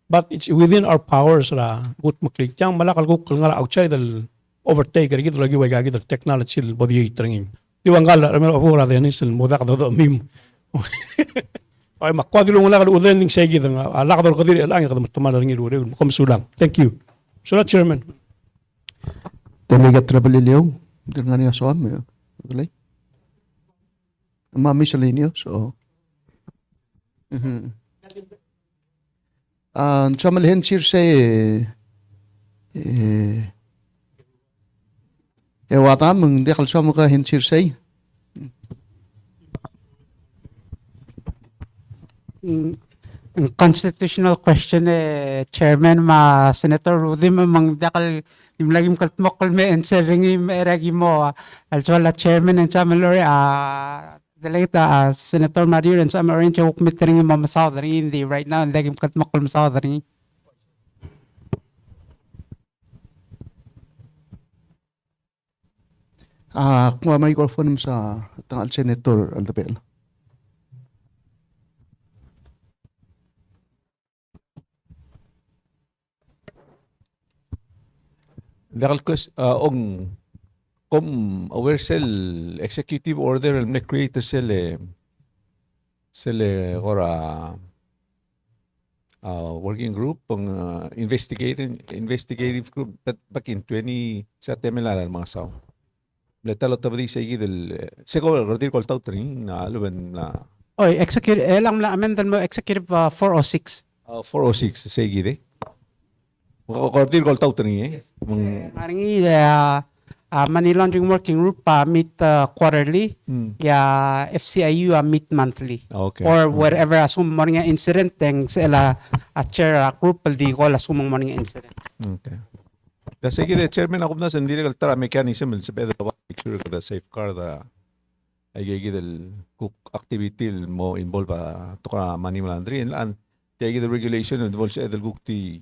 but it's within our powers gut maklik yang malakal ko nga outside the overtake gid lagi way gid the technology body training. Diwangala ramel abura denis modak do mim. Ay makwadilo mo lang udending segi ng alakador kadir lang yung tumalang ngiro komsulang. Thank you. So Chairman. Delegate Trabalilio, dengan niya soam, okay? Mami miscellaneous, so. Sa malhin sir say, wata mong dekal sa mga hin sir say. Constitutional question Chairman Senator Rudy mang dakal yung lagim kaltmokol me answer ringi eragi mo as well as Chairman and Samalori Delegate Senator Mario and Samalori chok mitring mo masadri hindi right now and lagim kaltmokol masadri. Kung microphone sa tangal Senator Aldabel. Dakal aware cell executive order el create cell working group investigative group back in 20 sa temela mga saw. Letalo tabdi sa del seguro order call tawt ring na aluban na Executive lang amendment mo executive 406. 406 sa gide. Order call tawt ring Maringi money laundering working group meet quarterly. FCIU meet monthly. Okay. Or wherever assume mo nga incident teng sila chair group di ko assume mo nga incident. Okay. Kasi the chairman ako na sa illegal tara mechanism sa bedo picture the safeguard ay gigil cook activity mo involve to ka money laundering and the regulation involves sa edel gukti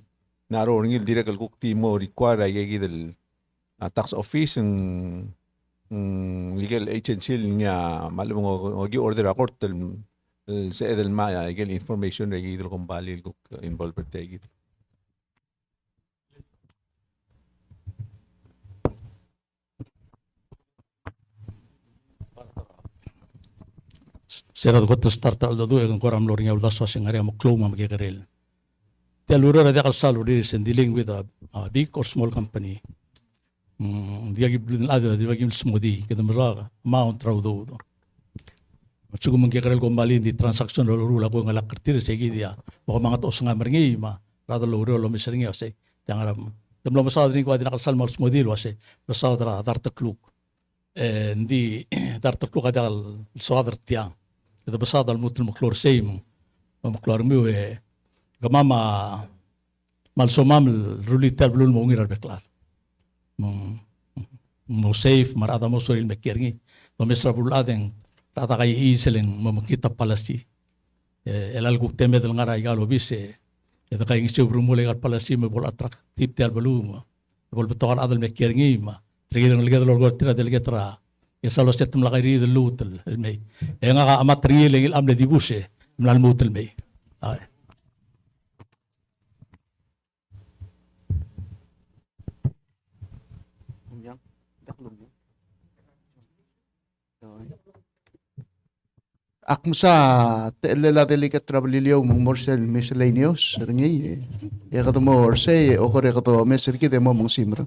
naro ringil direct gukti mo require ay gigil tax office ng legal agency niya malum mo order ako sa edel ma ay information ay gigil kung bali involved tay Sera got to start al do ang koram loring al daso sing area mo kloma magikarel. Telura ra dakal salary is dealing with a big or small company. Dia giblin ada dia gim smoothie kada mara amount raw do. Matsugo magikarel ko mali di transaction rula ko ngala kartir segi dia. Baka mga tos nga maringi ma rada loro lo misringi ose. Tiang Tamla masada rin ko adi nakasal mas model wase masada darta kluk. Hindi darta kluk adi al suadar tiang. Ito basada al mutul maklor seim. Maklor mo gamama malsomam rulitar blul mo ngirar beklat. Mo safe marada mo soril mekirngi. Mamesra buladeng rata kay iseleng mamakita palasi. El algo teme del ngara igalo bise. Ito kay ngi sobro mo legal palasi mo bol atraktif ti albaluma. Bol betokar adal mekirngi ma. Trigidang ligat lorgo tira delegatra. Yasalo setem lakay ri del lutel el may. E nga amat rieleng il amle dibuse mlal mutel may. Ay. Akmo sa telela delikat trabalilyo mong morsel miscellaneous ringi ya kato mo orse o kore kato meser kite mo mong simra.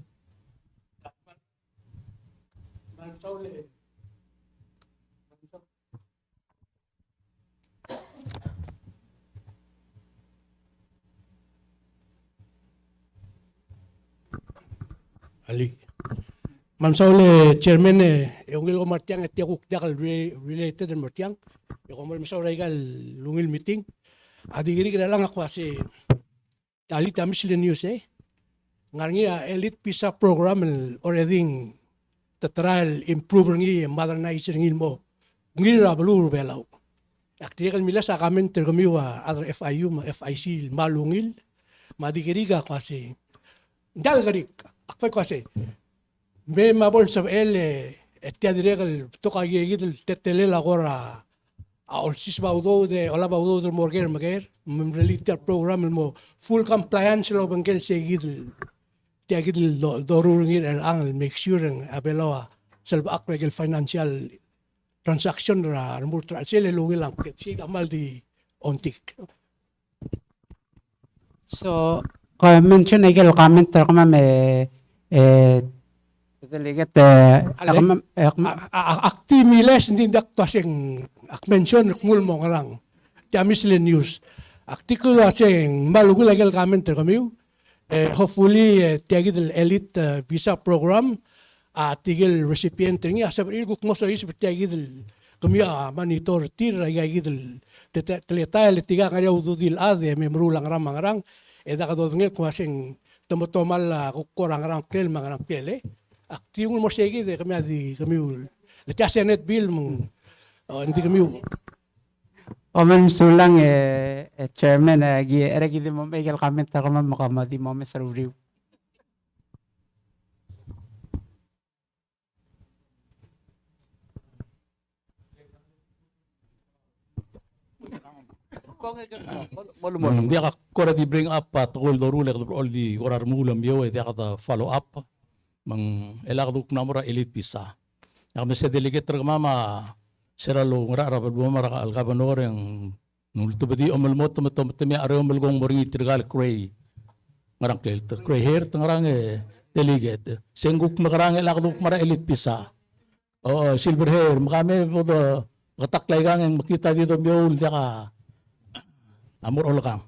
Ali. Mansaule chairman yung ilgo martiang at yakuk dakal related and martiang. Yung mansaule igal lungil meeting. Adigiri kira lang ako kasi dali tamis sila news Ngarngi elite PISA program already tatral improve ngi modernize ngi mo. Ngira balur belaw. Aktigal mila sa kamen tergamiwa other FIU ma FIC malungil. Madigiri ka kasi dalgarik akpay kasi may mabol sa tia diregal to kagigil tetelela kora olsis baudo de ola baudo del morger mager related program mo full compliance lo bangkel segidil tia gidil dorurungin ang make sure ang abeloa selba akregel financial transaction ra murtra sele lungil lang si amal di ontik. So, mention ay comment kama delegat akti miles hindi dak tasing mention ngul mo ngarang tiamisle news article asing malugul legal comment kami hopefully tiagid elite visa program tigil recipient ngi asab ilguk mo so is tiagid kami monitor tir agagid teletail tiga ngaya ududil ade memrulang ramangrang edakadodnge kwasing tomotomal kukurang rang kel mangrang kel aktiung mo segi de kami adi kami letya net bill mong hindi kami Omen sulang chairman agi eregi di mo megal comment ako makamadi mo mesar review. Dia ka kora di bring up tol do rule all di korar mulam yo dia ka follow up mang elak duk namora elite pisa. Yang mese delegate mama seralo ngara ra mara al gobernador yang nulto badi omal mot teme aro omal gong moringi tirgal cray ngarang kelter cray her tangarang delegate senguk nakarang elak duk mara elite pisa. Oh silver hair makame bodo kataklay gang yang makita dito biol dia ka amor olakang.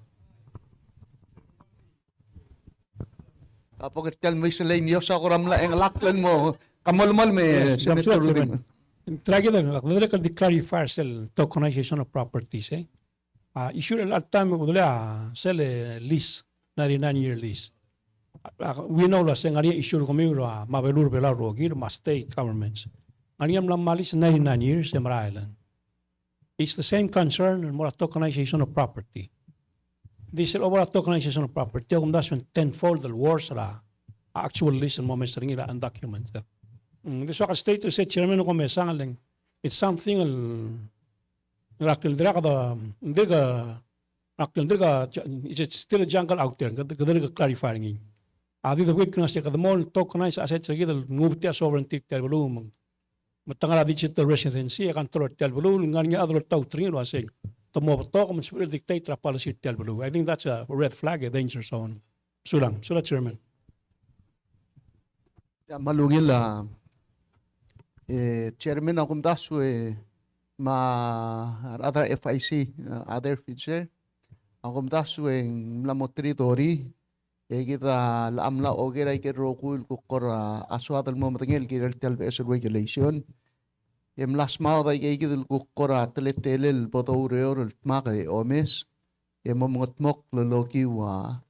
Kapag tel miscellaneous ako ramla ang laklan mo kamalmal me senator Rudim. Tragedy lang, ako di clarify sel tokenization of properties issue at time ko sel lease 99-year lease. We know la seng ari issue ko mi mabelur bela rogir ma state governments. Aniyam lang malis 99 years Emra Island. It's the same concern more tokenization of property. This is over tokenization of property. Kung das yung tenfold the wars la actual list and moments ring ila undocumented. This was a state to say chairman ko may sangaling. It's something rakil dira kada it's still a jungle out there. Kada clarifying. Adi the week na siya kada mo tokenize assets sa gidal ngubti sovereignty tel volume. Matangala digital residency akan tulad tel volume nganya other tau tring lo asig. Tomo to ko mas dictator policy tel volume. I think that's a red flag, a danger zone. Sulang, chairman. Malungil chairman akong daso ma other FIC other feature akong daso mlamot territory kita laam la oge rai ke rokul kukora aswat al momatengel kiral tel bes regulation em las mau dai ke kidul kukora teletelel botoreor tmake omes em mok loloki wa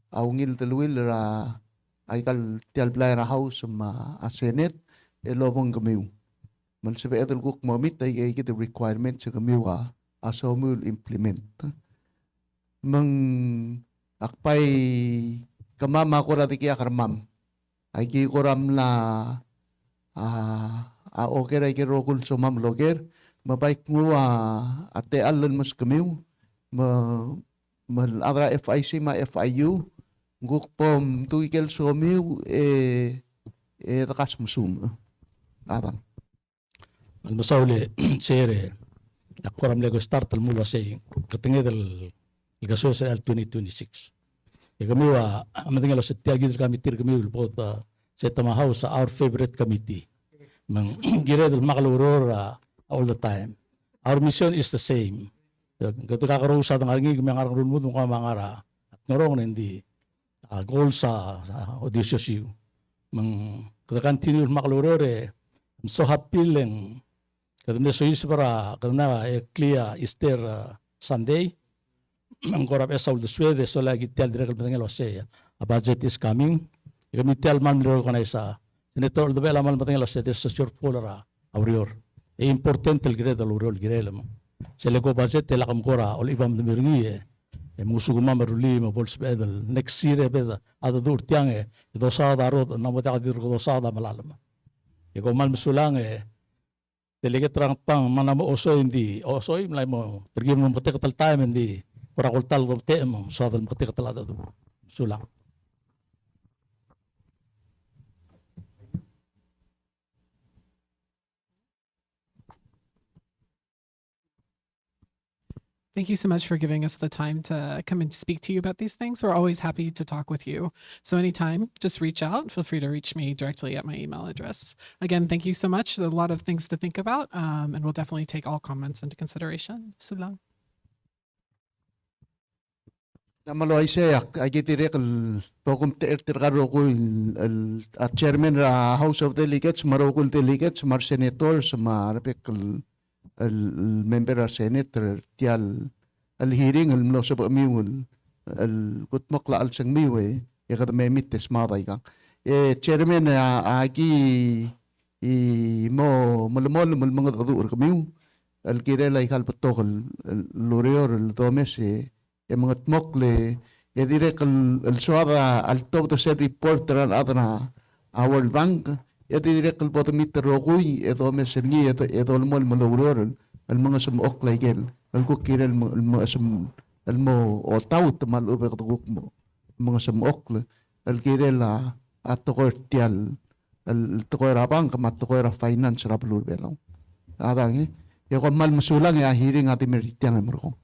aungil telwil ra aikal tel blaira house ma asenet elobong gamiu man sebe edul kuk momit dai ke kidu requirement sa gamiu wa asomul implement mang akpay kamam ako rati kaya karamam ay ki koram la a oker ay ki rokul so mam loker mabaik mo ate alun mas kamiw ma adra FIC ma FIU guk pom tuikel so miw takas musum adam المساولة سيرة أقرم لego start المولا سي كتنجد القصوص ال 2026 kami wa amating lo setia gidir kami tir kami ulpot sa tama house our favorite committee mang gire del makaluror all the time our mission is the same ketika karu sa tang ngi kami ngarang runmut mo mangara at norong hindi goal sa odisyo mang ketika continue makaluror I'm so happy lang kadang so is para kadang clear Easter Sunday ang korap esau the Swede so lagi tel direct matengel ose a budget is coming kami tel man lero kana isa senator the bela man matengel ose this short polara aurior e important el grade al aurior girelem se lego budget tel kam kora ol ibam de mirngi e musuguma maruli ma bols bedel next year beda ada dur tiange do sa darot na mata dir do sa da malalam e ko mal musulang delegate rang pang manamo oso hindi oso imlay mo tergi mo katal time hindi Kurakul tal ko temo sa dal makati katalada do sulang. Thank you so much for giving us the time to come and speak to you about these things. We're always happy to talk with you. So anytime, just reach out. Feel free to reach me directly at my email address. Again, thank you so much. There's a lot of things to think about, and we'll definitely take all comments into consideration. Sulang. Namalo ay sayak ay gitirek tokum terkaro ko el chairman ra House of Delegates marokul delegates mar senators marapek el member ra senator tial el hearing el mlo sa miwul el kutmok la al sang miwe ya kada may mites maday kang chairman agi mo malmol mga dadur kamiw el kirela ikal patokal el lorior el domes mga tmokle ya direk el suada al top to set reporter al adna World Bank ya direk el potometer roguy edo mesergi edo el mol maluror el mga sumok laigel el kukir el mo otaut mal ubek tuguk mo mga sumok el kirela atokor tial el tokor abang kamat tokor finance rabulur belong adang ya ko mal musulang ya hearing ati meritiang emro